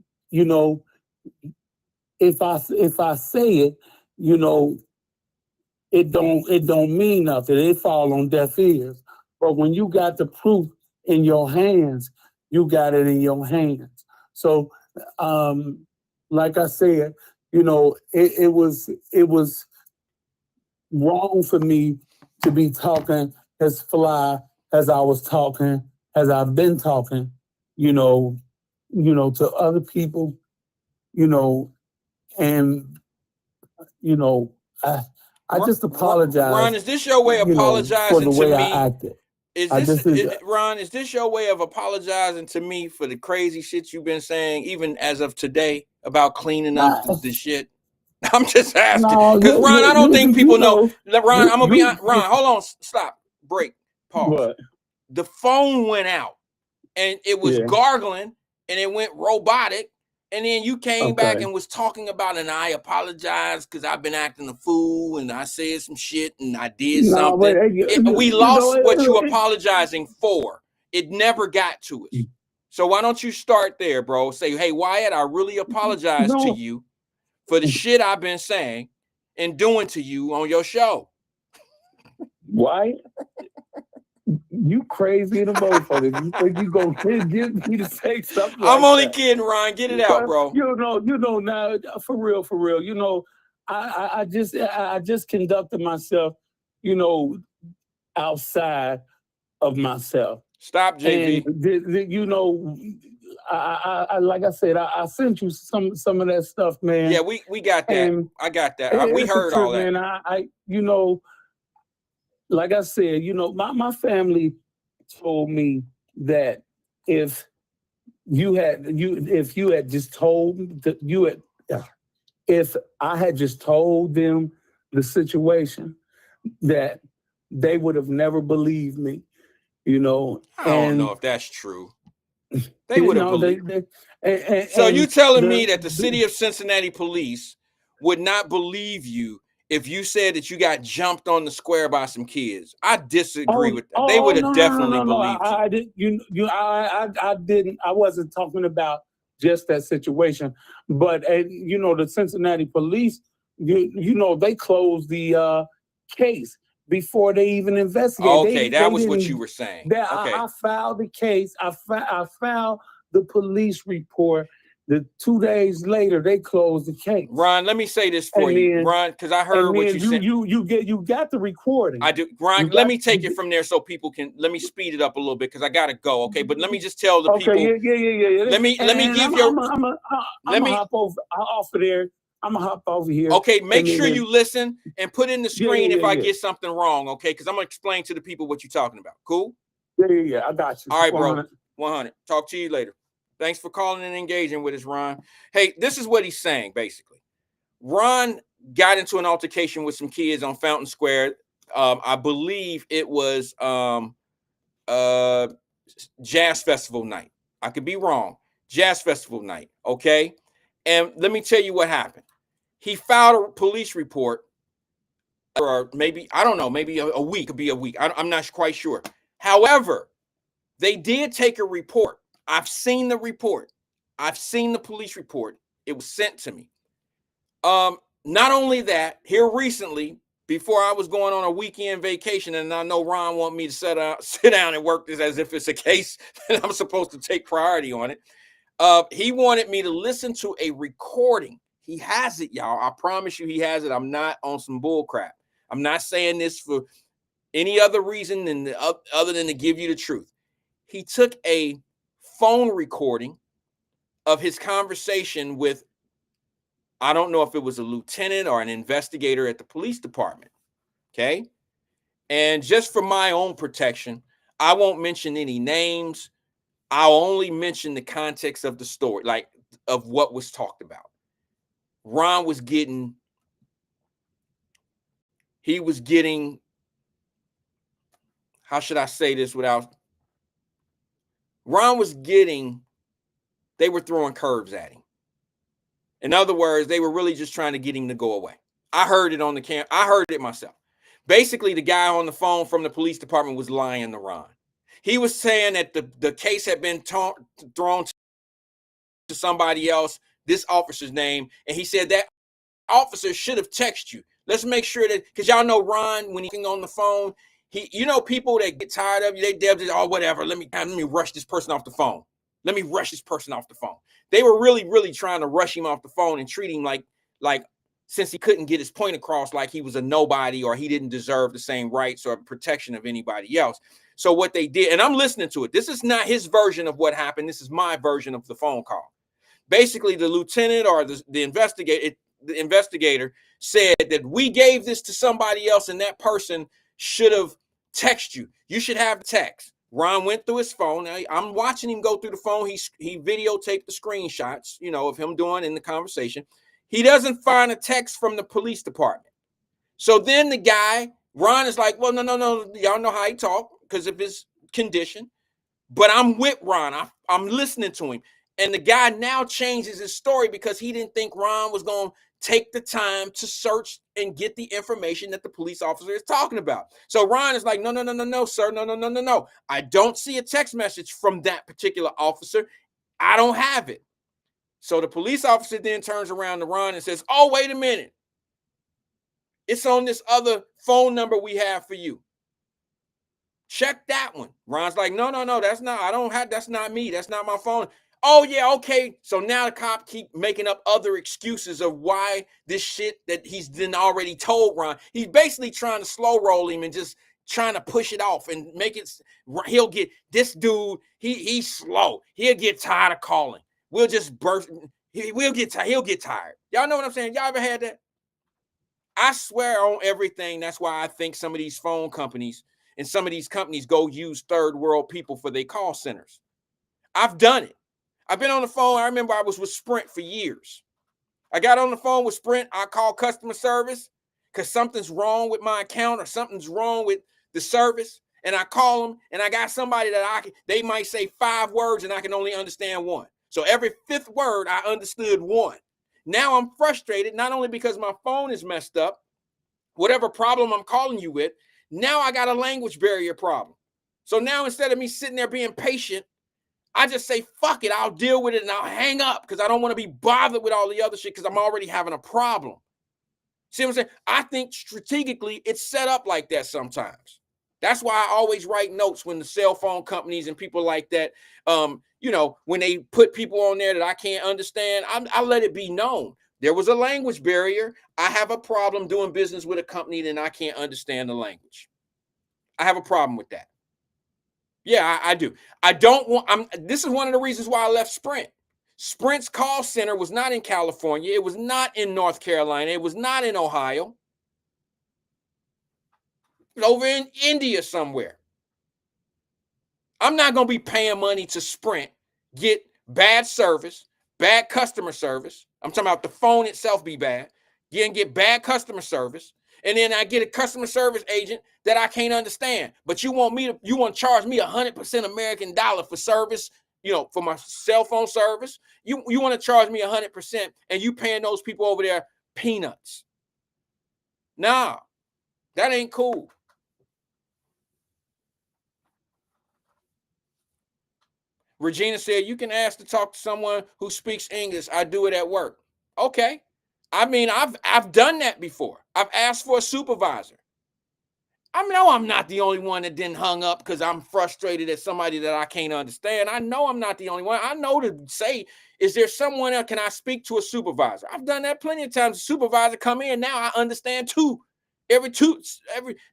if I say it, it don't mean nothing. It fall on deaf ears. But when you got the proof in your hands, you got it in your hands. So, like I said, it was wrong for me to be talking as fly as I was talking, as I've been talking, to other people, and I just apologize. Ron, is this your way of apologizing for the way to me? I acted? Ron, is this your way of apologizing to me for the crazy shit you've been saying, even as of today, about cleaning up the shit? I'm just asking. Because, Ron, I don't think people know. Ron, I'm going to be honest. Ron, hold on. Stop. Break. Pause. What? The phone went out, and it was gargling, and it went robotic. And then you came back and was talking about, and I apologize because I've been acting a fool, and I said some shit, and I did something. We lost what you're apologizing for. It never got to us. So why don't you start there, bro? Say, hey, Wyatt, I really apologize to you for the shit I've been saying and doing to you on your show. Wyatt? You crazy in the motherfucker. You think you gonna get me to say something like I'm only that? kidding, Ryan. Get it out, bro. Now, for real. I just conducted myself, outside of myself. Stop, JV. And I like I said, I sent you some of that stuff, man. Yeah, we got that. And I got that. We heard all that. Man, like I said, my family told me that if you had just told if I had just told them the situation, that they would have never believed me, I don't know if that's true. They would have believed. So you telling me that the city of Cincinnati police would not believe you if you said that you got jumped on the square by some kids? I disagree with that. They would have definitely believed you. I didn't. I wasn't talking about just that situation, but the Cincinnati police, they closed the case before they even investigated. Okay, that was what you were saying. Okay. I filed the case. I filed the police report. The 2 days later, they closed the case. Ron, let me say this for you, Ron, because I heard what you said. You got the recording. I do, Ron. Let me take it from there so people can. Let me speed it up a little bit because I gotta go. Okay, but let me just tell the people. Yeah. Let me give you. Let me hop off of there. I'm gonna hop over here. Okay, make sure you listen and put in the screen if I get something wrong. Okay, because I'm gonna explain to the people what you're talking about. Cool. Yeah. I got you. All right, bro. 100. Talk to you later. Thanks for calling and engaging with us, Ron. Hey, this is what he's saying, basically. Ron got into an altercation with some kids on Fountain Square. I believe it was Jazz Festival night. I could be wrong. Jazz Festival night, okay? And let me tell you what happened. He filed a police report, or maybe, I don't know, maybe a week, could be a week. I'm not quite sure. However, they did take a report. I've seen the report. I've seen the police report. It was sent to me. Not only that, here recently, before I was going on a weekend vacation, and I know Ron want me to sit down and work this as if it's a case that I'm supposed to take priority on it. He wanted me to listen to a recording. He has it, y'all. I promise you he has it. I'm not on some bull crap. I'm not saying this for any other reason than other than to give you the truth. He took a phone recording of his conversation with, I don't know if it was a lieutenant or an investigator at the police department. Okay. And just for my own protection, I won't mention any names. I'll only mention the context of the story, like of what was talked about. Ron was getting, how should I say this without, they were throwing curves at him. In other words, they were really just trying to get him to go away. I heard it on the camera. I heard it myself. Basically, the guy on the phone from the police department was lying to Ron. He was saying that the case had been thrown to somebody else, this officer's name, and he said that officer should have texted you. Let's make sure that, because y'all know Ron, when he's on the phone, people that get tired of you, they just, oh, whatever, let me rush this person off the phone. Let me rush this person off the phone. They were really, really trying to rush him off the phone and treat him like since he couldn't get his point across, like he was a nobody or he didn't deserve the same rights or protection of anybody else. So what they did, and I'm listening to it. This is not his version of what happened. This is my version of the phone call. Basically, the lieutenant or the investigator said that we gave this to somebody else and that person should have texted you. You should have text. Ron went through his phone. I'm watching him go through the phone. He videotaped the screenshots, of him doing in the conversation. He doesn't find a text from the police department. So then the guy, Ron, is like, well, no. Y'all know how he talk because of his condition. But I'm with Ron. I'm listening to him. And the guy now changes his story because he didn't think Ron was going to take the time to search and get the information that the police officer is talking about. So Ron is like, no, sir. No. I don't see a text message from that particular officer. I don't have it. So the police officer then turns around to Ron and says, oh, wait a minute. It's on this other phone number we have for you. Check that one. Ron's like, no, that's not me. That's not my phone. Oh, yeah, okay. So now the cop keep making up other excuses of why this shit that he's then already told Ron. He's basically trying to slow roll him and just trying to push it off and make it. He'll get this dude. He's slow. He'll get tired of calling. We'll just burst. He'll get tired. He'll get tired. Y'all know what I'm saying? Y'all ever had that? I swear on everything. That's why I think some of these phone companies and some of these companies go use third world people for their call centers. I've done it. I've been on the phone. I remember I was with Sprint for years. I got on the phone with Sprint. I called customer service because something's wrong with my account or something's wrong with the service. And I call them and I got somebody that they might say 5 words and I can only understand 1. So every 5th word, I understood 1. Now I'm frustrated, not only because my phone is messed up, whatever problem I'm calling you with, now I got a language barrier problem. So now instead of me sitting there being patient, I just say, fuck it, I'll deal with it and I'll hang up because I don't want to be bothered with all the other shit because I'm already having a problem. See what I'm saying? I think strategically it's set up like that sometimes. That's why I always write notes when the cell phone companies and people like that, when they put people on there that I can't understand, I let it be known. There was a language barrier. I have a problem doing business with a company and I can't understand the language. I have a problem with that. Yeah, I do. This is one of the reasons why I left Sprint. Sprint's call center was not in California. It was not in North Carolina. It was not in Ohio. It was over in India somewhere. I'm not going to be paying money to Sprint, get bad service, bad customer service. I'm talking about the phone itself be bad. You can get bad customer service. And then I get a customer service agent that I can't understand. But you want to charge me 100% American dollar for service, for my cell phone service. You want to charge me 100% and you paying those people over there peanuts. Nah, that ain't cool. Regina said, you can ask to talk to someone who speaks English. I do it at work. Okay. I mean, I've done that before. I've asked for a supervisor. I know I'm not the only one that didn't hung up because I'm frustrated at somebody that I can't understand. I know I'm not the only one. I know to say, is there someone else? Can I speak to a supervisor? I've done that plenty of times. A supervisor come in. Now I understand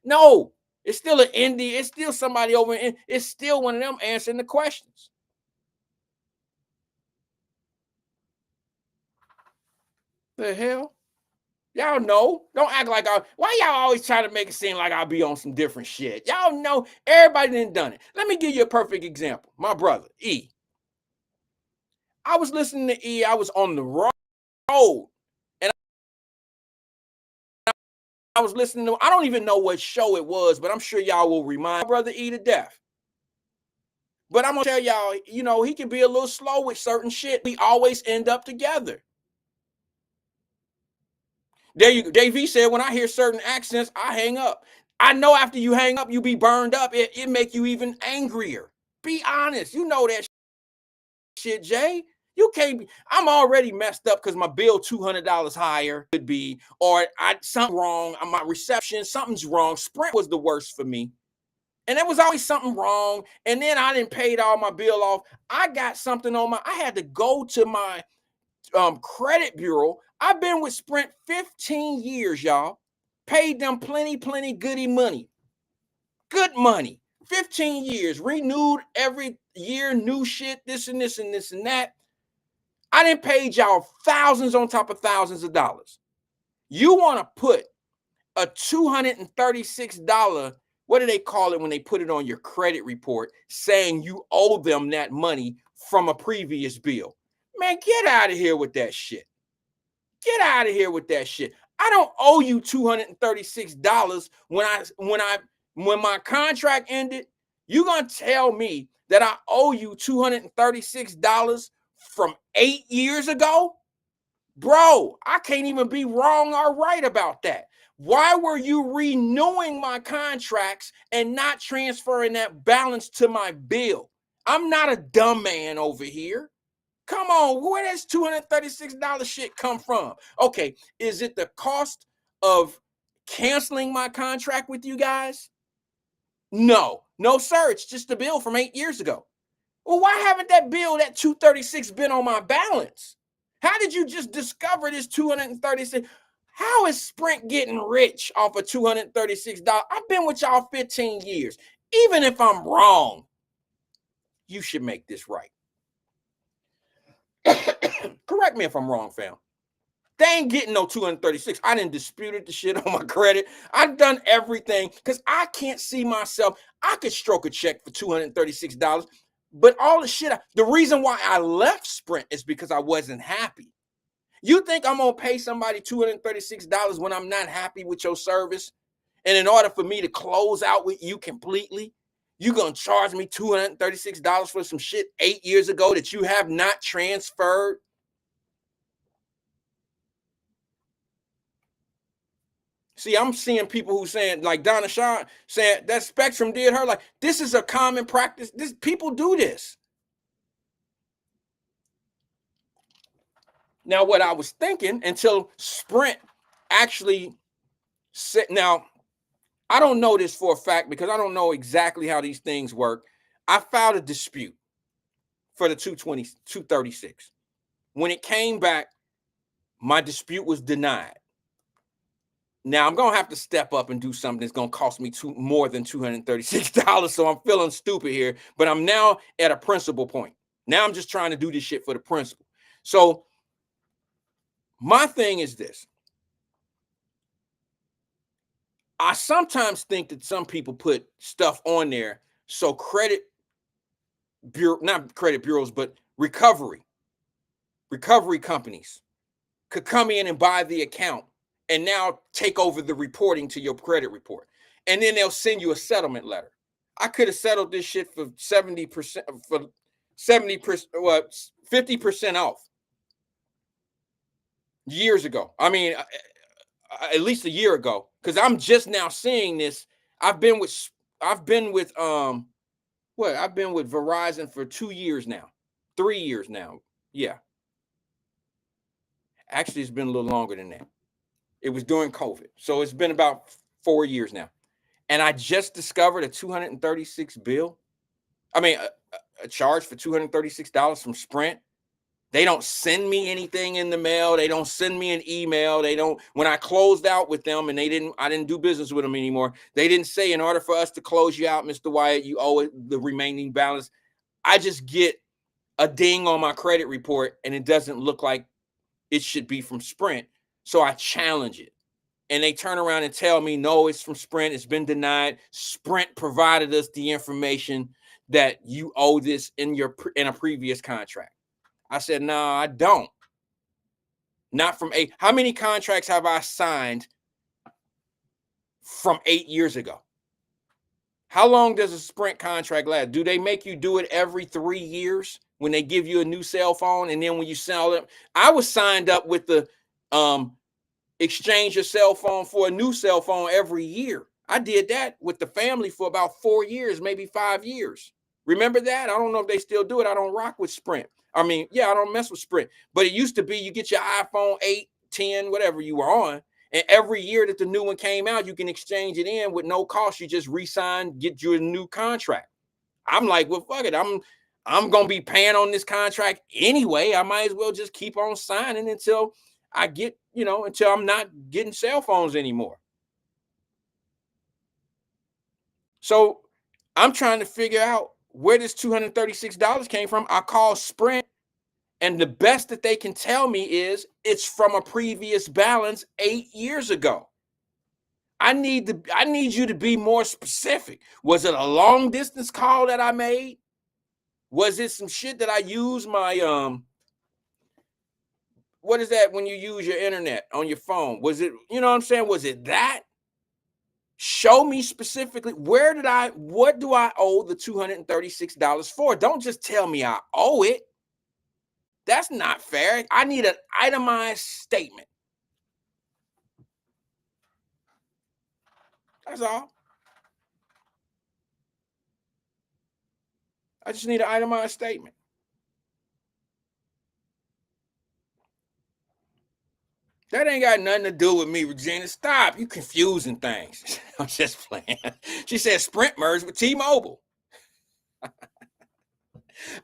no, it's still an Indian. It's still somebody over in. It's still one of them answering the questions. The hell? Y'all know. Don't act like why y'all always trying to make it seem like I'll be on some different shit? Y'all know everybody done it. Let me give you a perfect example. My brother, E. I was listening to E. I was on the road. And I was listening to, I don't even know what show it was, but I'm sure y'all will remind my brother E to death. But I'm going to tell y'all, he can be a little slow with certain shit. We always end up together. There you go. Dave said, when I hear certain accents, I hang up. I know after you hang up, you be burned up. It make you even angrier. Be honest. You know that shit, Jay. You can't be. I'm already messed up because my bill $200 higher could be, or something wrong. My reception, something's wrong. Sprint was the worst for me. And there was always something wrong. And then I didn't pay all my bill off. I got something on I had to go to my credit bureau. I've been with Sprint 15 years, y'all. Paid them plenty goody money. Good money. 15 years. Renewed every year, new shit, this and this and this and that. I didn't pay y'all thousands on top of thousands of dollars. You want to put a $236, what do they call it when they put it on your credit report, saying you owe them that money from a previous bill? Man, get out of here with that shit. Get out of here with that shit. I don't owe you $236 when my contract ended. You're gonna tell me that I owe you $236 from 8 years ago? Bro, I can't even be wrong or right about that. Why were you renewing my contracts and not transferring that balance to my bill? I'm not a dumb man over here. Come on, where does $236 shit come from? Okay, is it the cost of canceling my contract with you guys? No, sir. It's just a bill from 8 years ago. Well, why haven't that bill, that $236, been on my balance? How did you just discover this $236? How is Sprint getting rich off of $236? I've been with y'all 15 years. Even if I'm wrong, you should make this right. Correct me if I'm wrong, fam. They ain't getting no 236. I didn't disputed the shit on my credit. I've done everything because I can't see myself. I could stroke a check for $236, but all the shit. The reason why I left Sprint is because I wasn't happy. You think I'm gonna pay somebody $236 when I'm not happy with your service? And in order for me to close out with you completely, you gonna charge me $236 for some shit 8 years ago that you have not transferred? See, I'm seeing people who saying, like Donna Shawn saying that Spectrum did her. Like, this is a common practice. People do this. Now, what I was thinking until Sprint actually said, now, I don't know this for a fact because I don't know exactly how these things work. I filed a dispute for the 236. When it came back, my dispute was denied. Now I'm gonna have to step up and do something that's gonna cost me more than $236. So I'm feeling stupid here, but I'm now at a principal point. Now I'm just trying to do this shit for the principal. So my thing is this. I sometimes think that some people put stuff on there so not credit bureaus, but recovery companies could come in and buy the account and now take over the reporting to your credit report. And then they'll send you a settlement letter. I could have settled this shit for 70%, for 70%, 50% off years ago. I mean, at least a year ago, because I'm just now seeing this. I've been with Verizon for 2 years now, 3 years now. Yeah. Actually, it's been a little longer than that. It was during COVID. So it's been about 4 years now. And I just discovered a $236 bill. I mean, a charge for $236 from Sprint. They don't send me anything in the mail. They don't send me an email. They don't, when I closed out with them and I didn't do business with them anymore. They didn't say, in order for us to close you out, Mr. Wyatt, you owe the remaining balance. I just get a ding on my credit report and it doesn't look like it should be from Sprint. So I challenge it. And they turn around and tell me, no, it's from Sprint. It's been denied. Sprint provided us the information that you owe this in a previous contract. I said, no, I don't. Not from 8. How many contracts have I signed from 8 years ago? How long does a Sprint contract last? Do they make you do it every 3 years when they give you a new cell phone? And then when you sell it, I was signed up with the exchange your cell phone for a new cell phone every year. I did that with the family for about 4 years, maybe 5 years. Remember that? I don't know if they still do it. I don't rock with Sprint. I mean, yeah, I don't mess with Sprint. But it used to be you get your iPhone 8, 10, whatever you were on, and every year that the new one came out, you can exchange it in with no cost. You just re-sign, get you a new contract. I'm like, well, fuck it. I'm gonna be paying on this contract anyway. I might as well just keep on signing until I get, until I'm not getting cell phones anymore. So I'm trying to figure out where this $236 came from. I called Sprint, and the best that they can tell me is it's from a previous balance 8 years ago. I need you to be more specific. Was it a long distance call that I made? Was it some shit that I used my what is that when you use your internet on your phone? Was it, you know what I'm saying? Was it that? Show me specifically what do I owe the $236 for? Don't just tell me I owe it. That's not fair. I need an itemized statement. That's all. I just need an itemized statement. That ain't got nothing to do with me, Regina. Stop. You confusing things. I'm just playing. She said Sprint merged with T-Mobile.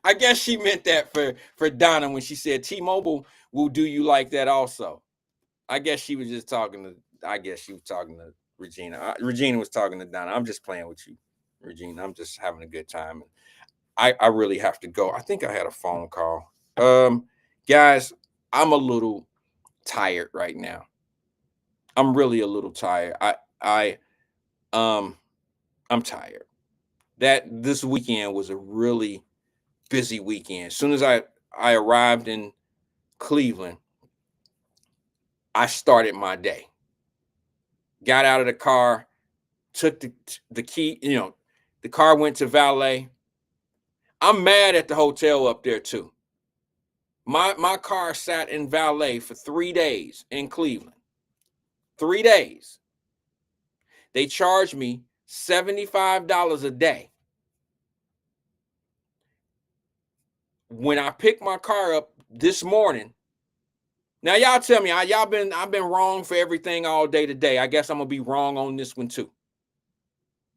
I guess she meant that for Donna when she said T-Mobile will do you like that also. I guess she was just talking to Regina. Regina was talking to Donna. I'm just playing with you, Regina. I'm just having a good time. I really have to go. I think I had a phone call. Guys, I'm a little tired right now. I'm really a little tired. I'm tired. This weekend was a really busy weekend. As soon as I arrived in Cleveland, I started my day. Got out of the car, took the key, the car went to valet. I'm mad at the hotel up there too. My car sat in valet for 3 days in Cleveland. 3 days. They charged me $75 a day. When I picked my car up this morning, now y'all tell me, I've been wrong for everything all day today. I guess I'm gonna be wrong on this one too.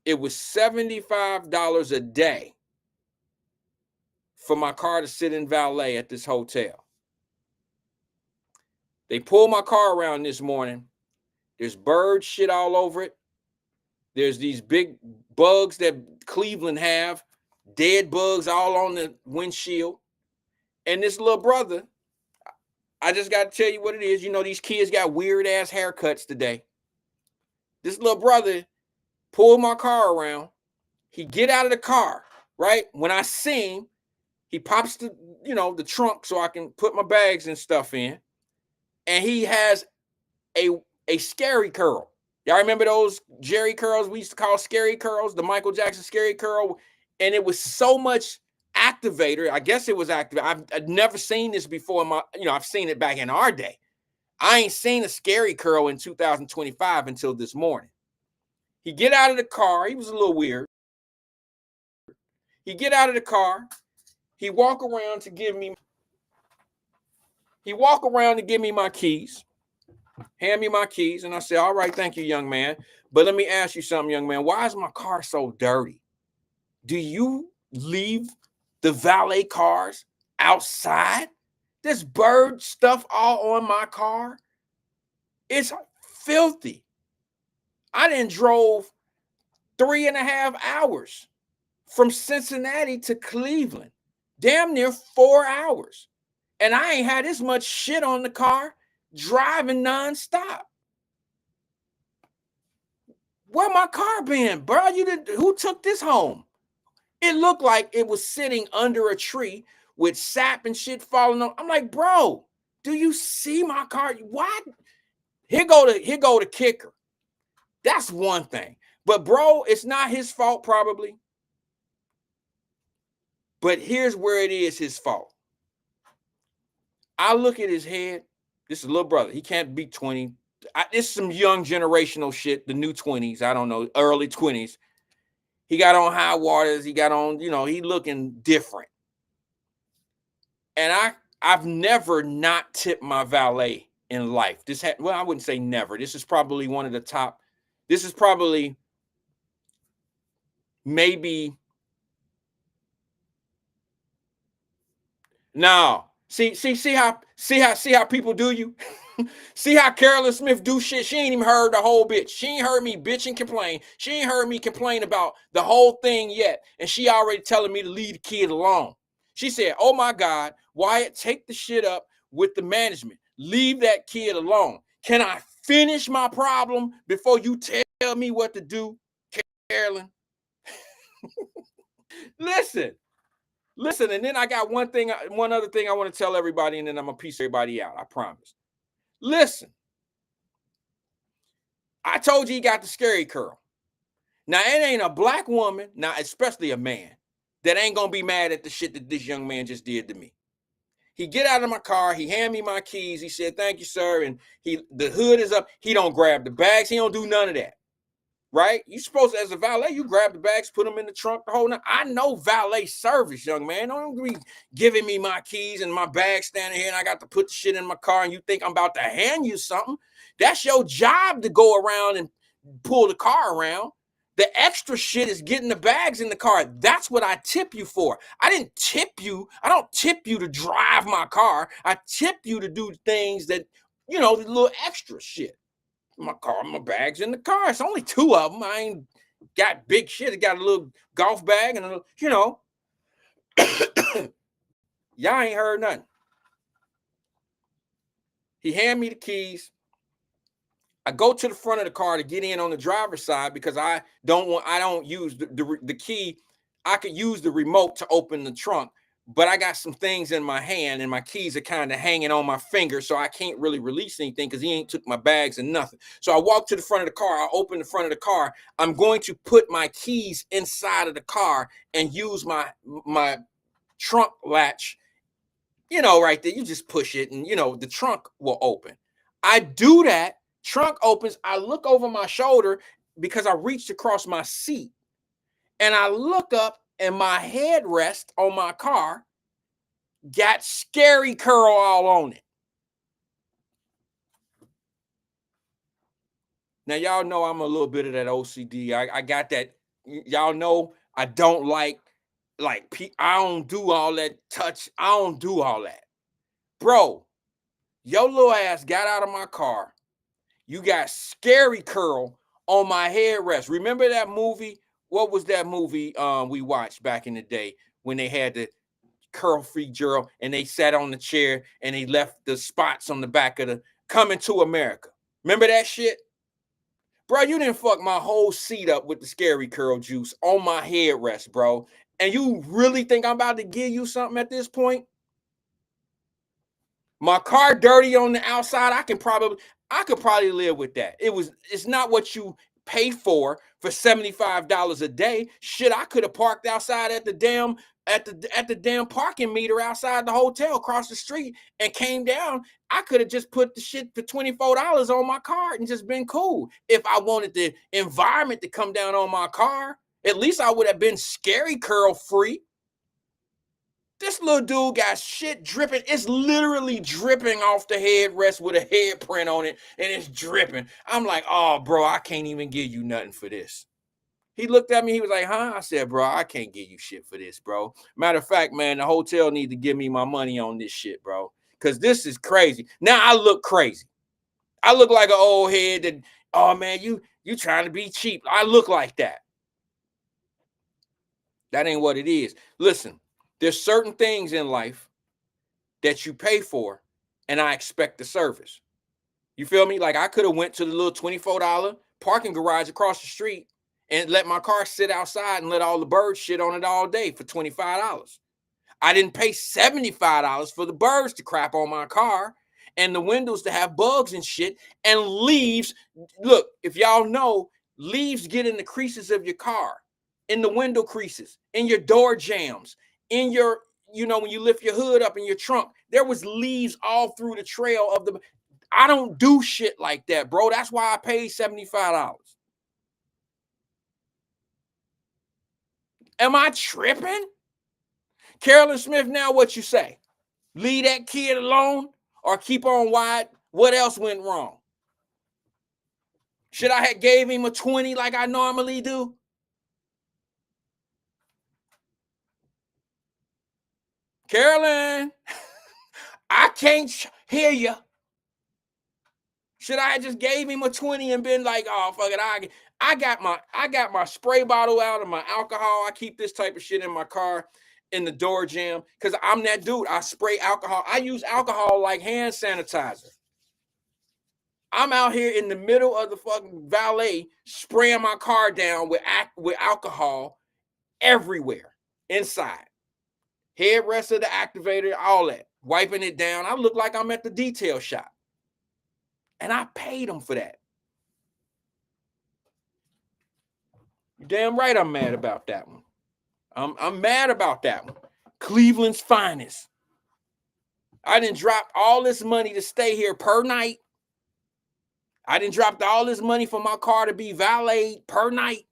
It was $75 a day for my car to sit in valet at this hotel. They pulled my car around this morning. There's bird shit all over it. There's these big bugs that Cleveland have, dead bugs all on the windshield. And this little brother, I just got to tell you what it is. These kids got weird ass haircuts today. This little brother pulled my car around. He get out of the car, right? When I see him, He pops the, the trunk so I can put my bags and stuff in. And he has a scary curl. Y'all remember those Jerry curls we used to call scary curls, the Michael Jackson scary curl? And it was so much activator. I guess it was active. I've never seen this before in my, I've seen it back in our day. I ain't seen a scary curl in 2025 until this morning. He get out of the car. He was a little weird. He get out of the car. He walk around to give me my keys. Hand me my keys. And I said, all right, thank you, young man. But let me ask you something, young man. Why is my car so dirty? Do you leave the valet cars outside? There's bird stuff all on my car. It's filthy. I done drove 3.5 hours from Cincinnati to Cleveland, damn near 4 hours. And I ain't had this much shit on the car driving nonstop. Where my car been, bro? Who took this home? It looked like it was sitting under a tree with sap and shit falling on. I'm like, bro, do you see my car? What? Here go the kicker. That's one thing. But bro, it's not his fault probably. But here's where it is his fault. I look at his head. This is a little brother. He can't be 20. This is some young generational shit, the new 20s. I don't know, early 20s. He got on high waters. He got on, he looking different. And I've never not tipped my valet in life. I wouldn't say never. This is probably one of the top. This is probably maybe. No. See how people do you? See how Carolyn Smith do shit? She ain't even heard the whole bitch. She ain't heard me bitch and complain. She ain't heard me complain about the whole thing yet. And she already telling me to leave the kid alone. She said, oh my God, Wyatt, take the shit up with the management. Leave that kid alone. Can I finish my problem before you tell me what to do, Carolyn? Listen, and then I got one other thing I want to tell everybody, and then I'm gonna piece everybody out. I promise. Listen, I told you he got the scary curl. Now, it ain't a black woman, now especially a man, that ain't gonna be mad at the shit that this young man just did to me. He get out of my car, he hand me my keys, he said, thank you, sir, and the hood is up. He don't grab the bags, he don't do none of that. Right? You supposed to, as a valet, you grab the bags, put them in the trunk, the whole night. I know valet service, young man. Don't be giving me my keys and my bag standing here and I got to put the shit in my car and you think I'm about to hand you something. That's your job to go around and pull the car around. The extra shit is getting the bags in the car. That's what I tip you for. I didn't tip you. I don't tip you to drive my car. I tip you to do things that, the little extra shit. My car, my bag's in the car. It's only 2 of them. I ain't got big shit. It got a little golf bag and a little, y'all ain't heard nothing. He hand me the keys. I go to the front of the car to get in on the driver's side because I don't use the key. I could use the remote to open the trunk, but I got some things in my hand and my keys are kind of hanging on my finger, so I can't really release anything because he ain't took my bags and nothing. So I walk to the front of the car. I open the front of the car. I'm going to put my keys inside of the car and use my trunk latch, right there. You just push it and, the trunk will open. I do that. Trunk opens. I look over my shoulder because I reached across my seat and I look up and my headrest on my car got scary curl all on it. Now, y'all know I'm a little bit of that OCD. I got that. Y'all know I don't like I don't do all that touch. I don't do all that. Bro, your little ass got out of my car. You got scary curl on my headrest. Remember that movie? What was that movie we watched back in the day when they had the curl-free girl and they sat on the chair and they left the spots on the back of the Coming to America? Remember that shit? Bro, you didn't fuck my whole seat up with the scary curl juice on my headrest, bro. And you really think I'm about to give you something at this point? My car dirty on the outside, I could probably live with that. It's not what you pay for $75 a day. Shit, I could have parked outside at the damn parking meter outside the hotel across the street and came down. I could have just put the shit for $24 on my card and just been cool. If I wanted the environment to come down on my car, at least I would have been scary curl free. This little dude got shit dripping. It's literally dripping off the headrest with a head print on it, and it's dripping. I'm like, oh, bro, I can't even give you nothing for this. He looked at me. He was like, huh? I said, bro, I can't give you shit for this, bro. Matter of fact, man, the hotel need to give me my money on this shit, bro, because this is crazy. Now I look crazy. I look like an old head that, oh, man, you trying to be cheap. I look like that. That ain't what it is. Listen. There's certain things in life that you pay for, and I expect the service. You feel me? Like I could have went to the little $24 parking garage across the street and let my car sit outside and let all the birds shit on it all day for $25. I didn't pay $75 for the birds to crap on my car and the windows to have bugs and shit and leaves. Look, if y'all know, leaves get in the creases of your car, in the window creases, in your door jambs, in your, when you lift your hood up in your trunk. There was leaves all through the trail of the. I don't do shit like that, bro. That's why I paid $75. Am I tripping? Carolyn Smith, now what you say? Leave that kid alone or keep on Wyatt? What else went wrong? Should I have gave him a 20 like I normally do? Carolyn, I can't hear you. Should I have just gave him a 20 and been like, oh, fuck it, I got my spray bottle out of my alcohol. I keep this type of shit in my car in the door jam because I'm that dude. I spray alcohol. I use alcohol like hand sanitizer. I'm out here in the middle of the fucking valet spraying my car down with alcohol everywhere inside. Headrest of the activator, all that. Wiping it down. I look like I'm at the detail shop. And I paid them for that. You're damn right I'm mad about that one. I'm mad about that one. Cleveland's finest. I didn't drop all this money to stay here per night. I didn't drop all this money for my car to be valeted per night.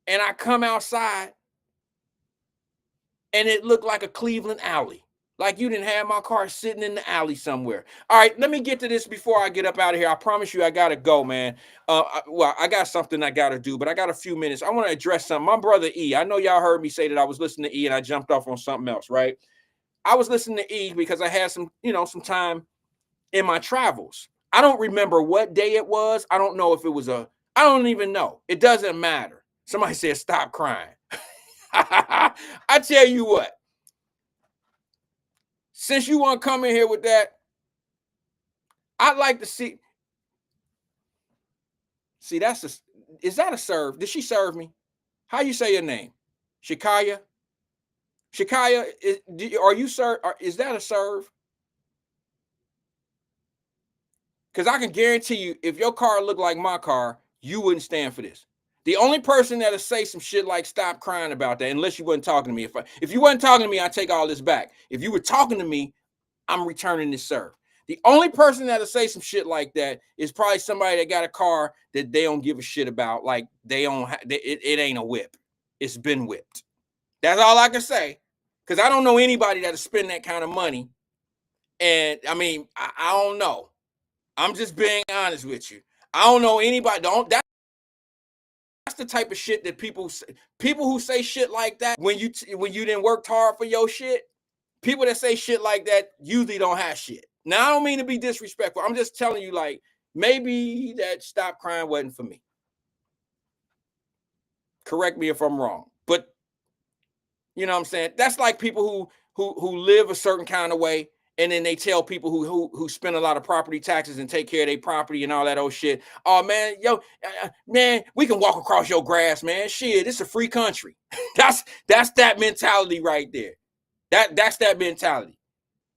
And I come outside and it looked like a Cleveland alley. Like you didn't have my car sitting in the alley somewhere. All right, let me get to this before I get up out of here. I promise you I got to go, man. I got something I got to do, but I got a few minutes. I want to address something. My brother E, I know y'all heard me say that I was listening to E and I jumped off on something else, right? I was listening to E because I had some time in my travels. I don't remember what day it was. I don't know if it was I don't even know. It doesn't matter. Somebody said, stop crying. I tell you what, since you want to come in here with that, I'd like to see, is that a serve? Did she serve me? How you say your name? Shikaya? Shikaya, are you serve? Is that a serve? Because I can guarantee you, if your car looked like my car, you wouldn't stand for this. The only person that'll say some shit like stop crying about that, unless you wasn't talking to me. If you wasn't talking to me, I take all this back. If you were talking to me, I'm returning this serve. The only person that'll say some shit like that is probably somebody that got a car that they don't give a shit about. Like they don't, it ain't a whip. It's been whipped. That's all I can say. Because I don't know anybody that'll spend that kind of money. And I mean, I don't know. I'm just being honest with you. I don't know anybody. That's the type of shit that people who say shit like that when you didn't work hard for your shit. People that say shit like that usually don't have shit. Now I don't mean to be disrespectful. I'm just telling you, like, maybe that stop crying wasn't for me. Correct me if I'm wrong, but you know what I'm saying? That's like people who live a certain kind of way And then they tell people who spend a lot of property taxes and take care of their property and all that old shit. Oh man, man, we can walk across your grass, man. Shit, it's a free country. that's that mentality right there. That's that mentality.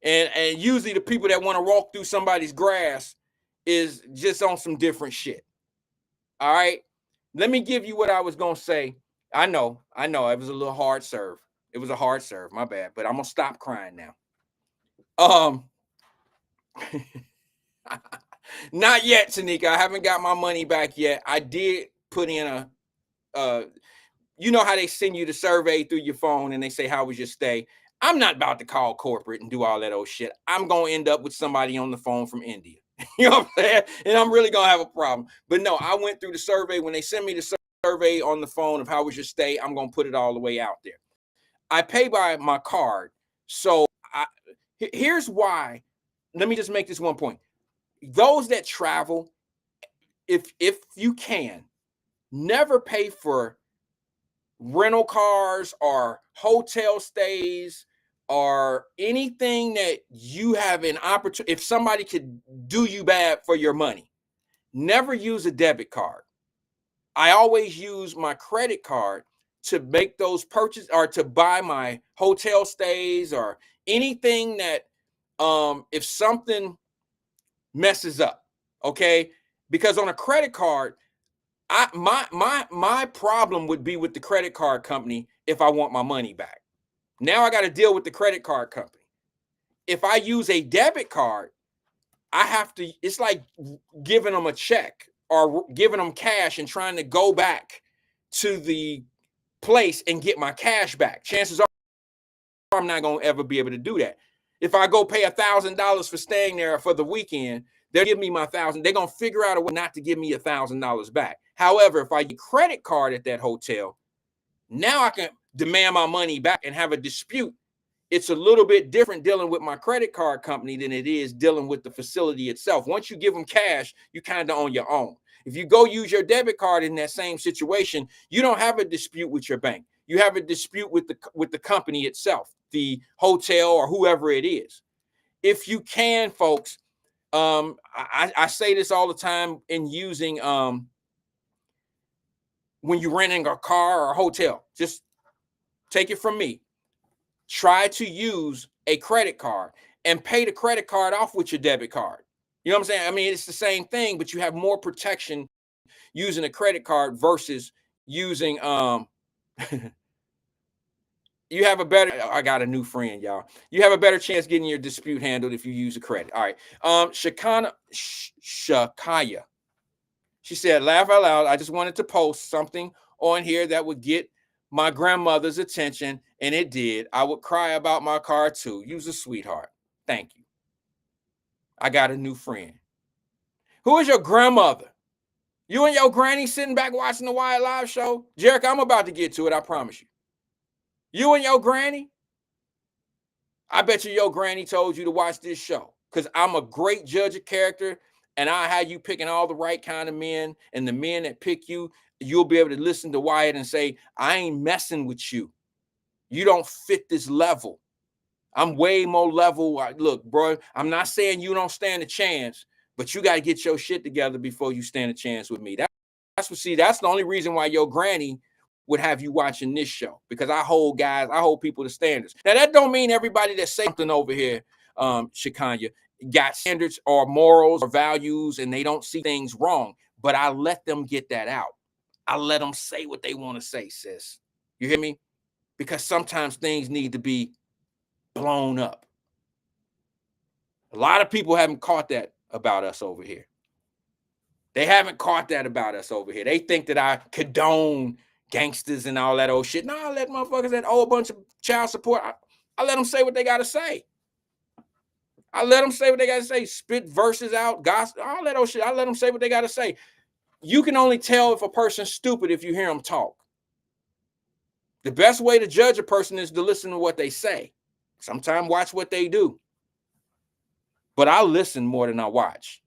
And usually the people that want to walk through somebody's grass is just on some different shit. All right. Let me give you what I was gonna say. I know, it was a little hard serve. It was a hard serve, my bad. But I'm gonna stop crying now. Not yet, Tanika. I haven't got my money back yet. I did put in you know how they send you the survey through your phone and they say, how was your stay? I'm not about to call corporate and do all that old shit. I'm going to end up with somebody on the phone from India. You know what I'm saying? And I'm really going to have a problem. But no, I went through the survey. When they send me the survey on the phone of how was your stay, I'm going to put it all the way out there. I pay by my card. So here's why. Let me just make this one point. Those that travel, if you can, never pay for rental cars or hotel stays or anything that you have an opportunity. If somebody could do you bad for your money, never use a debit card. I always use my credit card to make those purchases or to buy my hotel stays or anything that if something messes up, okay? Because on a credit card, my problem would be with the credit card company if I want my money back. Now I got to deal with the credit card company. If I use a debit card, I have to, it's like giving them a check or giving them cash and trying to go back to the place and get my cash back. Chances are I'm not going to ever be able to do that. If I go pay $1,000 for staying there for the weekend, they'll give me my $1,000. They're going to figure out a way not to give me $1,000 back. However, if I get a credit card at that hotel, now I can demand my money back and have a dispute. It's a little bit different dealing with my credit card company than it is dealing with the facility itself. Once you give them cash, you kind of on your own. If you go use your debit card in that same situation, you don't have a dispute with your bank. You have a dispute with the company itself, the hotel or whoever it is. If you can, folks, I say this all the time in using when you're renting a car or a hotel. Just take it from me. Try to use a credit card and pay the credit card off with your debit card. You know what I'm saying? I mean, it's the same thing, but you have more protection using a credit card versus using you have a better, I got a new friend, y'all. You have a better chance getting your dispute handled if you use a credit. All right. Shakaya. She said, laugh out loud. I just wanted to post something on here that would get my grandmother's attention, and it did. I would cry about my car too. You's a sweetheart. Thank you. I got a new friend. Who is your grandmother? You and your granny sitting back watching the Wyatt Live show? Jericho, I'm about to get to it, I promise you. You and your granny? I bet you your granny told you to watch this show because I'm a great judge of character, and I have you picking all the right kind of men, and the men that pick you, you'll be able to listen to Wyatt and say, I ain't messing with you. You don't fit this level. I'm way more level. Look, bro, I'm not saying you don't stand a chance, but you got to get your shit together before you stand a chance with me. That's the only reason why your granny would have you watching this show, because I hold people to standards. Now, that don't mean everybody that say something over here, Shakanya, got standards or morals or values and they don't see things wrong, but I let them get that out. I let them say what they want to say, sis. You hear me? Because sometimes things need to be blown up. A lot of people haven't caught that about us over here. They haven't caught that about us over here. They think that I condone gangsters and all that old shit. No, I let motherfuckers that old bunch of child support. I let them say what they got to say. I let them say what they got to say. Spit verses out, gossip, all that old shit. I let them say what they got to say. You can only tell if a person's stupid if you hear them talk. The best way to judge a person is to listen to what they say. Sometimes watch what they do. But I listen more than I watch.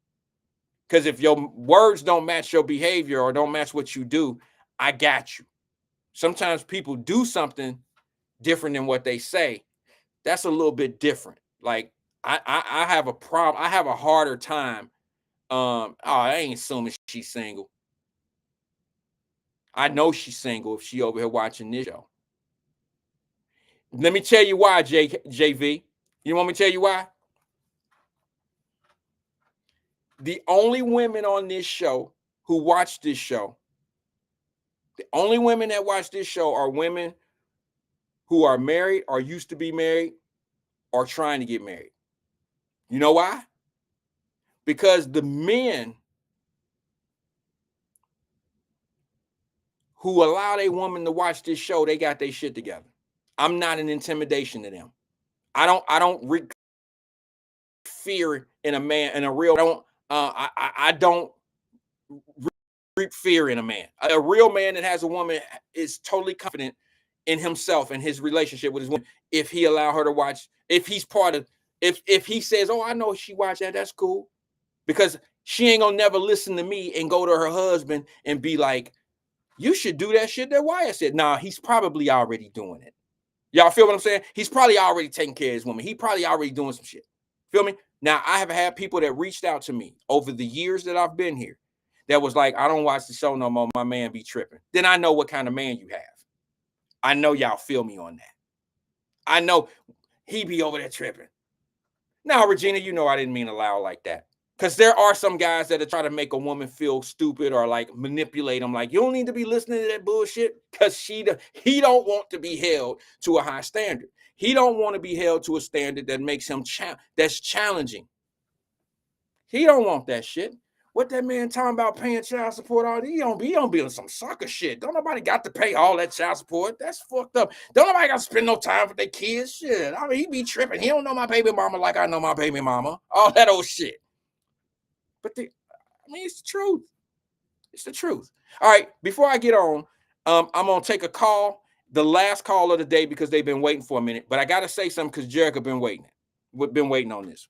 Because if your words don't match your behavior or don't match what you do, I got you. Sometimes people do something different than what they say. That's a little bit different. Like, I have a problem. I have a harder time. I ain't assuming she's single. I know she's single if she over here watching this show. Let me tell you why, JV. You want me to tell you why? The only women on this show who watch this show, the only women that watch this show are women who are married or used to be married or trying to get married. You know why? Because the men who allow a woman to watch this show, they got their shit together. I'm not an intimidation to them. I don't reap fear in a man, in a real. I don't reap fear in a man. A real man that has a woman is totally confident in himself and his relationship with his woman. If he allow her to watch, if he's part of, if he says, "Oh, I know she watched that," that's cool, because she ain't gonna never listen to me and go to her husband and be like, "You should do that shit that Wyatt said." Nah, he's probably already doing it. Y'all feel what I'm saying? He's probably already taking care of his woman. He probably already doing some shit. Feel me? Now, I have had people that reached out to me over the years that I've been here that was like, "I don't watch the show no more. My man be tripping." Then I know what kind of man you have. I know y'all feel me on that. I know he be over there tripping. Now, Regina, you know I didn't mean loud like that. Because there are some guys that try to make a woman feel stupid or like manipulate them. Like, you don't need to be listening to that bullshit, because he don't want to be held to a high standard. He don't want to be held to a standard that makes him that's challenging. He don't want that shit. What that man talking about paying child support all? He don't be on some sucker shit. Don't nobody got to pay all that child support. That's fucked up. Don't nobody got to spend no time with their kids. Shit. I mean, he be tripping. He don't know my baby mama like I know my baby mama. All that old shit. But it's the truth. It's the truth. All right. Before I get on, I'm gonna take a call, the last call of the day, because they've been waiting for a minute. But I gotta say something because Jerica been waiting on this.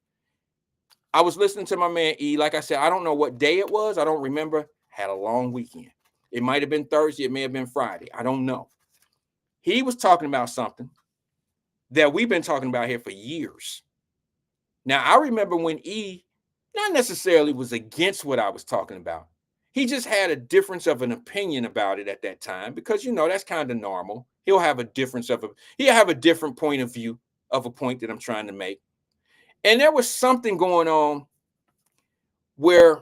I was listening to my man E. Like I said, I don't know what day it was. I don't remember. Had a long weekend. It might have been Thursday. It may have been Friday. I don't know. He was talking about something that we've been talking about here for years. Now, I remember when E not necessarily was against what I was talking about. He just had a difference of an opinion about it at that time, because, that's kind of normal. He'll have a different point of view of a point that I'm trying to make. And there was something going on where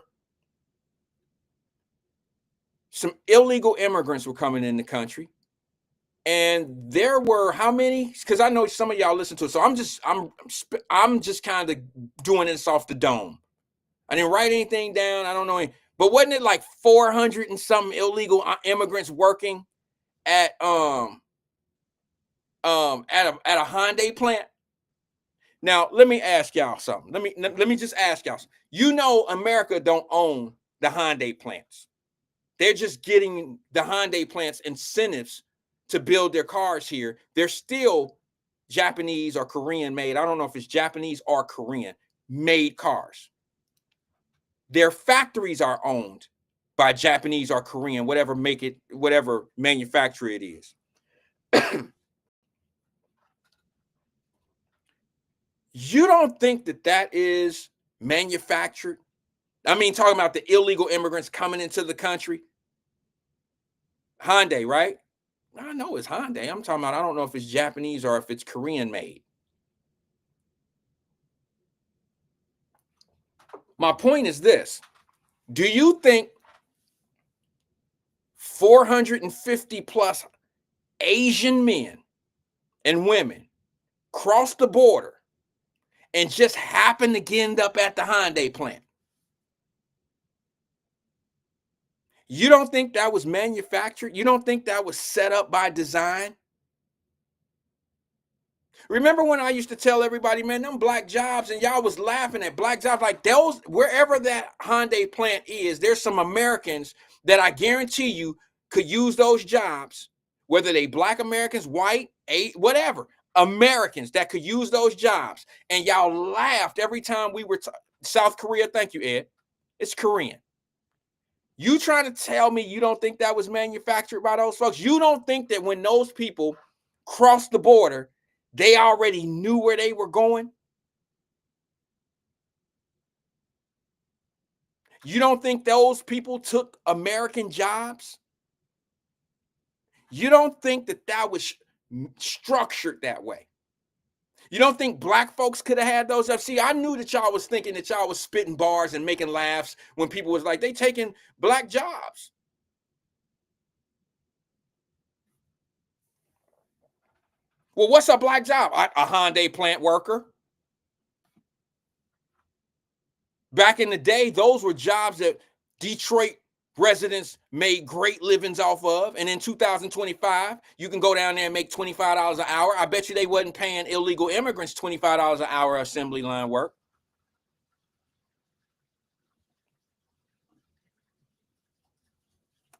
some illegal immigrants were coming in the country. And there were how many? Because I know some of y'all listen to it. So I'm just kind of doing this off the dome. I didn't write anything down. I don't know. But wasn't it like 400 and some illegal immigrants working at a Hyundai plant? Now, let me ask y'all something. Let me just ask y'all something. America don't own the Hyundai plants. They're just getting the Hyundai plants incentives to build their cars here. They're still Japanese or Korean made. I don't know if it's Japanese or Korean made cars. Their factories are owned by Japanese or Korean, whatever manufacturer it is. You don't think that is manufactured? I mean, talking about the illegal immigrants coming into the country. Hyundai, right? I know it's Hyundai. I'm talking about, I don't know if it's Japanese or if it's Korean made. My point is this. Do you think 450 plus Asian men and women crossed the border and just happened to end up at the Hyundai plant? You don't think that was manufactured? You don't think that was set up by design? Remember when I used to tell everybody, man, them black jobs, and y'all was laughing at black jobs like those, wherever that Hyundai plant is, there's some Americans that I guarantee you could use those jobs, whether they black Americans, white, whatever, Americans that could use those jobs. And y'all laughed every time we were South Korea. Thank you, Ed. It's Korean. You trying to tell me you don't think that was manufactured by those folks? You don't think that when those people crossed the border, they already knew where they were going? You don't think those people took American jobs? You don't think that that was structured that way? You don't think black folks could have had those jobs? See, I knew that y'all was thinking that y'all was spitting bars and making laughs when people was like, they taking black jobs. Well, what's a black job? A Hyundai plant worker. Back in the day, those were jobs that Detroit residents made great livings off of. And in 2025, you can go down there and make $25 an hour. I bet you they wasn't paying illegal immigrants $25 an hour assembly line work.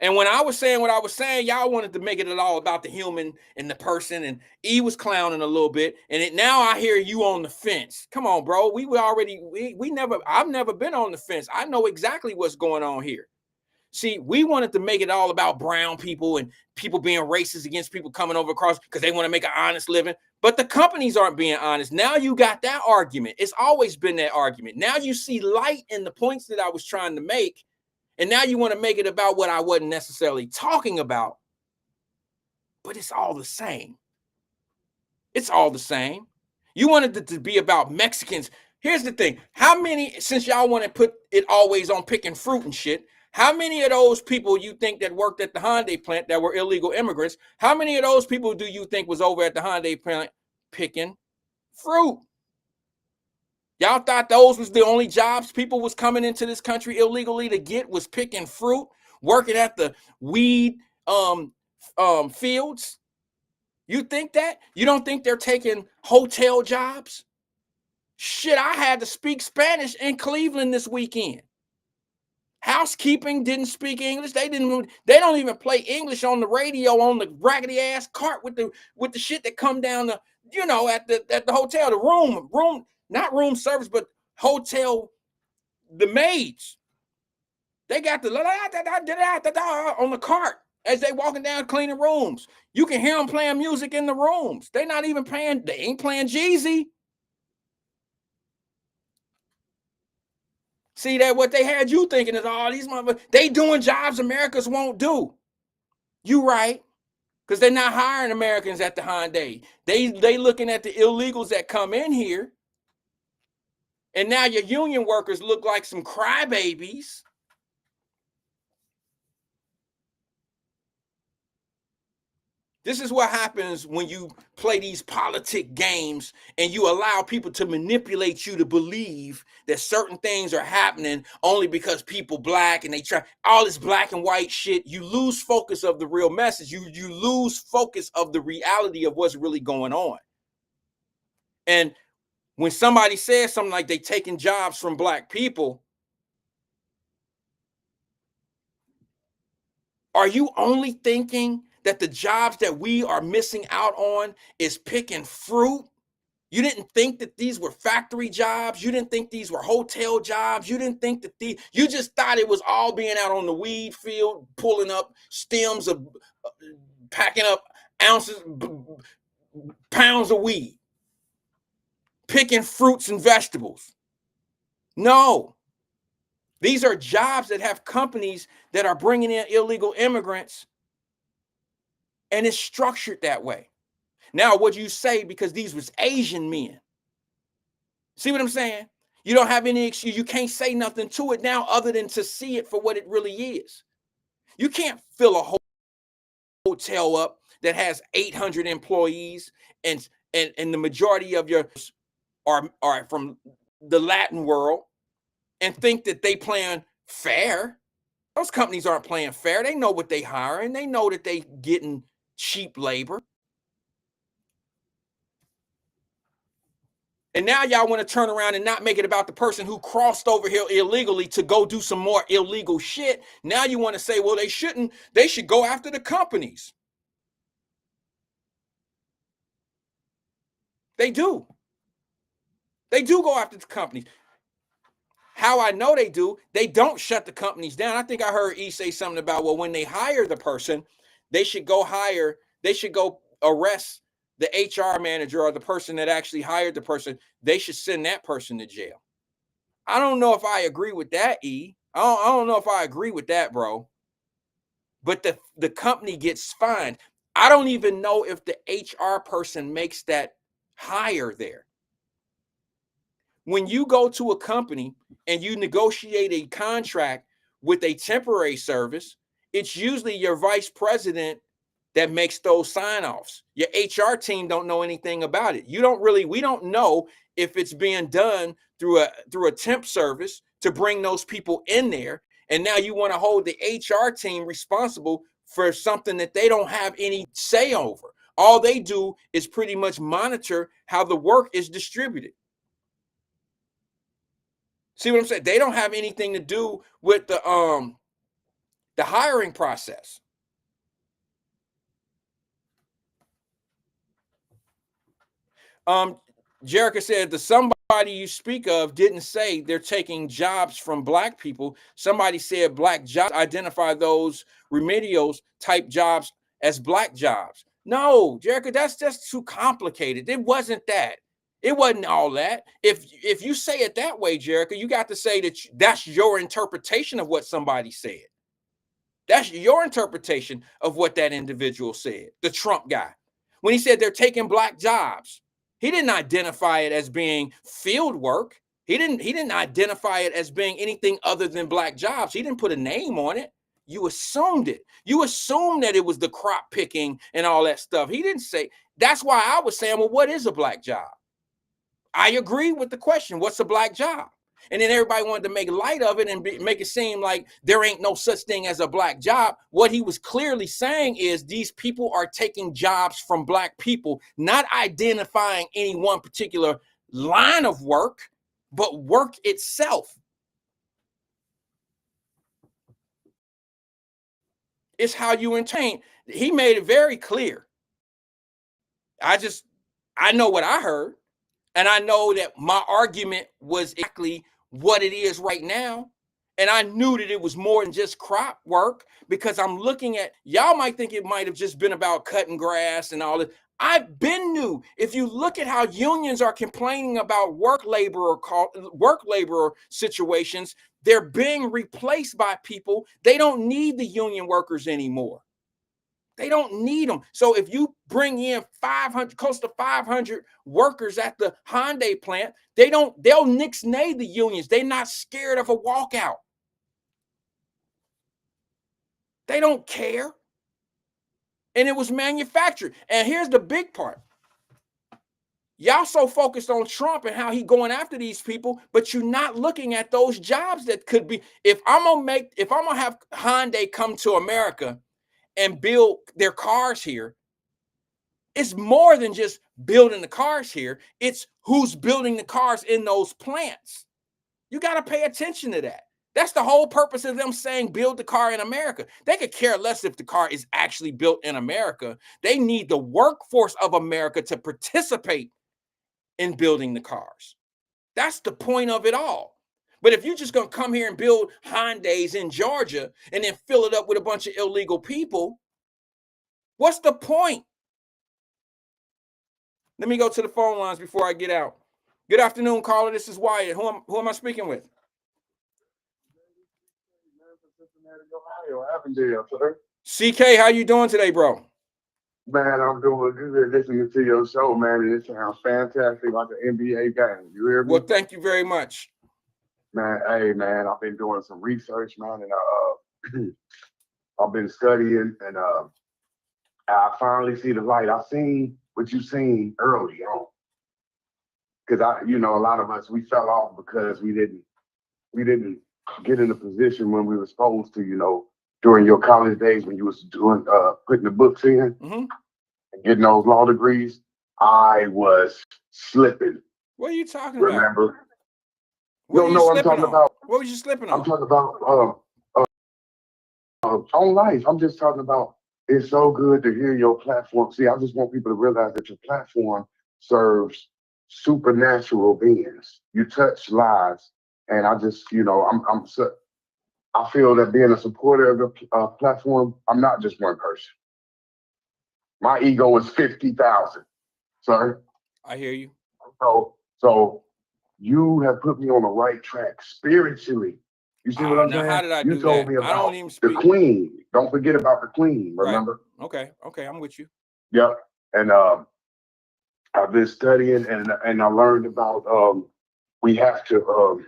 And when I was saying what I was saying, y'all wanted to make it all about the human and the person, and E was clowning a little bit. And now I hear you on the fence. Come on, bro. I've never been on the fence. I know exactly what's going on here. See, we wanted to make it all about brown people and people being racist against people coming over across because they want to make an honest living. But the companies aren't being honest. Now you got that argument. It's always been that argument. Now you see light in the points that I was trying to make. And now you want to make it about what I wasn't necessarily talking about. But it's all the same. It's all the same. You wanted it to be about Mexicans. Here's the thing. How many, since y'all want to put it always on picking fruit and shit, how many of those people you think that worked at the Hyundai plant that were illegal immigrants, how many of those people do you think was over at the Hyundai plant picking fruit? Y'all thought those was the only jobs people was coming into this country illegally to get, was picking fruit, working at the weed fields? You think that? You don't think they're taking hotel jobs? Shit, I had to speak Spanish in Cleveland this weekend. Housekeeping didn't speak English. They don't even play English on the radio on the raggedy ass cart with the shit that come down the, at the hotel, the room, not room service, but hotel, the maids. They got the on the cart as they walking down cleaning rooms. You can hear them playing music in the rooms. They ain't playing Jeezy. See that what they had you thinking is all these motherfuckers, they doing jobs Americans won't do. You right. Because they're not hiring Americans at the Hyundai. They looking at the illegals that come in here. And now your union workers look like some crybabies. This is what happens when you play these politic games and you allow people to manipulate you to believe that certain things are happening only because people black and they try all this black and white shit. You lose focus of the real message. You lose focus of the reality of what's really going on. And when somebody says something like they taking jobs from black people, are you only thinking that the jobs that we are missing out on is picking fruit? You didn't think that these were factory jobs. You didn't think these were hotel jobs. You didn't think that you just thought it was all being out on the weed field, pulling up stems of, packing up ounces, pounds of weed, picking fruits and vegetables. No. These are jobs that have companies that are bringing in illegal immigrants, and it's structured that way. Now, what you say, because these was Asian men. See what I'm saying? You don't have any excuse. You can't say nothing to it now other than to see it for what it really is. You can't fill a hotel up that has 800 employees and the majority of yours are from the Latin world and think that they playing fair. Those companies aren't playing fair. They know what they hiring. They know that they getting cheap labor. And now y'all want to turn around and not make it about the person who crossed over here illegally to go do some more illegal shit. Now you want to say, well, they shouldn't. They should go after the companies. They do. They do go after the companies. How I know they do, they don't shut the companies down. I think I heard E say something about, well, when they hire the person, they should go arrest the HR manager or the person that actually hired the person. They should send that person to jail. I don't know if I agree with that, E. I don't know if I agree with that, bro. But the company gets fined. I don't even know if the HR person makes that hire there. When you go to a company and you negotiate a contract with a temporary service, it's usually your vice president that makes those sign-offs. Your HR team don't know anything about it. We don't know if it's being done through a temp service to bring those people in there. And now you want to hold the HR team responsible for something that they don't have any say over. All they do is pretty much monitor how the work is distributed. See what I'm saying? They don't have anything to do with the hiring process. Jerica said the somebody you speak of didn't say they're taking jobs from black people. Somebody said black jobs, identify those remedials type jobs as black jobs. No, Jerica, that's just too complicated. It wasn't that. It wasn't all that. If you say it that way, Jerica, you got to say that that's your interpretation of what somebody said. That's your interpretation of what that individual said, the Trump guy. When he said they're taking black jobs, he didn't identify it as being field work. He didn't identify it as being anything other than black jobs. He didn't put a name on it. You assumed it. You assumed that it was the crop picking and all that stuff. He didn't say. That's why I was saying, well, what is a black job? I agree with the question. What's a black job? And then everybody wanted to make light of it and make it seem like there ain't no such thing as a black job. What he was clearly saying is these people are taking jobs from black people, not identifying any one particular line of work, but work itself. It's how you entertain. He made it very clear. I know what I heard, and I know that my argument was exactly what it is right now. And I knew that it was more than just crop work, because I'm looking at, y'all might think it might have just been about cutting grass and all that. I've been new. If you look at how unions are complaining about work laborer situations, they're being replaced by people. They don't need the union workers anymore. They don't need them. So if you bring in 500, close to 500 workers at the Hyundai plant, they'll nix-nay the unions. They're not scared of a walkout. They don't care. And it was manufactured. And here's the big part. Y'all so focused on Trump and how he going after these people, but you're not looking at those jobs that could be. If I'm gonna have Hyundai come to America and build their cars here, it's more than just building the cars here. It's who's building the cars in those plants. You got to pay attention to that. That's the whole purpose of them saying build the car in America. They could care less if the car is actually built in America. They need the workforce of America to participate in building the cars. That's the point of it all. But if you're just going to come here and build Hyundais in Georgia and then fill it up with a bunch of illegal people, what's the point? Let me go to the phone lines before I get out. Good afternoon, caller. This is Wyatt. Who am I speaking with? CK, how you doing today, bro? Man, I'm doing good listening to your show, man, and it sounds fantastic, like an NBA game. You hear me? Well, thank you very much. Man, hey, man, I've been doing some research, man, and I've been studying, and I finally see the light. I seen what you seen early on, because a lot of us, we fell off because we didn't get in a position when we were supposed to, during your college days when you was doing putting the books in and getting those law degrees. I was slipping. What are you talking about? Remember? What No, I'm talking about. What was you slipping on? I'm talking about on life. I'm just talking about. It's so good to hear your platform. See, I just want people to realize that your platform serves supernatural beings. You touch lives, and I just, I feel that being a supporter of the platform, I'm not just one person. My ego is 50,000. Sorry. I hear you. So you have put me on the right track spiritually. You see what I'm Now, saying? how did I You do told that? me I don't about even the speak. queen. Don't forget about the queen, Right. remember? Okay, I'm with you. Yep. And I've been studying and I learned about we have to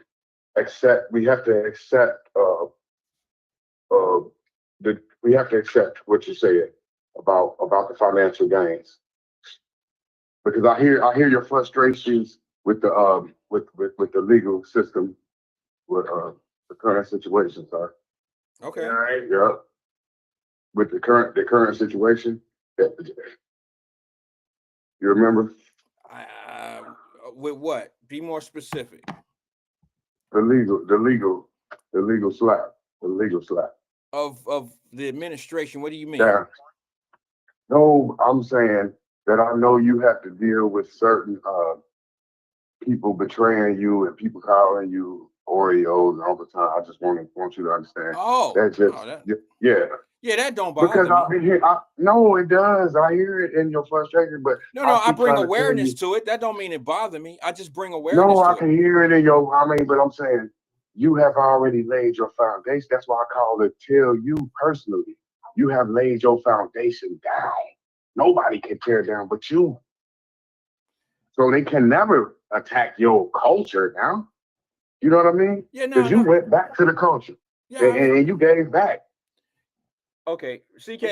accept uh we have to accept what you said about the financial gains. Because I hear your frustrations with the with the legal system with the current situation, sir. Okay. Yeah. With the current situation. You remember? With what? Be more specific. The legal slap. The legal slap. Of the administration. What do you mean? Yeah. No, I'm saying that I know you have to deal with certain people betraying you and people calling you Oreos all the time. I just want you to understand. Oh, That's just yeah. Yeah, that don't bother Because me. I've been here. No, it does. I hear it in your frustration, but No, I keep bring trying to tell awareness you. to it. That don't mean it bother me. I just bring awareness No, to I can hear it in your. But I'm saying you have already laid your foundation. That's why I call it tell you personally. You have laid your foundation down. Nobody can tear down but you. So they can never attack your culture now. You know what I mean? Yeah, Because you went back to the culture. Yeah, and you gave back. Okay, CK,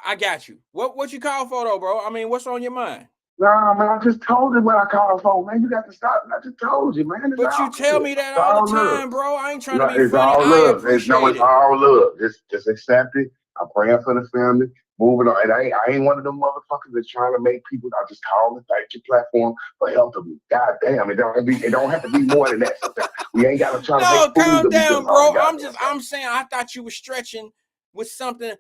I got you. What you call for though, bro? I mean, what's on your mind? Nah, man, I just told you what I called for, man. You got to stop. I just told you, man. But you tell me that all the time, bro. I ain't trying to be It's funny. all I love. appreciate It's it. all love. Just accept it. I'm praying for the family. Moving on. And I ain't one of them motherfuckers that's trying to make people. I just call and thank your platform for helping me. God damn, it don't have to be more than that. Sometimes we ain't got to try to No, make fools calm of each down, other. bro. I'm saying I thought you were stretching with something.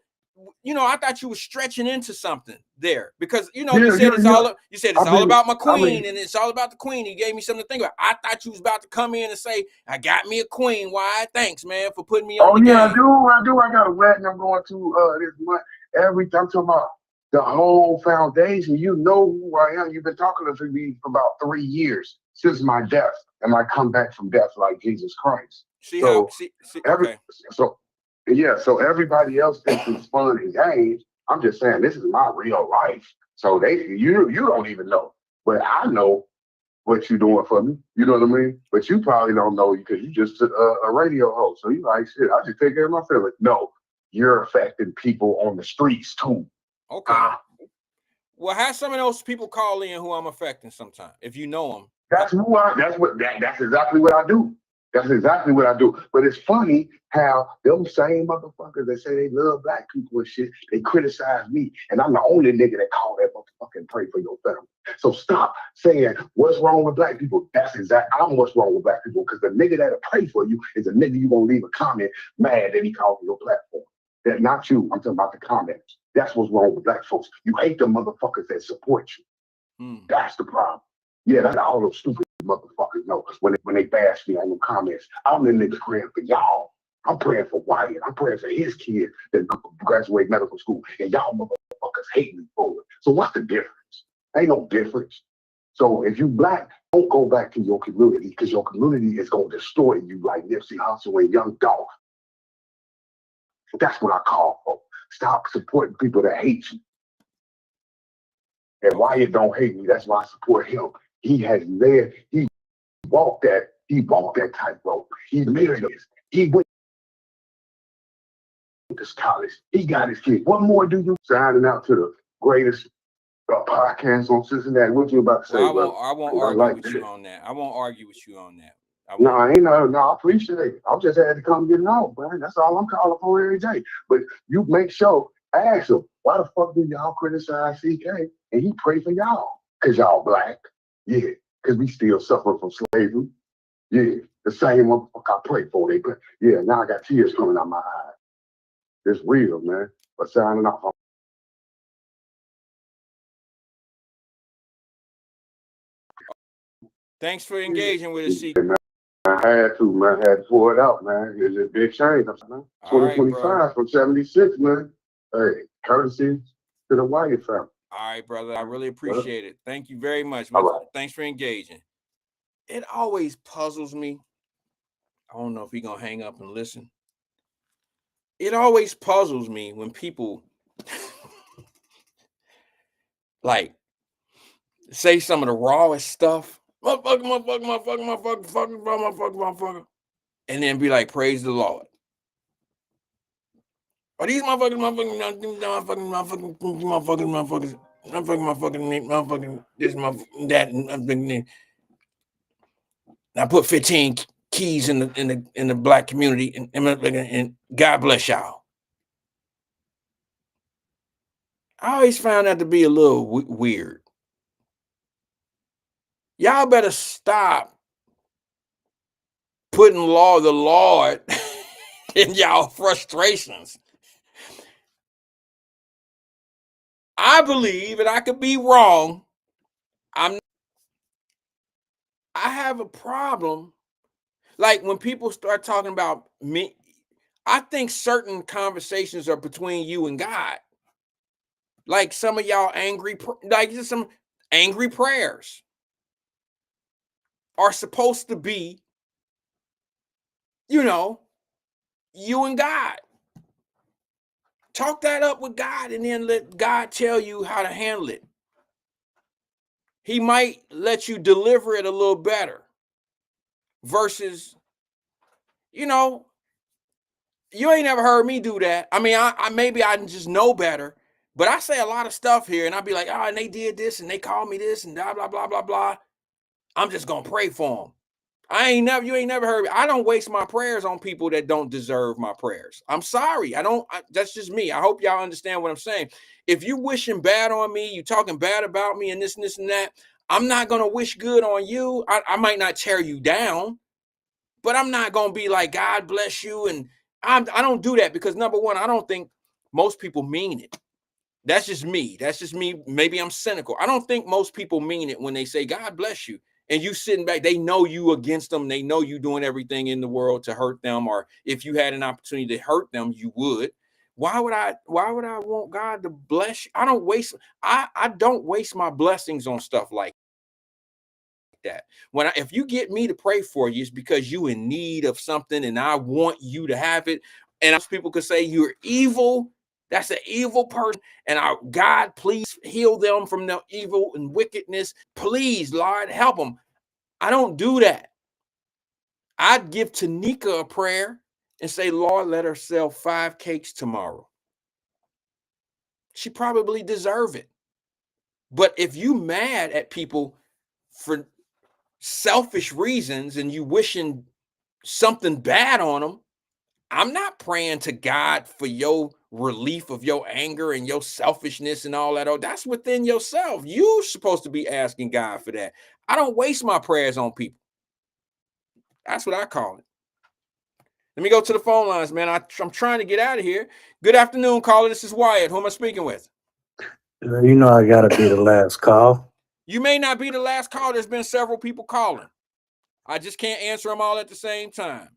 I thought you were stretching into something there because you said it's all about my queen and it's all about the queen. You gave me something to think about. I thought you was about to come in and say, I got me a queen. Why? Thanks, man, for putting me on the game. I do. I got a wedding I'm going to this month. I'm talking about the whole foundation. You know who I am. You've been talking to me for about 3 years since my death, and I come back from death like Jesus Christ. So everybody else thinks it's fun and games. I'm just saying this is my real life. So you don't even know, but I know what you're doing for me. You know what I mean? But you probably don't know because you just a radio host. So you like shit. I just take care of my feelings. No, you're affecting people on the streets too. Okay. Well, have some of those people call in who I'm affecting sometime if you know them. That's exactly what I do. That's exactly what I do. But it's funny how them same motherfuckers that say they love black people and shit, they criticize me. And I'm the only nigga that call that motherfucker and pray for your family. So stop saying what's wrong with black people. I'm what's wrong with black people because the nigga that'll pray for you is a nigga you gonna leave a comment mad that he called your platform. That's not you. I'm talking about the comments. That's what's wrong with black folks. You hate the motherfuckers that support you. That's the problem. Yeah, that's all those stupid motherfuckers know when they bash me on the comments. I'm the nigga praying for y'all. I'm praying for Wyatt. I'm praying for his kid that graduate medical school. And y'all motherfuckers hate me for it. So what's the difference? Ain't no difference. So if you black, don't go back to your community because your community is going to destroy you like Nipsey Hussle and Young Dolph. That's what I call for. Stop supporting people that hate you. And Wyatt don't hate me. That's why I support him. He walked that tightrope. He married this. He went to college. He got his kid. What more do you signing out to the greatest podcast on Cincinnati? What you about to say, brother? I won't argue with you on that. I won't argue with you on that. I appreciate it. I just had to come get it off, man. That's all I'm calling for every day. But you make sure, ask him, why the fuck do y'all criticize CK? And he pray for y'all. Because y'all black. Yeah. Because we still suffer from slavery. Yeah. The same motherfucker I pray for. Yeah, now I got tears coming out my eyes. It's real, man. But signing off. Thanks for engaging with us, CK. Man, I had to pour it out, man. It's a big change, man. 2025 from 76, man. Hey, courtesy to the Wyatt family. All right, brother. I really appreciate it. Thank you very much. All right. Thanks for engaging. It always puzzles me I don't know if he's gonna hang up and listen. It always puzzles me when people like say some of the rawest stuff. Motherfucker. And then be like, praise the Lord. Are these motherfucking, this motherfucking, that. I put 15 keys in the black community, and God bless y'all. I always found that to be a little weird. Y'all better stop putting the Lord in y'all frustrations. I believe, and I could be wrong, I have a problem. Like when people start talking about me, I think certain conversations are between you and God. Like some of y'all like just some angry prayers are supposed to be, you and God. Talk that up with God and then let God tell you how to handle it. He might let you deliver it a little better versus, you ain't never heard me do that. I mean, I maybe I just know better, but I say a lot of stuff here and I'll be like, and they did this and they called me this and blah, blah, blah, blah, blah. I'm just going to pray for them. You ain't never heard me. I don't waste my prayers on people that don't deserve my prayers. I'm sorry. That's just me. I hope y'all understand what I'm saying. If you wishing bad on me, you talking bad about me and this and this and that, I'm not going to wish good on you. I might not tear you down, but I'm not going to be like, God bless you. And I don't do that because number one, I don't think most people mean it. That's just me. Maybe I'm cynical. I don't think most people mean it when they say, God bless you. And you sitting back, they know you against them. They know you doing everything in the world to hurt them. Or if you had an opportunity to hurt them, you would. Why would I want God to bless you? I don't waste my blessings on stuff like that. If you get me to pray for you, it's because you in need of something and I want you to have it. And people could say you're evil. That's an evil person. And God, please heal them from their evil and wickedness. Please, Lord, help them. I don't do that. I'd give Tanika a prayer and say, Lord, let her sell 5 cakes tomorrow. She probably deserve it. But if you mad at people for selfish reasons and you wishing something bad on them, I'm not praying to God for your relief of your anger and your selfishness and all that. Oh, that's within yourself. You're supposed to be asking God for that. I don't waste my prayers on people. That's what I call it. Let me go to the phone lines, man. I'm trying to get out of here. Good afternoon, caller. This is Wyatt. Who am I speaking with? You know I gotta be the last call. You may not be the last call. There's been several people calling. I just can't answer them all at the same time.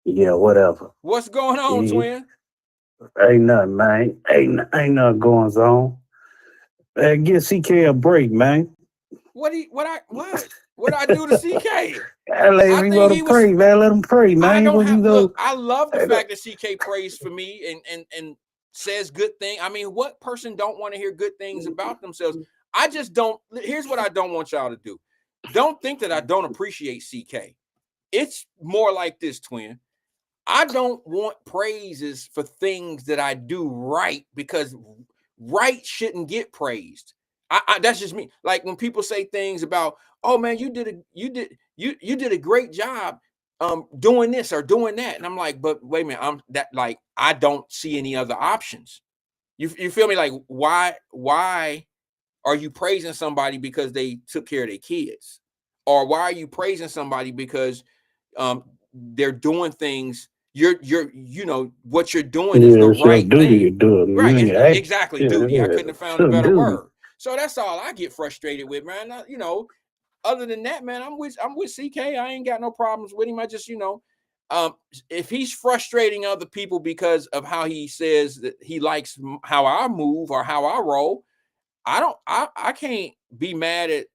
Yeah, whatever. What's going on, twin? Ain't nothing, man. Ain't nothing going on. Give CK a break, man. What I do to CK? Let him pray, man. Let him pray, man. Look, I love the fact that CK prays for me and says good things. I mean, what person don't want to hear good things about themselves? I just don't. Here's what I don't want y'all to do. Don't think that I don't appreciate CK. It's more like this, twin. I don't want praises for things that I do right because right shouldn't get praised. That's just me. Like when people say things about, oh man, you did a great job doing this or doing that. And I'm like, but wait a minute, I don't see any other options. You feel me? Like, why are you praising somebody because they took care of their kids? Or why are you praising somebody because they're doing things? What you're doing is the right thing. Right. Exactly, duty. I couldn't have found a better word. So that's all I get frustrated with, man. Other than that, man, I'm with CK. I ain't got no problems with him. I just, if he's frustrating other people because of how he says that he likes how I move or how I roll, I can't be mad at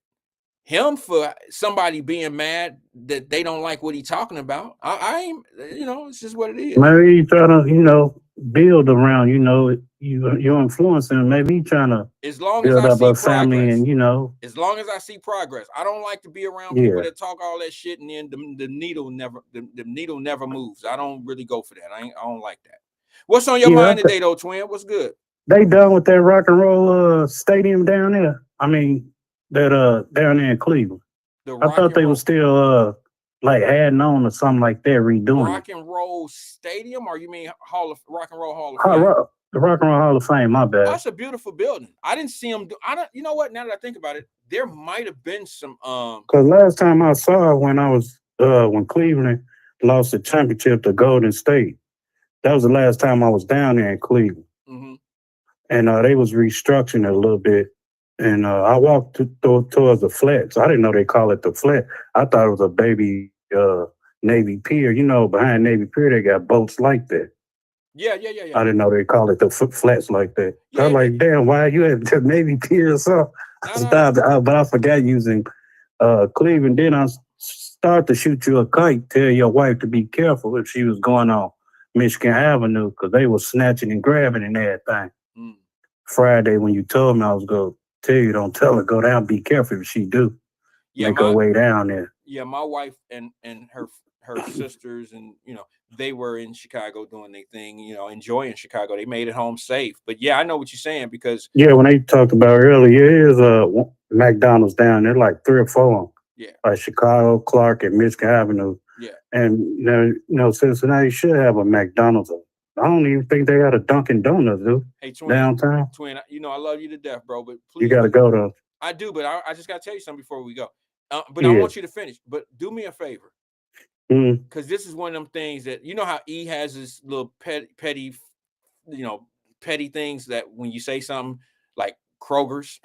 him for somebody being mad that they don't like what he's talking about. I ain't, it's just what it is. Maybe he trying to, build around, you're influencing. Maybe he trying to As long as build I up see a family progress, and. as long as I see progress, I don't like to be around Yeah. people that talk all that shit and then the needle never moves. I don't really go for that. I don't like that. What's on your mind today, though, twin? What's good? They done with that rock and roll stadium down there. I mean, that down there in Cleveland. I thought they were still like adding on or something like that, redoing Rock and Roll Stadium, or you mean Rock and Roll Hall of it. Fame? The Rock and Roll Hall of Fame. My bad. That's a beautiful building. I didn't see them. I don't. You know what? Now that I think about it, there might have been some. Because last time I saw it when Cleveland lost the championship to Golden State, that was the last time I was down there in Cleveland. Mm-hmm. And they was restructuring it a little bit. And I walked towards the flats. I didn't know they call it the flat. I thought it was a baby Navy Pier. Behind Navy Pier, they got boats like that. Yeah. I didn't know they call it the flats like that. I was like, damn, why you at the Navy Pier or something? But I forgot using Cleveland. Then I start to shoot you a kite, tell your wife to be careful if she was going on Michigan Avenue, because they were snatching and grabbing and everything. Friday, when you told me I was going to tell you, don't tell her, go down, be careful if she do. Make her way down there. Yeah, my wife and her sisters, and they were in Chicago doing their thing, enjoying Chicago. They made it home safe. But yeah, I know what you're saying, because when they talked about earlier, here's McDonald's down there, like 3 or 4 of them. Yeah. Like Chicago, Clark, and Michigan Avenue. Yeah. And Cincinnati should have a McDonald's. I don't even think they got a Dunkin' Donuts, dude. Hey, twin, downtown. Twin, I love you to death, bro. But please, you got to go though. I do, but I just got to tell you something before we go. But I want you to finish. But do me a favor, because this is one of them things that how E has this little petty things that when you say something like Kroger's,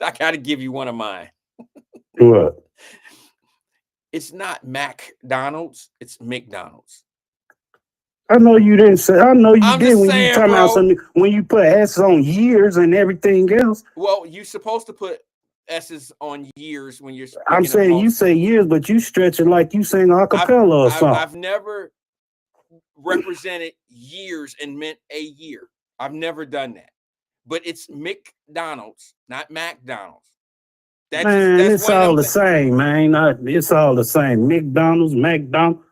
I got to give you one of mine. What? It's not McDonald's, it's McDonald's. I know you didn't say. I know you did when saying, you talking about something. When you put S on years and everything else. Well, you're supposed to put S's on years when you're. I'm saying you say years, but you stretch it like you sing a cappella or something. I've never represented years and meant a year. I've never done that. But it's McDonald's, not McDonald's. It's all the same, man. It's all the same. McDonald's,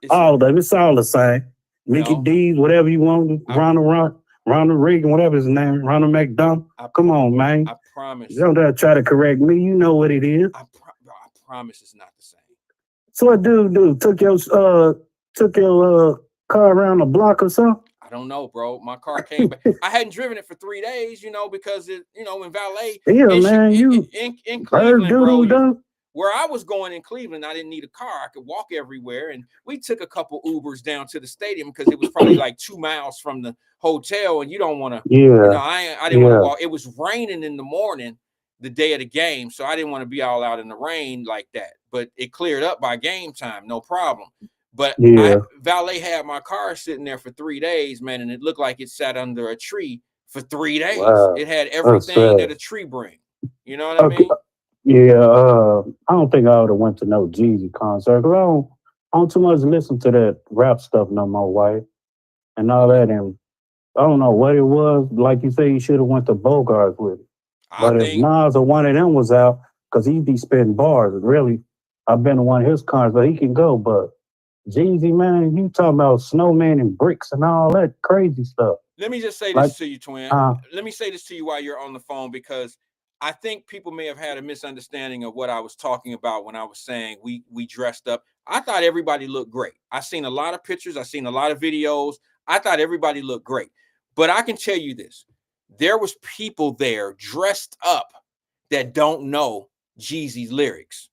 all of them. It's all the same. Mickey D's, whatever you want. Ronald Reagan, whatever his name. Ronald McDonald. Come on, man. I promise. You don't try to correct me. You know what it is. I promise it's not the same. So what dude took your car around the block or something? I don't know, bro. My car came back. I hadn't driven it for 3 days, because it, in valet. Yeah, man, in Cleveland, bro. Where I was going in Cleveland, I didn't need a car. I could walk everywhere. And we took a couple Ubers down to the stadium because it was probably like 2 miles from the hotel. And you don't want to, I didn't want to walk. It was raining in the morning, the day of the game. So I didn't want to be all out in the rain like that. But it cleared up by game time, no problem. But valet had my car sitting there for 3 days, man. And it looked like it sat under a tree for 3 days. Wow. It had everything that a tree brings. You know what I mean? Yeah, I don't think I would have went to no Jeezy concert, because I don't too much listen to that rap stuff no more, Wyatt, and all that. And I don't know what it was. Like you say, you should have went to Bogarts with it. But if Nas or one of them was out, because he'd be spitting bars, really, I've been to one of his concerts, but he can go. But Jeezy, man, you talking about Snowman and bricks and all that crazy stuff. Let me just say this to you, twin. Let me say this to you while you're on the phone, because I think people may have had a misunderstanding of what I was talking about when I was saying we dressed up. I thought everybody looked great. I seen a lot of pictures. I seen a lot of videos. I thought everybody looked great. But I can tell you this. There was people there dressed up that don't know Jeezy's lyrics.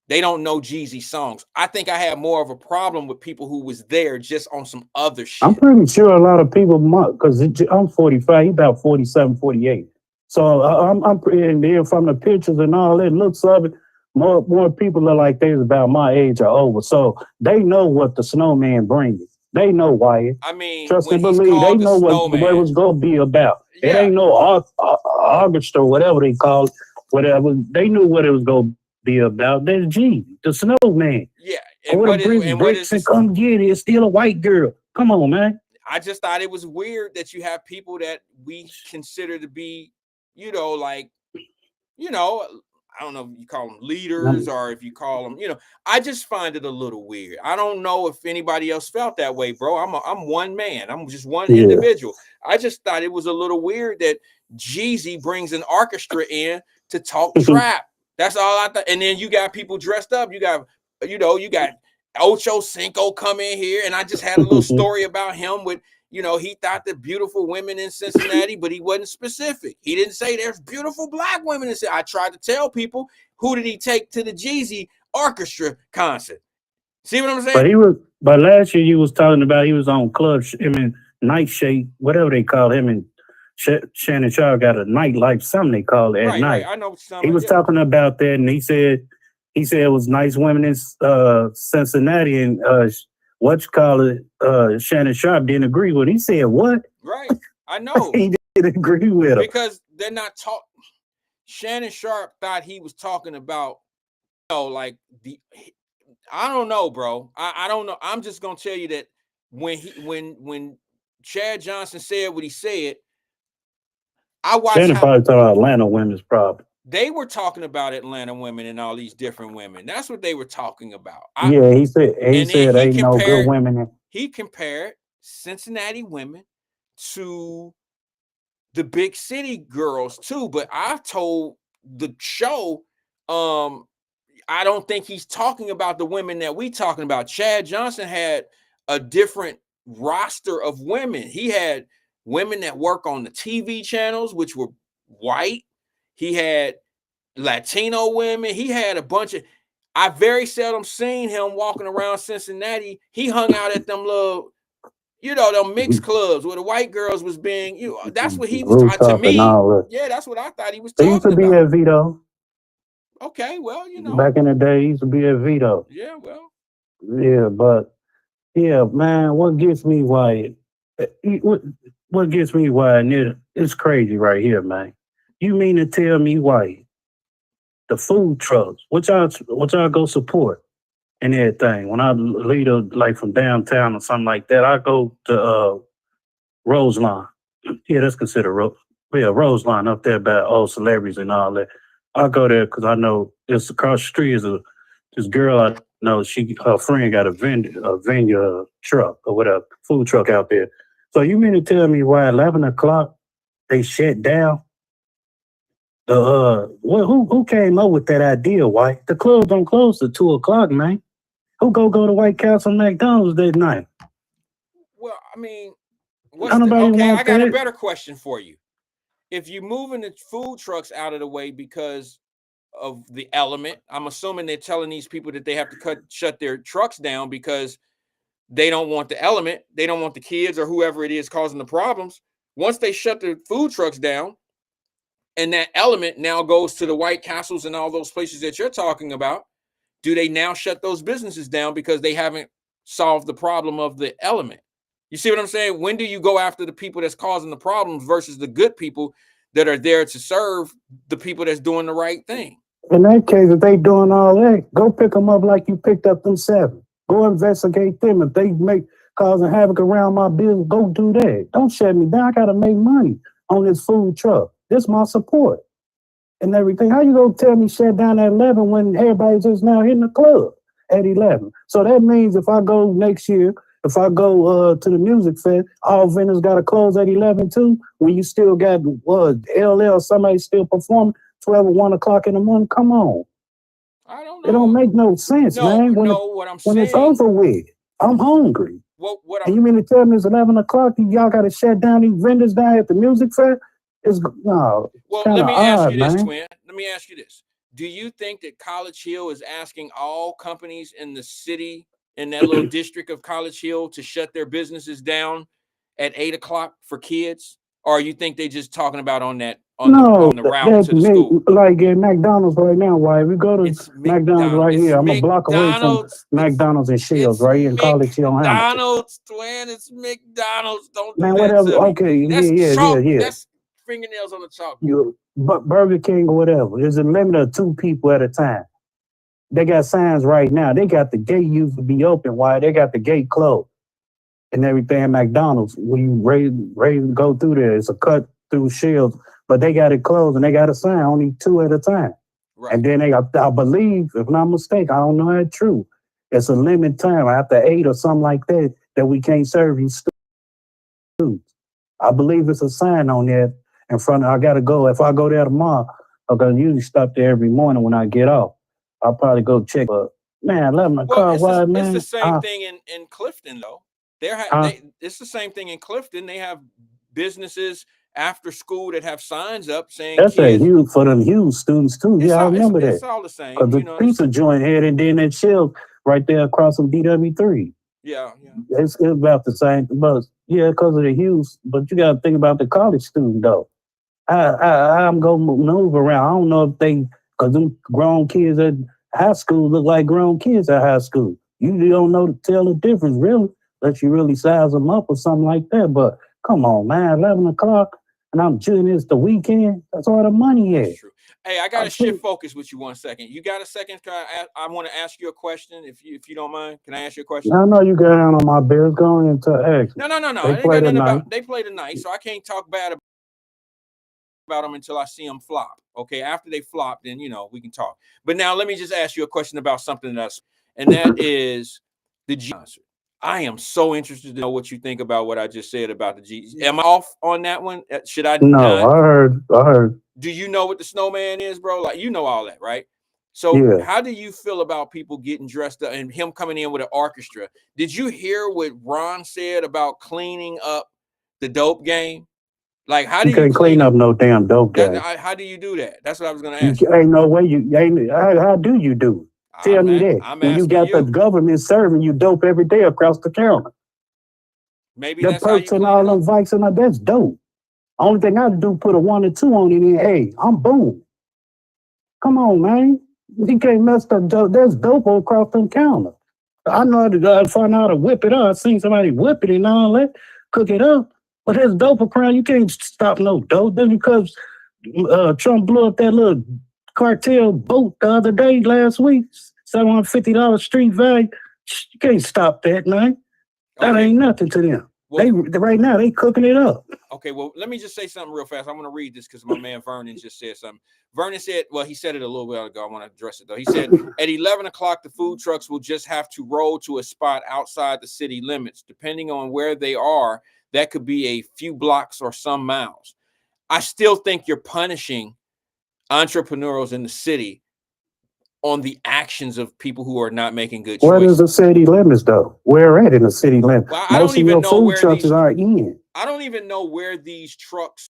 They don't know Jeezy's songs. I think I had more of a problem with people who was there just on some other shit. I'm pretty sure a lot of people, because I'm 45, he's about 47, 48. So I'm and then from the pictures and all that looks of it, more people are like they about my age or over. So they know what the Snowman brings. They know Wyatt. I mean, trust and believe. They know what it was going to be about. Yeah. It ain't no orchestra, whatever they call it, whatever. They knew what it was going to be about? That's G, the snowman. Yeah, Or the bricks and come get it. It's still a white girl. Come on, man. I just thought it was weird that you have people that we consider to be, like, I don't know if you call them leaders or if you call them, I just find it a little weird. I don't know if anybody else felt that way, bro. I'm one man. I'm just one individual. I just thought it was a little weird that Jeezy brings an orchestra in to talk trap. That's all I thought. And then you got people dressed up. You got Ocho Cinco come in here, and I just had a little story about him with, he thought the beautiful women in Cincinnati, but he wasn't specific. He didn't say there's beautiful black women in Cincinnati. I tried to tell people, who did he take to the Jeezy orchestra concert? See what I'm saying? But last year you was talking about he was on club, Nightshade, whatever they call him, and Shannon Sharp got a nightlife, something they call it at night. Right. I know he was talking about that, and he said it was nice women in Cincinnati, and Shannon Sharp didn't agree with it. He said, what? Right. I know. He didn't agree with him. Because they're not talking. Shannon Sharp thought he was talking about, I don't know, bro. I don't know. I'm just going to tell you that when Chad Johnson said what he said, I watched Shannon probably talking about Atlanta women's problem. They were talking about Atlanta women and all these different women. That's what they were talking about. He said ain't no good women. He compared Cincinnati women to the big city girls too. But I told the show, I don't think he's talking about the women that we talking about. Chad Johnson had a different roster of women. He had women that work on the TV channels, which were white. He had Latino women. He had a bunch of. I very seldom seen him walking around Cincinnati. He hung out at them little, them mixed clubs where the white girls was being. That's what he was talking to me. Yeah, that's what I thought he was talking about. He used to be at Vito. Okay, well, back in the day, he used to be at Vito. Yeah, well. Yeah, but man, what gets me Wyatt? What gets me Wyatt? It's crazy right here, man. You mean to tell me, Wyatt, the food trucks, what y'all go support and everything? When I leave like from downtown or something like that, I go to Roseline. Yeah, that's considered Roseline up there by old celebrities and all that. I go there because I know it's across the street is this girl I know. Her friend got a vineyard truck or whatever, food truck out there. So you mean to tell me why 11 o'clock they shut down? Who came up with that idea, White? The clubs don't close till 2 o'clock, man. Who go to White Castle McDonald's that night? Well, I mean, I got a better question for you. If you're moving the food trucks out of the way because of the element, I'm assuming they're telling these people that they have to shut their trucks down because they don't want the element. They don't want the kids or whoever it is causing the problems. Once they shut the food trucks down, and that element now goes to the White Castles and all those places that you're talking about, do they now shut those businesses down because they haven't solved the problem of the element? You see what I'm saying? When do you go after the people that's causing the problems versus the good people that are there to serve the people that's doing the right thing? In that case, if they doing all that, go pick them up like you picked up them 7. Go investigate them. If they causing havoc around my business, go do that. Don't shut me down. I got to make money on this food truck. This my support and everything. How you gonna tell me shut down at 11 when everybody's just now hitting the club at 11? So that means if I go next year, if I go to the music fest, all vendors got to close at 11 too. When you still got LL, somebody still performing 12 or 1 o'clock in the morning. Come on. I don't know. It don't make no sense, man. When it's over with, I'm hungry. And you mean to tell me it's 11 o'clock? Y'all got to shut down these vendors down at the music fest? Well, let me ask you this, Twin. Let me ask you this. Do you think that College Hill is asking all companies in the city, in that little district of College Hill, to shut their businesses down at 8 o'clock for kids? Or you think they just talking about on the route to the school? Like at McDonald's right now, why we go to McDonald's right here. I'm a block away from McDonald's and Shields right here in College Hill. McDonald's, Twin. It's McDonald's. Don't do man, that whatever. to me. Okay, That's yeah. That's fingernails on the chalk. But Burger King or whatever. There's a limit of 2 people at a time. They got signs right now. They got the gate used to be open. Why they got the gate closed and everything at McDonald's. When you raise go through there, it's a cut through shields, but they got it closed and they got a sign only 2 at a time. Right. And then I believe, if I'm not mistaken, I don't know how it's true. It's a limited time after 8 or something like that that we can't serve these students. I believe it's a sign on there in front of. I gotta go. If I go there tomorrow, I'm gonna usually stop there every morning when I get off. I'll probably go check. But man, 11 o'clock, why, man? It's the same thing in Clifton, though. It's the same thing in Clifton. They have businesses after school that have signs up saying That's kids. a huge for them huge students too. Yeah, I remember that. It's all the same. Cause the pizza joint had and then that shelf right there across from DW3. Yeah. It's about the same, but yeah, because of the huge. But you got to think about the college student though. I'm gonna maneuver around. I don't know if they, because them grown kids at high school look like grown kids at high school. You don't know to tell the difference really, unless you really size them up or something like that. But come on, man, 11 o'clock, and I'm chilling. It's the weekend. That's all the money is. True. Hey, I got to shift focus with you 1 second. You got a second? I want to ask you a question, if you don't mind. Can I ask you a question? I know you got down on my Bears going into X. No. They play tonight. They play tonight, so I can't talk bad about them until I see them flop. Okay, after they flop, then we can talk. But now let me just ask you a question about something else, and that is the G concert. I am so interested to know what you think about what I just said about the G. Am I off on that one? Should I? No, I heard. Do you know what the snowman is, bro? Like, you know all that, right? So Yeah. how do you feel about people getting dressed up and him coming in with an orchestra? Did you hear what Ron said about cleaning up the dope game? Like, how do You can't clean up no damn dope game. How do you do that? That's what I was going to ask You ain't no way you ain't. How do you do it? Tell me that. I'm When you asking got the government serving you dope every day across the counter. Maybe The that's how you perks and all them vikes and all that's dope. Only thing I do put a 1 or 2 on it and hey, I'm boom. Come on, man. You can't mess up dope. There's dope all across them counter. I know how to find out how to whip it up. I seen somebody whip it and all that, cook it up. But there's dope around. You can't stop no dope. Just because Trump blew up that little cartel boat the other day, last week, $750 street value. You can't stop that, man. That ain't nothing to them. Well, right now they cooking it up. Okay, well, let me just say something real fast. I want to read this because my man Vernon just said something. Vernon said, well, he said it a little while ago. I want to address it, though. He said, at 11 o'clock, the food trucks will just have to roll to a spot outside the city limits. Depending on where they are, that could be a few blocks or some miles. I still think you're punishing entrepreneurs in the city on the actions of people who are not making good choices. Where is the city limits, though? Where at in the city limits? Well, I don't even know food where trucks these are in. I don't even know where these trucks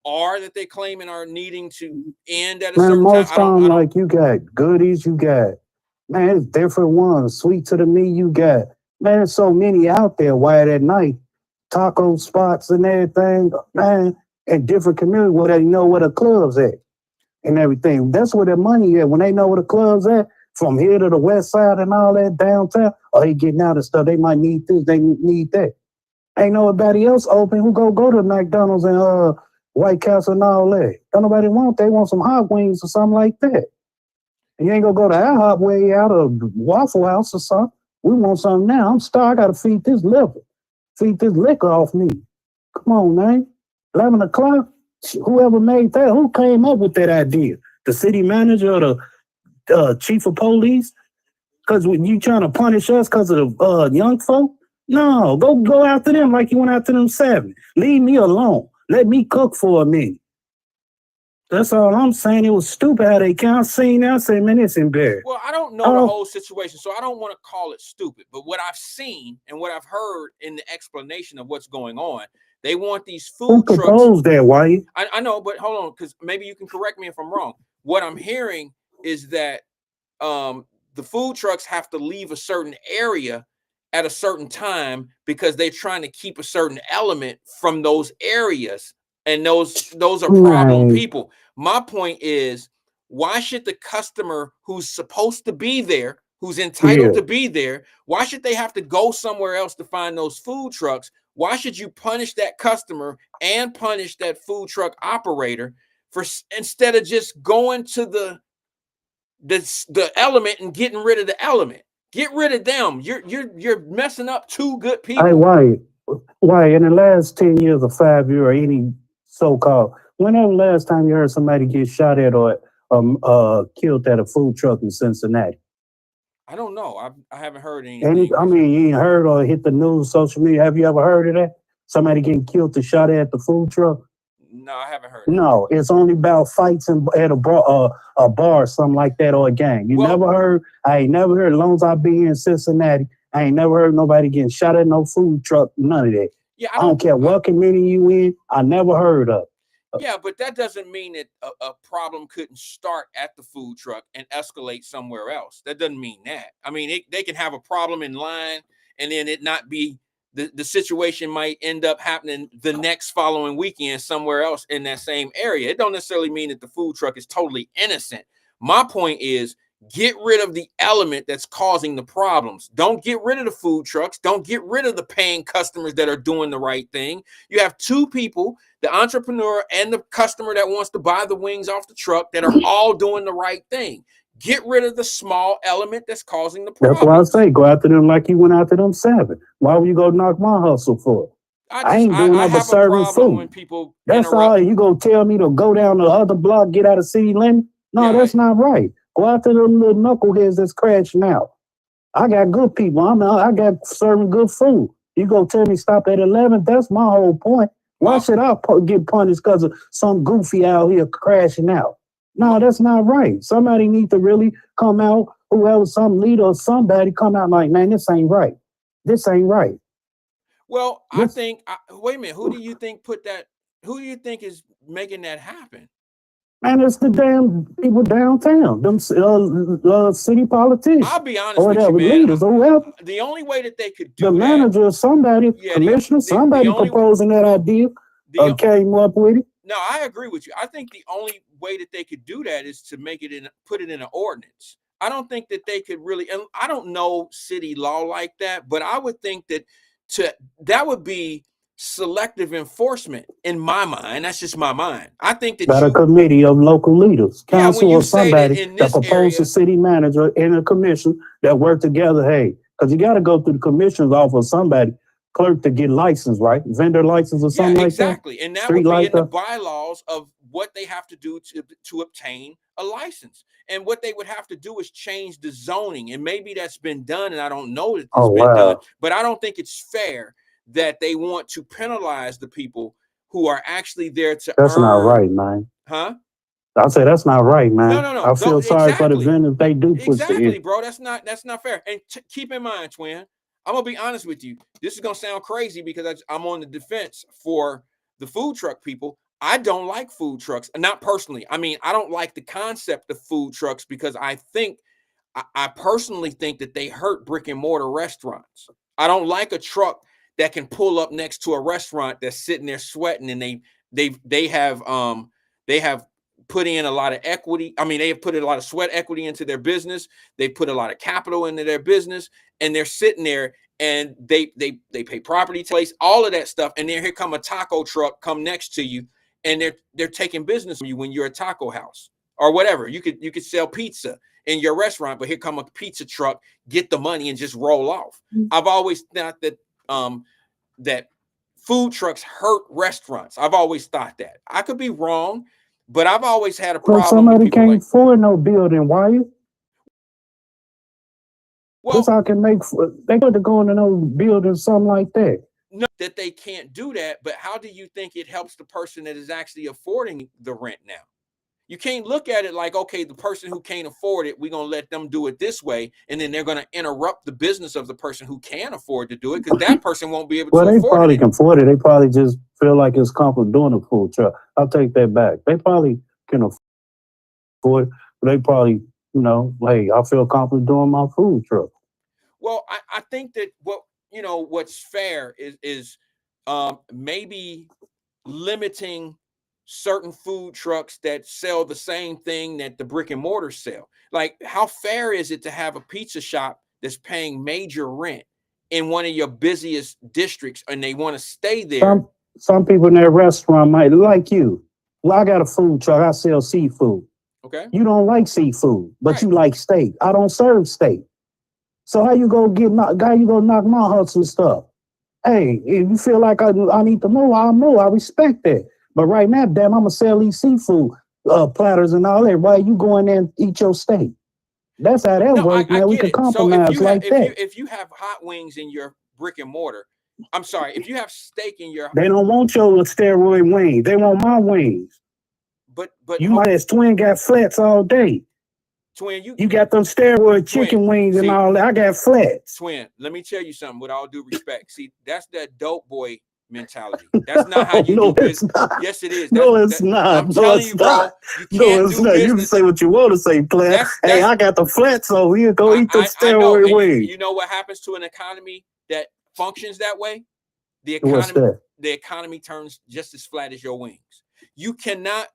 are that they claiming are needing to end at a Man, certain most time. time, like you got goodies, you got, man, it's different ones. Sweet to the me, you got, man, there's so many out there. Wyatt at night, taco spots and everything, man, and different communities where they know where the clubs at and everything. That's where their money at. When they know where the clubs at, from here to the west side and all that downtown, or they getting out of stuff, they might need this, they need that. Ain't nobody else open who go to McDonald's and White Castle and all that. Don't nobody want. They want some hot wings or something like that. And you ain't gonna go to IHOP way out of Waffle House or something. We want something now. I'm starved. I gotta feed this liquor. Feed this liquor off me. Come on, man. 11 o'clock. Whoever made that, who came up with that idea? The city manager or the chief of police? Because you trying to punish us because of the young folk? No, go after them like you went after them 7. Leave me alone. Let me cook for a minute. That's all I'm saying. It was stupid how they can't see now. Say, man, it's embarrassing. Well, I don't know the whole situation, so I don't want to call it stupid. But what I've seen and what I've heard in the explanation of what's going on, they want these food trucks. Who proposed that, Wyatt? I know, but hold on, because maybe you can correct me if I'm wrong. What I'm hearing is that the food trucks have to leave a certain area at a certain time because they're trying to keep a certain element from those areas, and those are problem people. My point is, why should the customer who's supposed to be there, who's entitled to be there, why should they have to go somewhere else to find those food trucks? Why should you punish that customer and punish that food truck operator for instead of just going to the element and getting rid of the element. Get rid of them. You're messing up two good people. Hey, why in the last 10 years or 5 years or any so-called, whenever last time you heard somebody get shot at or killed at a food truck in Cincinnati? I don't know. I haven't heard anything. I mean, you ain't heard or hit the news, social media. Have you ever heard of that? Somebody getting killed or shot at the food truck? No, I haven't heard. No, it's only about fights at a bar or something like that, or a gang. You never heard? I ain't never heard. As long as I be here in Cincinnati, I ain't never heard nobody getting shot at no food truck. None of that. Yeah, I don't care what community you in. I never heard of. Yeah, but that doesn't mean that a problem couldn't start at the food truck and escalate somewhere else. That doesn't mean that. I mean, they can have a problem in line and then it not be the situation might end up happening the next following weekend somewhere else in that same area. It don't necessarily mean that the food truck is totally innocent. My point is, get rid of the element that's causing the problems. Don't get rid of the food trucks. Don't get rid of the paying customers that are doing the right thing. You have two people, the entrepreneur and the customer that wants to buy the wings off the truck, that are all doing the right thing. Get rid of the small element that's causing the problem. That's why I say go after them like you went after them 7. Why would you go knock my hustle for? I ain't doing nothing but serving food. That's all. You gonna tell me to go down the other block, get out of city limit? No, that's not right. Go after them little knuckleheads that's crashing out. I got good people. I got serving good food. You gonna tell me stop at 11? That's my whole point. Why should I get punished because of some goofy out here crashing out? No, that's not right. Somebody need to really come out, whoever, some leader or somebody come out like, man, this ain't right. This ain't right. Well, I think, wait a minute, who do you think put that, who do you think is making that happen? Man, it's the damn people downtown, them city politicians. I'll be honest with you, man. Leaders or whoever. The only way that they could do the manager, somebody, commissioner, somebody proposing that idea came up with it. No, I agree with you. I think the only way that they could do that is to make it put it in an ordinance. I don't think that they could really, and I don't know city law like that, but I would think that that would be selective enforcement in my mind. That's just my mind. I think that a committee of local leaders, council or somebody that proposes a city manager and a commission that work together. Hey, because you got to go through the commission's office or somebody, clerk to get licensed, right? Vendor license or something like that. Exactly. And that would be in the bylaws of what they have to do to obtain a license. And what they would have to do is change the zoning. And maybe that's been done, and I don't know that it's been done, but I don't think it's fair that they want to penalize the people who are actually there to That's not right, man. Huh? I say that's not right, man. No. I feel sorry for the vendors. They do push exactly, bro. That's not fair. And keep in mind, twin, I'm gonna be honest with you. This is gonna sound crazy because I'm on the defense for the food truck people. I don't like food trucks, not personally. I mean, I don't like the concept of food trucks because I personally think that they hurt brick and mortar restaurants. I don't like a truck that can pull up next to a restaurant that's sitting there sweating, and they have put in a lot of equity. I mean, they have put a lot of sweat equity into their business. They put a lot of capital into their business, and they're sitting there and they pay property tax, all of that stuff. And then here come a taco truck come next to you, and they're taking business from you when you're a taco house or whatever. You could sell pizza in your restaurant, but here come a pizza truck, get the money and just roll off. I've always thought that that food trucks hurt restaurants. I've always thought that. I could be wrong, but I've always had a problem. Somebody can't afford no building, Wyatt. Well, this I can make. They got to go into no building, something like that. No, that they can't do that. But how do you think it helps the person that is actually affording the rent now? You can't look at it like, okay, the person who can't afford it, we're going to let them do it this way. And then they're going to interrupt the business of the person who can afford to do it because that person won't be able to afford it. Well, they probably can afford it. They probably just feel like it's comfortable doing a food truck. I'll take that back. They probably can afford it, but they probably, hey, I feel comfortable doing my food truck. Well, I think that what's fair is maybe limiting certain food trucks that sell the same thing that the brick and mortar sell. Like, how fair is it to have a pizza shop that's paying major rent in one of your busiest districts and they want to stay there? Some people in that restaurant might like you. Well, I got a food truck. I sell seafood. Okay. You don't like seafood, but Right. you like steak. I don't serve steak. So how you gonna knock my hustle stuff? Hey, if you feel like I need to move, I'll move. I respect that. But right now, damn, I'm gonna sell these seafood platters and all that. Why you go in there and eat your steak? That's how that No, works, I man. We get can it. So if compromise you have like that. if you have hot wings in your brick and mortar, I'm sorry, if you have steak in your They don't want your steroid wings. They want my wings. but You might as twin got flats all day. twin, You got them steroid chicken wings and see, all that. I got flats. twin, let me tell you something with all due respect. See, that's that dope boy mentality. That's not how you No, do it's business. not. Yes, it is. No, it's not. I'm No, telling it's you, bro, not. you No, can't it's do not. You can business. say what you want to say, player. Hey, I got the flats over here. Go eat the I know. steroid And wings. you know what happens to an economy that functions that way? What's that? The economy turns just as flat as your wings. You cannot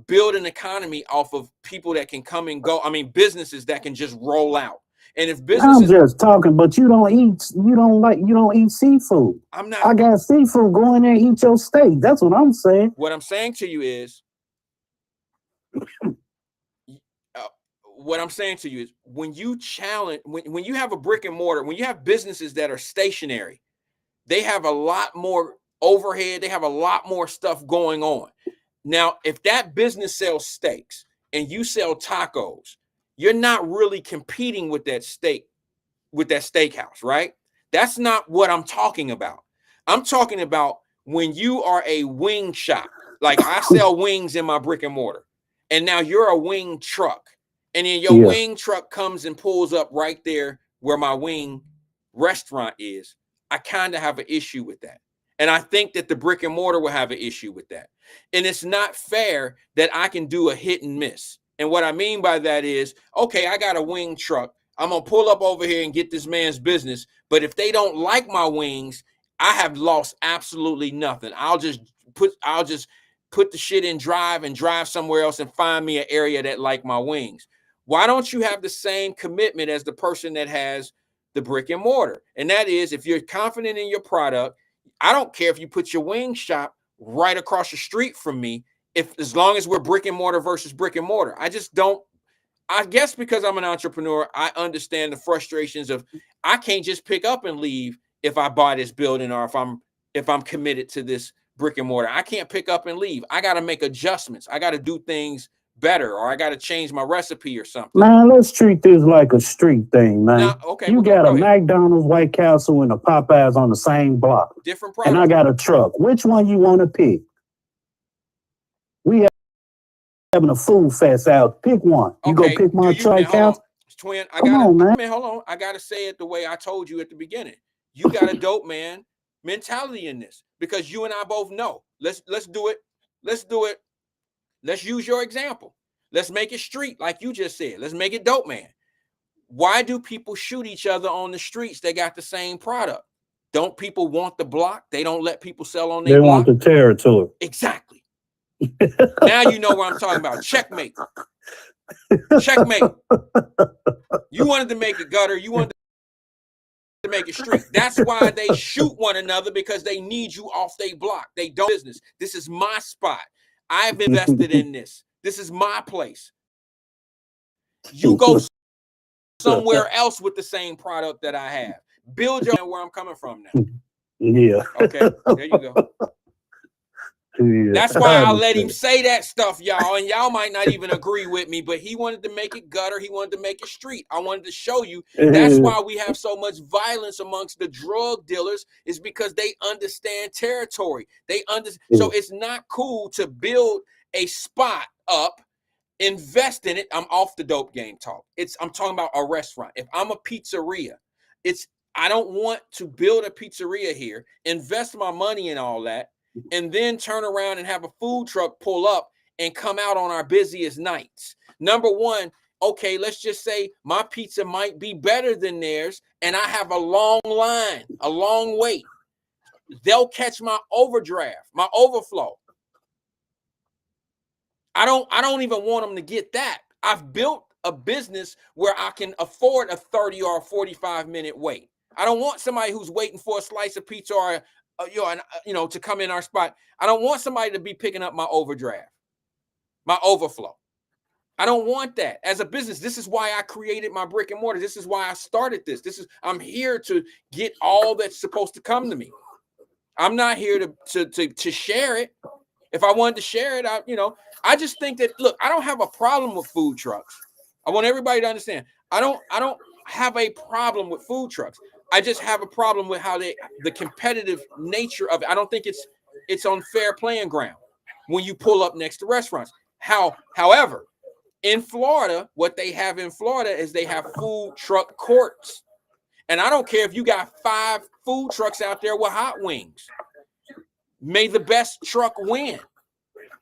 build an economy off of people that can come and go. I mean, businesses that can just roll out. And if I'm businesses, just talking, but you don't eat seafood. I'm not. I got seafood. Go in there and eat your steak. That's what I'm saying. What I'm saying to you is, when you challenge, when you have a brick and mortar, when you have businesses that are stationary, they have a lot more overhead. They have a lot more stuff going on. Now, if that business sells steaks and you sell tacos, you're not really competing with that steakhouse, right? That's not what I'm talking about. I'm talking about when you are a wing shop, like I sell wings in my brick and mortar, and now you're a wing truck, and then your wing truck comes and pulls up right there where my wing restaurant is. I kind of have an issue with that. And I think that the brick and mortar will have an issue with that. And it's not fair that I can do a hit and miss. And what I mean by that is, okay, I got a wing truck. I'm going to pull up over here and get this man's business. But if they don't like my wings, I have lost absolutely nothing. I'll just put the shit in drive and drive somewhere else and find me an area that like my wings. Why don't you have the same commitment as the person that has the brick and mortar? And that is, if you're confident in your product, I don't care if you put your wing shop right across the street from me, as long as we're brick and mortar versus brick and mortar. I just don't. I guess because I'm an entrepreneur, I understand the frustrations of I can't just pick up and leave if I buy this building, or if I'm committed to this brick and mortar. I can't pick up and leave. I got to make adjustments. I got to do things better, or I got to change my recipe or something. Man, let's treat this like a street thing, man. Now, okay, you got go a ahead. McDonald's, White Castle, and a Popeyes on the same block. Different And I product. got a truck. Which one you want to pick? We having a food fest out. Pick one. You Okay, go pick my man, White hold on. Castle. Twin, Come on, man. Hold on. I gotta say it the way I told you at the beginning. You got a dope man mentality in this, because you and I both know. Let's do it. Let's do it. Let's use your example. Let's make it street, like you just said. Let's make it dope man. Why do people shoot each other on the streets? They got the same product. Don't people want the block? They don't let people sell on their They block. want the territory. Exactly. Now you know what I'm talking about. Checkmate. Checkmate. You wanted to make it gutter. You wanted to make it street. That's why they shoot one another, because they need you off their block. They don't business. This is my spot. I've invested in this. This is my place. You go somewhere else with the same product that I have. Build your where I'm coming from now. Yeah. Okay, there you go. Yeah. That's why I let him say that stuff, y'all. And y'all might not even agree with me, but he wanted to make it gutter. He wanted to make it street. I wanted to show you. That's why we have so much violence amongst the drug dealers, is because they understand territory. So it's not cool to build a spot up, invest in it. I'm off the dope game talk. I'm talking about a restaurant. If I'm a pizzeria, I don't want to build a pizzeria here, invest my money in all that, and then turn around and have a food truck pull up and come out on our busiest nights. Number one, okay, let's just say my pizza might be better than theirs, and I have a long line, a long wait. They'll catch my overdraft, my overflow. I don't even want them to get that. I've built a business where I can afford a 30 or a 45-minute wait. I don't want somebody who's waiting for a slice of pizza or to come in our spot. I don't want somebody to be picking up my overdraft, my overflow. I don't want that as a business. This is why I created my brick and mortar. This is why I started this. I'm here to get all that's supposed to come to me. I'm not here to share it. If I wanted to share it, I just think that, look, I don't have a problem with food trucks. I want everybody to understand. I don't have a problem with food trucks. I just have a problem with how the competitive nature of it. I don't think it's on fair playing ground when you pull up next to restaurants. However, in Florida, what they have in Florida is they have food truck courts. And I don't care if you got 5 food trucks out there with hot wings. May the best truck win.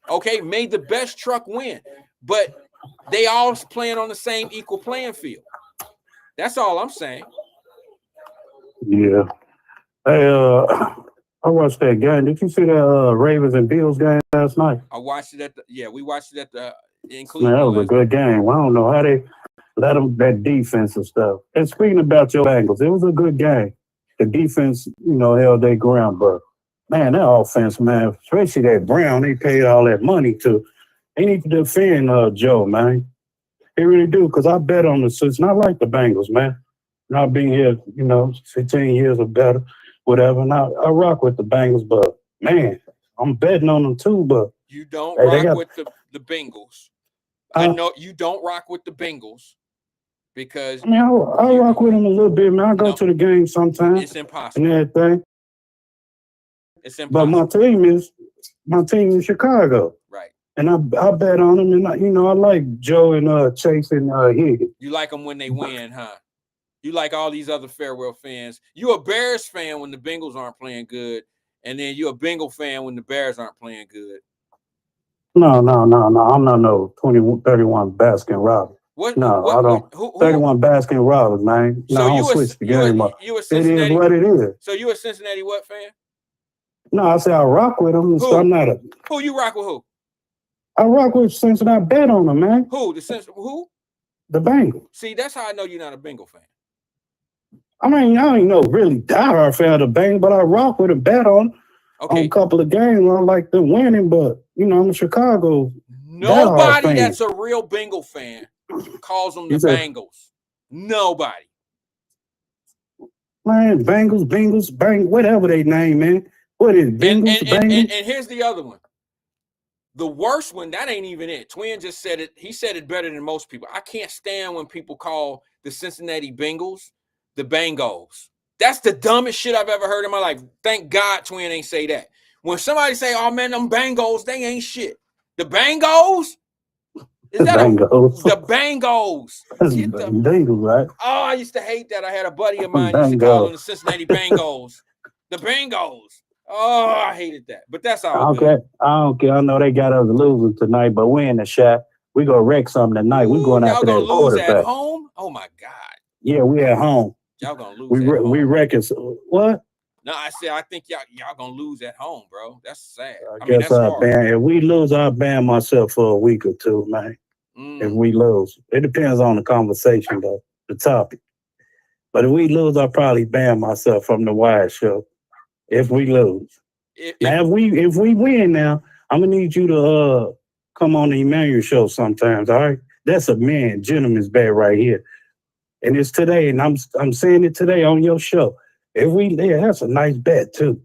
Okay, may the best truck win. But they all playing on the same equal playing field. That's all I'm saying. Yeah. Hey, I watched that game. Did you see that Ravens and Bills game last night? I watched it we watched it in Man, Cleveland. that was a good game. I don't know how they let them, that defense and stuff. And speaking about your Bengals, it was a good game. The defense, held their ground, but man, that offense, man, especially that Brown, they paid all that money to. They need to defend Joe, man. They really do, because I bet on the It's not like the Bengals, man. Not being here, 15 years or better, whatever. Now I rock with the Bengals, but man, I'm betting on them too. But you don't hey, rock with the Bengals. I know you don't rock with the Bengals because I rock with them a little bit, man. I go to the game sometimes. It's impossible. And everything. It's impossible. But my team is Chicago. Right. And I bet on them, and I like Joe and Chase and Higgins. You like them when they win, huh? You like all these other farewell fans. You're a Bears fan when the Bengals aren't playing good, and then you're a Bengal fan when the Bears aren't playing good. No. I'm not no 31 Baskin Robbins. I don't. 31 Baskin Robbins, man. No, I don't switch the game up. You a It Cincinnati, is what it is. So you a Cincinnati what fan? No, I say I rock with them. So I'm not a. Who you rock with? Who? I rock with Cincinnati. Bet on them, man. Who? Who? The Bengals. See, that's how I know you're not a Bengal fan. I mean, I ain't no really diehard fan of the Bengals, but I rock with a bet on a couple of games. I like them winning, but I'm a Chicago. Nobody that's a real Bengal fan calls them the Bengals. Nobody. Man, Bengals, whatever they name, man. What is Bengals? And here's the other one. The worst one, that ain't even it. Twin just said it. He said it better than most people. I can't stand when people call the Cincinnati Bengals the Bengals. That's the dumbest shit I've ever heard in my life. Thank God Twin ain't say that. When somebody say, oh man, them Bengals, they ain't shit. The Bengals? Is that the Bengals? That's Bengals, right? Oh, I used to hate that. I had a buddy of mine used to call them the Cincinnati Bengals. The Bengals. Oh, I hated that. But that's all good. I don't care. I know they got us losing tonight, but we're in the shot. We gonna wreck something tonight. We're going after that quarterback. Lose at home? Oh my God. Yeah, we at home. Y'all gonna lose. We reckon. What? No, I think y'all gonna lose at home, bro. That's sad. I mean, guess that's ban. If we lose, I'll ban myself for a week or two, man. If we lose, it depends on the conversation, though, the topic. But if we lose, I'll probably ban myself from the Wyatt show. If we lose, now if we win, now I'm gonna need you to come on the Emmanuel show sometimes. All right, that's a gentleman's bet right here. And it's today, and I'm saying it today on your show. If we, that's a nice bet too,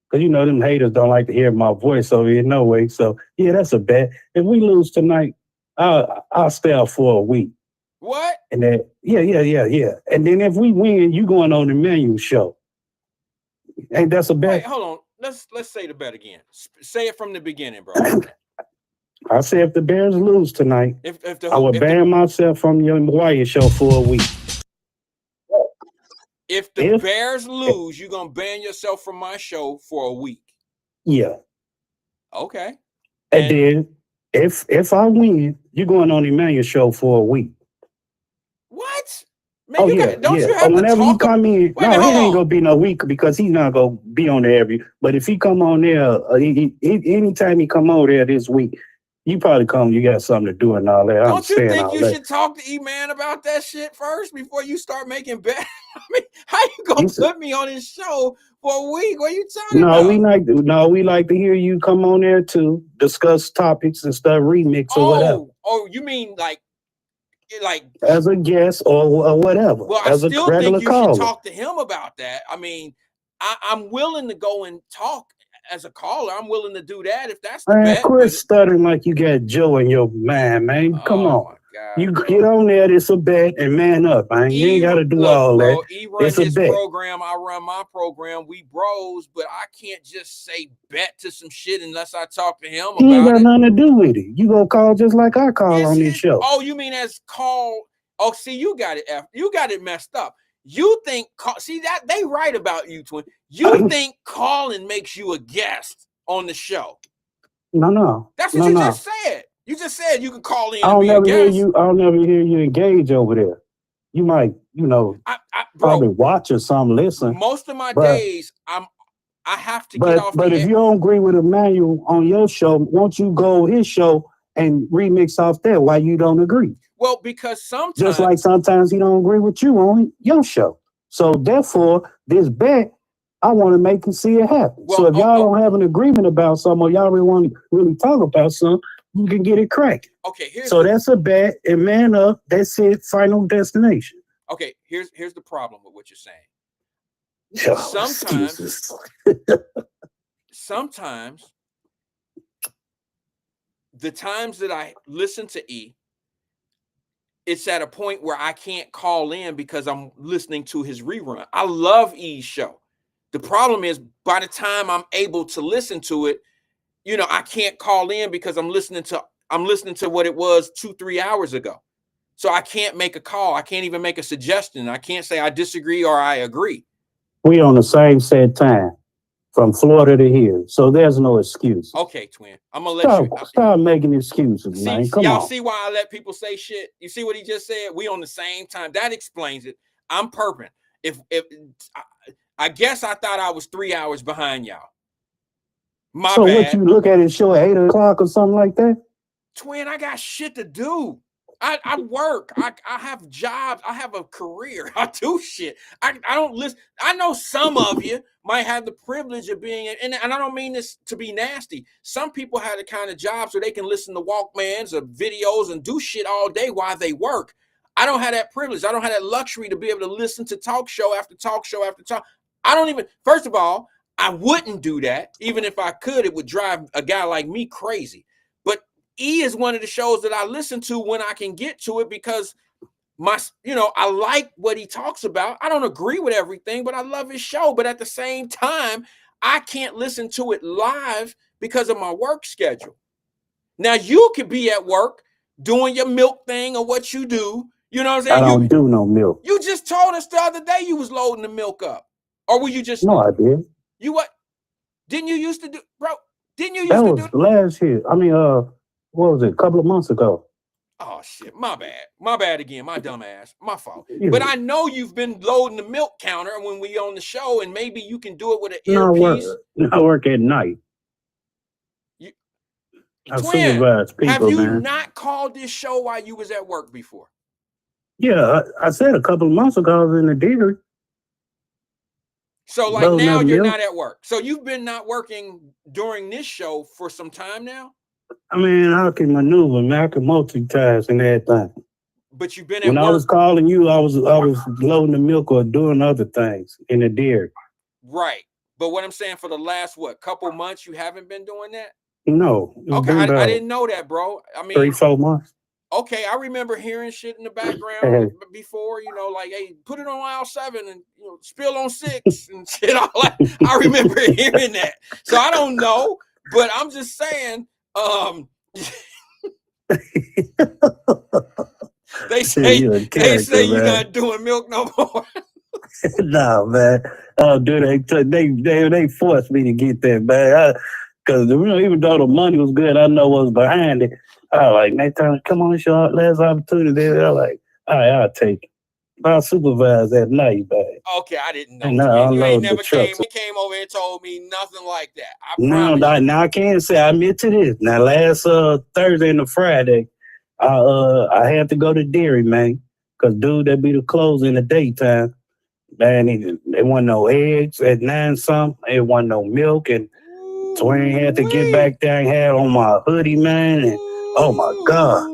because them haters don't like to hear my voice over here, no way. So yeah, that's a bet. If we lose tonight, I'll stay out for a week. What? And then yeah. And then if we win, you going on the Emmanuel show. Ain't that's a bet? Wait, hold on. Let's say the bet again. Say it from the beginning, bro. I say if the Bears lose tonight, I will ban myself from your Wyatt show for a week. If the Bears lose, you're gonna ban yourself from my show for a week. Yeah. Okay. And then if I win, you're going on the Emmanuel show for a week. What? Man, you have whenever you come in, Wait, he ain't gonna be no week because he's not gonna be on there But if he come on there, anytime he come on there this week, you probably come. You got something to do and all that. Don't you think you should talk to E-Man about that shit first before you start making bets? I mean, how you gonna put me on his show for a week. What are you talking No, about? we like to hear you come on there to discuss topics and stuff, remix or whatever. Oh, you mean like As a guest or whatever. well, I As a still regular think you should caller. talk to him about that. I mean, I'm willing to go and talk as a caller. I'm willing to do that if that's the Man, bet. quit stuttering like you got Joe in your mind, man. Come on. My God, you get on there, it's a bet, and man up, man. You ain't got to do all bro, that. he run It's a his bet. program, I run my program. We bros, but I can't just say bet to some shit unless I talk to him He ain't about got it. nothing to do with it. You go call just like I call on this show. Oh, you mean as call? Oh, see, you got it. You got it messed up. You think see that they right about you, twin. You think calling makes you a guest on the show? No. That's what you just said. You just said you can call in and be a guest. I'll never hear you engage over there. You might, probably watch or something, listen. Most of my days, I have to get off. But if you don't agree with Emmanuel on your show, won't you go his show and remix off that? Why you don't agree? Well, because sometimes, just like sometimes he don't agree with you on your show. So therefore, this bet, I want to make him see it happen. So if y'all don't have an agreement about something, or y'all really want to really talk about something, you can get it cracking. Okay, so that's a bet, and man up. That's it. Final destination. Okay, here's the problem with what you're saying. Sometimes the times that I listen to E, it's at a point where I can't call in because I'm listening to his rerun. I love E's show. The problem is by the time I'm able to listen to it, I can't call in because I'm listening to what it was 2-3 hours ago. So I can't make a call. I can't even make a suggestion. I can't say I disagree or I agree. We on the same set time from Florida to here. So there's no excuse. Okay, twin. I'm going to let you. Stop making excuses, man. Come on. See why I let people say shit? You see what he just said? We on the same time. That explains it. I'm perping. If I guess I thought I was 3 hours behind y'all. My so bad. What, you look at his show at 8 o'clock or something like that? Twin, I got shit to do. I work. I have jobs. I have a career. I do shit. I don't listen. I know some of you might have the privilege of being, and I don't mean this to be nasty. Some people have the kind of jobs where they can listen to Walkmans or videos and do shit all day while they work. I don't have that privilege. I don't have that luxury to be able to listen to talk show after talk show after talk. I don't even, first of all, I wouldn't do that. Even if I could, it would drive a guy like me crazy. But E is one of the shows that I listen to when I can get to it because I like what he talks about. I don't agree with everything, but I love his show. But at the same time, I can't listen to it live because of my work schedule. Now, you could be at work doing your milk thing or what you do. You know what I'm saying? I don't do no milk. You just told us the other day you was loading the milk up. Or were you just... No, I did. You what? Didn't you used to do... Bro, didn't you used that to was do... last year. I mean, what was it? A couple of months ago. Oh, shit. My bad. My bad again. My dumb ass. My fault. Yeah. But I know you've been loading the milk counter when we on the show, and maybe you can do it with an earpiece. I work at night. I supervise people, have you man. not called this show while you was at work before? Yeah, I said a couple of months ago I was in the dairy. So like now you're not at work. So you've been not working during this show for some time now? I mean, I can maneuver, man. I can multitask and everything. But you've been at when work. I was calling you, I was loading the milk or doing other things in the dairy. Right. But what I'm saying, for the last couple months, you haven't been doing that? No. Okay, I didn't know that, bro. I mean 3-4 months. Okay, I remember hearing shit in the background before, like, hey, put it on aisle 7 and spill on 6 and shit. All that. I remember hearing that. So I don't know, but I'm just saying, they say you're not doing milk no more. No, man. Dude, they forced me to get that, man. Because even though the money was good, I know what was behind it. I was like, next time, come on, it's your last opportunity. I was like, all right, I'll take it. I'll supervise that night, man. Okay, I didn't know. You ain't never came over and told me nothing like that. Now I can't say I admit to this. Now, last Thursday and the Friday, I had to go to dairy, man. Because, dude, that be the close in the daytime. Man, there wasn't no eggs at 9 something. There wasn't no milk, and Twin had to get back there and had on my hoodie, man. And oh my God,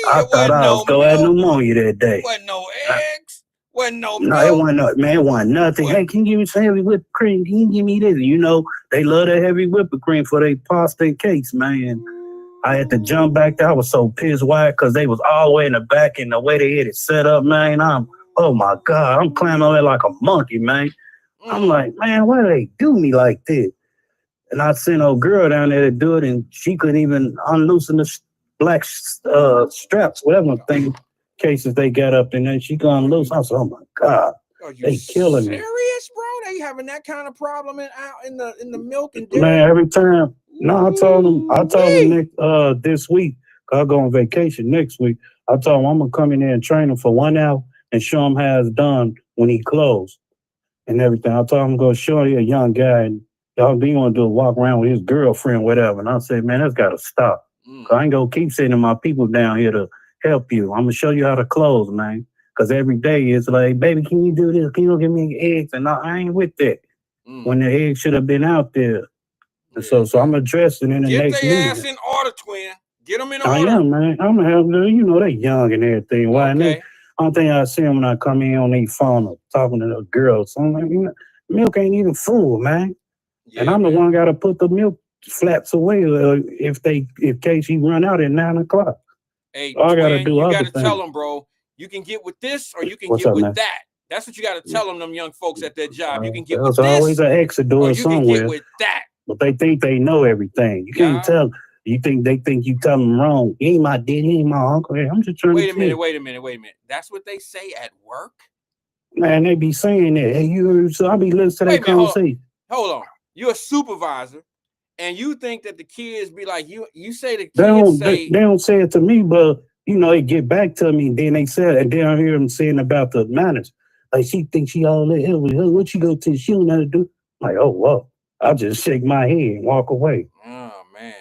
I thought I was going to have pneumonia that day. Wasn't no eggs. Wasn't no No, milk. it wasn't no, man, it wasn't nothing. Hey, can you give me some heavy whipped cream? Can you give me this? You know, they love that heavy whipped cream for their pasta and cakes, man. I had to jump back there. I was so pissed. Why? Because they was all the way in the back, and the way they had it set up, man. Oh my God, I'm climbing on there like a monkey, man. I'm like, man, why do they do me like this? And I sent a girl down there to do it, and she couldn't even unloosen the black straps, whatever thing cases they got up in there. She couldn't unloose. I said, oh my God, they killing me. Serious, bro? They having that kind of problem in the milk and dairy? Man, every time. No, I told him next this week. I'll go on vacation next week. I told him I'm gonna come in there and train him for 1 hour and show him how it's done when he closed and everything. I told him I'm gonna show you a young guy and y'all be want to do a walk around with his girlfriend, whatever. And I said, man, that's gotta stop. I ain't gonna keep sending my people down here to help you. I'm gonna show you how to close, man. Cause every day it's like, baby, can you do this? Can you give me eggs? And I ain't with that. When the eggs should have been out there. And so I'm addressing in the next meeting. Get their ass in order, Twin. Get them in order. I am, man. I'm gonna have them. You know, they young and everything. Why? Okay. I don't think I see them when I come in on their phone or talking to the girls. So I'm like, you know, milk ain't even full, man. Yeah, and I'm the one got to put the milk flaps away in case he run out at 9 o'clock. Hey, I got to Twin, do you other got to things. tell them, bro. You can get with this or you can What's get up, with man? that. That's what you got to tell them young folks at their job. You can get There's with this always an exit door or you somewhere. can get with that. But they think they know everything. You can't tell. They think you tell them wrong. He ain't my daddy, he ain't my uncle. Hey, I'm just trying Wait to a minute, wait a minute. That's what they say at work? Man, they be saying that. Hey, so I be listening to that conversation. Hold on. You're a supervisor, and you think that the kids be like, you say the kids They don't say it to me, but you know, they get back to me, and then they say, and then I hear them saying about the manners. Like, she thinks she all that hell with her. What you go to? She don't know how to do. I'm like, oh, well, I just shake my head and walk away. Oh, man.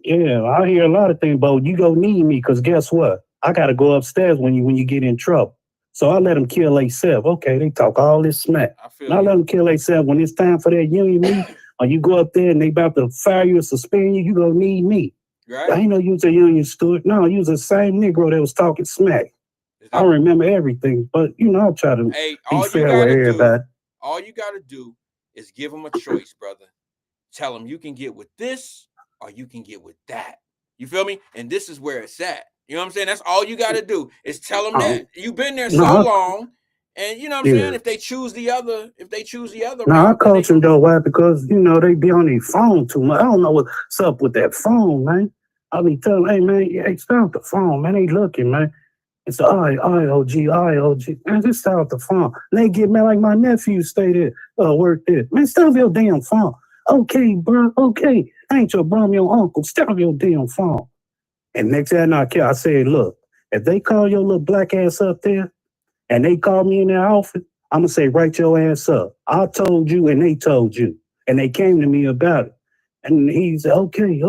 Yeah, I hear a lot of things, but you go need me, because guess what? I got to go upstairs when you get in trouble. So I let them kill themselves. Okay, they talk all this smack. I let them kill themselves. When it's time for that union meeting, or you go up there and they about to fire you or suspend you, you gonna need me. Right. I ain't know you was a union steward. No, you was the same Negro that was talking smack. I remember everything, but you know, I try to be fair with everybody. All you got to do is give them a choice, brother. Tell them you can get with this or you can get with that. You feel me? And this is where it's at. You know what I'm saying? That's all you got to do is tell them that. You've been there so long. And you know what I'm saying? If they choose the other No, I coach them though, why? Because you know they be on their phone too much. I don't know what's up with that phone, man. I be telling them, hey man, hey, stop the phone, man. They looking, man. It's IOG. Man, just stop the phone. And they get mad like my nephew stay there, work there. Man, stop your damn phone. Okay, bro, okay. I ain't your brother, your uncle. Stop your damn phone. And next thing I said, look, if they call your little black ass up there and they call me in their office, I'm going to say, write your ass up. I told you and they told you. And they came to me about it. And he said, okay.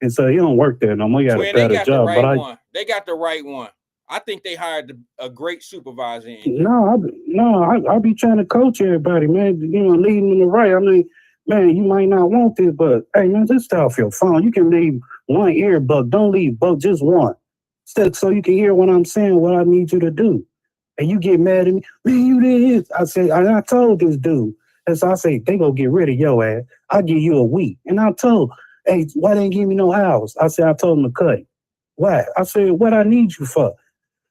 And so he don't work there no more. He got a better job. They got the right one. I think they hired a great supervisor. I be trying to coach everybody, man. You know, lead them in the right. I mean, man, you might not want this, but hey, man, just stay off your phone. You can leave one earbud. Don't leave both, just one. So you can hear what I'm saying, what I need you to do. And you get mad at me, man, you did this. I said, I told this dude. And so I say, they gonna get rid of your ass. I'll give you a week. And I told, hey, why they ain't give me no hours? I said, I told him to cut it. Why? I said, what I need you for?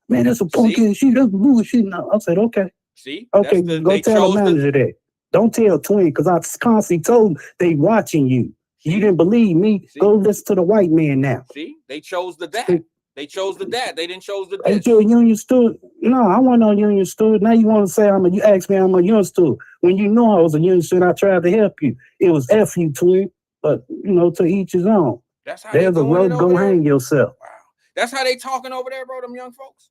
Man, that's a punk ass shit. That's bullshit. No. I said, okay. See? Okay, go tell the manager that. Don't tell Twin, because I constantly told they watching you. You didn't believe me. See? Go listen to the white man now. See? They chose the that. They chose the that. They didn't chose the this. Ain't you a union steward? No, I wasn't a union steward. Now you want to say you asked me I'm a union steward. When you know I was a union steward, I tried to help you. It was F you, Twin. But, you know, to each his own. That's how there's a road, go hang yourself. Wow. That's how they talking over there, bro, them young folks?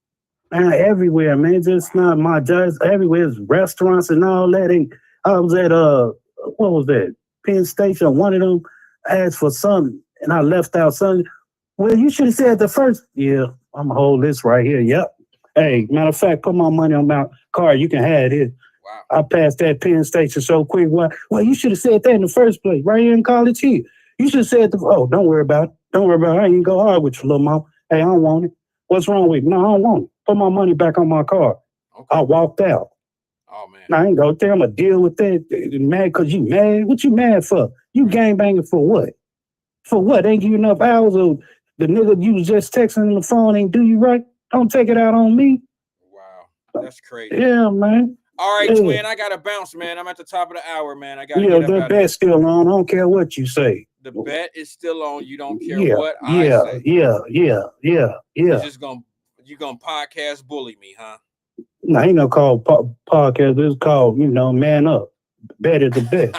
Man, everywhere, man. Just not my judge. Everywhere is restaurants and all that. I was at, what was that? Penn Station. One of them asked for something, and I left out something. Well, you should have said the first. Yeah, I'm going to hold this right here. Yep. Hey, matter of fact, put my money on car. You can have it. Wow. I passed that Penn Station so quick. Well, you should have said that in the first place, right here in College Hill. You should have said, don't worry about it. Don't worry about it. I ain't go hard with you, little mom. Hey, I don't want it. What's wrong with you? No, I don't want it. Put my money back on my car. Okay. I walked out. Oh, man. Now, I ain't go there. I'm going to deal with that. Mad because you mad? What you mad for? You gangbanging for what? For what? Ain't you enough hours of the nigga you was just texting on the phone ain't do you right? Don't take it out on me. Wow. That's crazy. Yeah, man. All right, twin, I got to bounce, man. I'm at the top of the hour, man. I got to get up the out bet's still on. I don't care what you say. The bet is still on. You don't care what I say. Yeah. You're gonna podcast bully me, huh? No, ain't no called podcast. It's called, man up. Bet is the bet.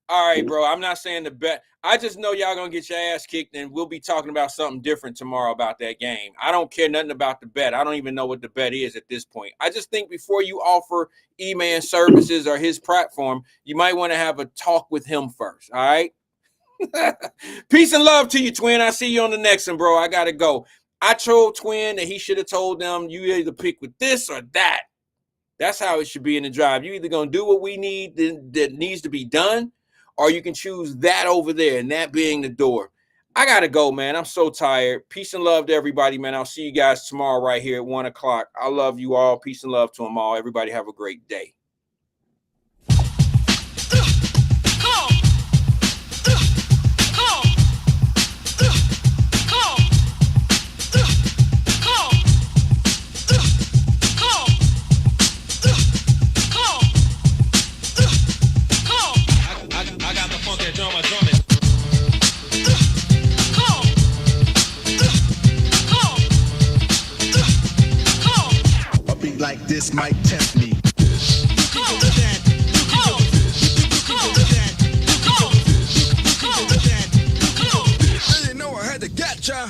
All right, bro. I'm not saying the bet. I just know y'all gonna get your ass kicked, and we'll be talking about something different tomorrow about that game. I don't care nothing about the bet. I don't even know what the bet is at this point. I just think before you offer E-Man services or his platform, you might want to have a talk with him first. All right. Peace and love to you, twin. I see you on the next one, bro. I gotta go. I told twin that he should have told them you either pick with this or that. That's how it should be in the drive. You either gonna do what we need that needs to be done, or you can choose that over there, and that being the door. I gotta go, man. I'm so tired. Peace and love to everybody, man. I'll see you guys tomorrow right here at 1 o'clock. I love you all. Peace and love to them all. Everybody have a great day. Like this might tempt me. Didn't know I had to get ya.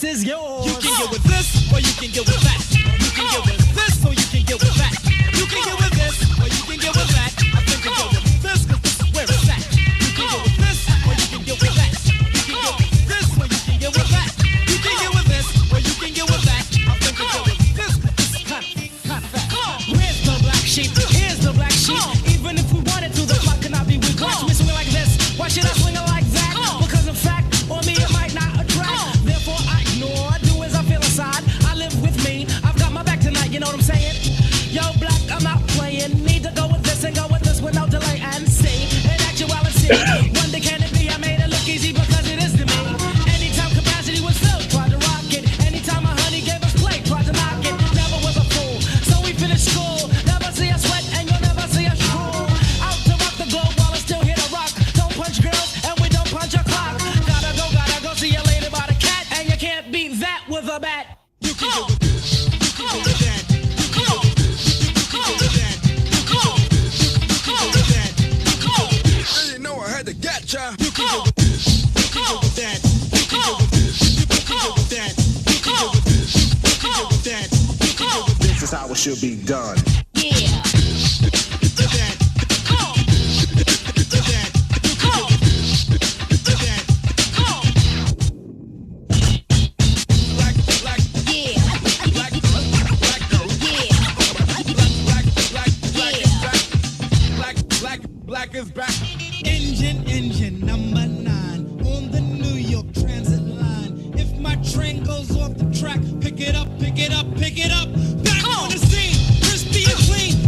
Is yours. You can get with this, or you can get with that. You can get with this, or you can get with that. You can get with this, or you can get with that. I think you go with this, cause this is where it's at. You can get with this, or you can get with that. You can get with this, or you can get with that. You can get with this, or you can get with that. I think you go with this, cause this is kind of fat. Where's the black sheep? Here's the black sheep. Even if we wanted to, the flock cannot be weak. Watch me swing like this. Why should I swing it like that? Because in fact, on me it might not attract. Therefore, I do as I feel inside. I live with me. I've got my back tonight, you know what I'm saying? Yo, black, I'm not playing. Need to go with this and go with this with no delay and see. In actuality, wonder can it be? I made it look easy because it is to me. Anytime capacity was filled, tried to rock it. Anytime my honey gave us play, tried to knock it. Never was a fool. So we finished school. Never see us sweat and you'll never see us drool. Out to rock the globe while it's still here to rock. Don't punch girls and we don't punch a clock. Gotta go see you later by the cat. And you can't beat that with a bat. You can go with this. You can go with that. You can go with this. You can go with that. You can go with this. You can go with that. You can go with this. I didn't know I had to get ya. You can go with this. You can go with that. You can go with this. You can go with that. You can go with this. You can go with that. You can go with this. This is how it should be done. Yeah. Black is back. Engine number 9 on the New York Transit line. If my train goes off the track, pick it up, pick it up, pick it up. Back on the scene, crispy and clean.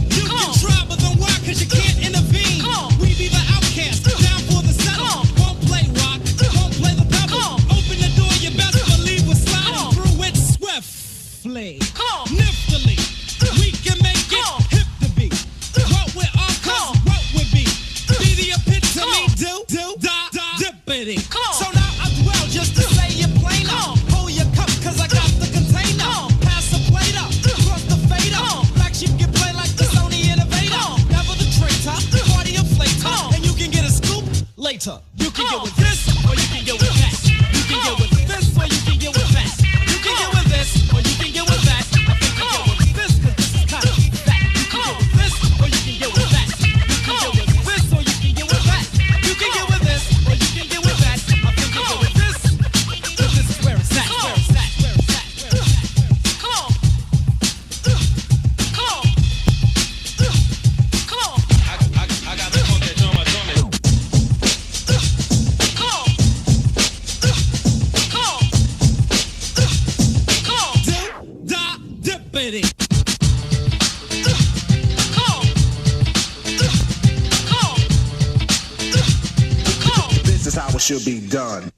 should be done.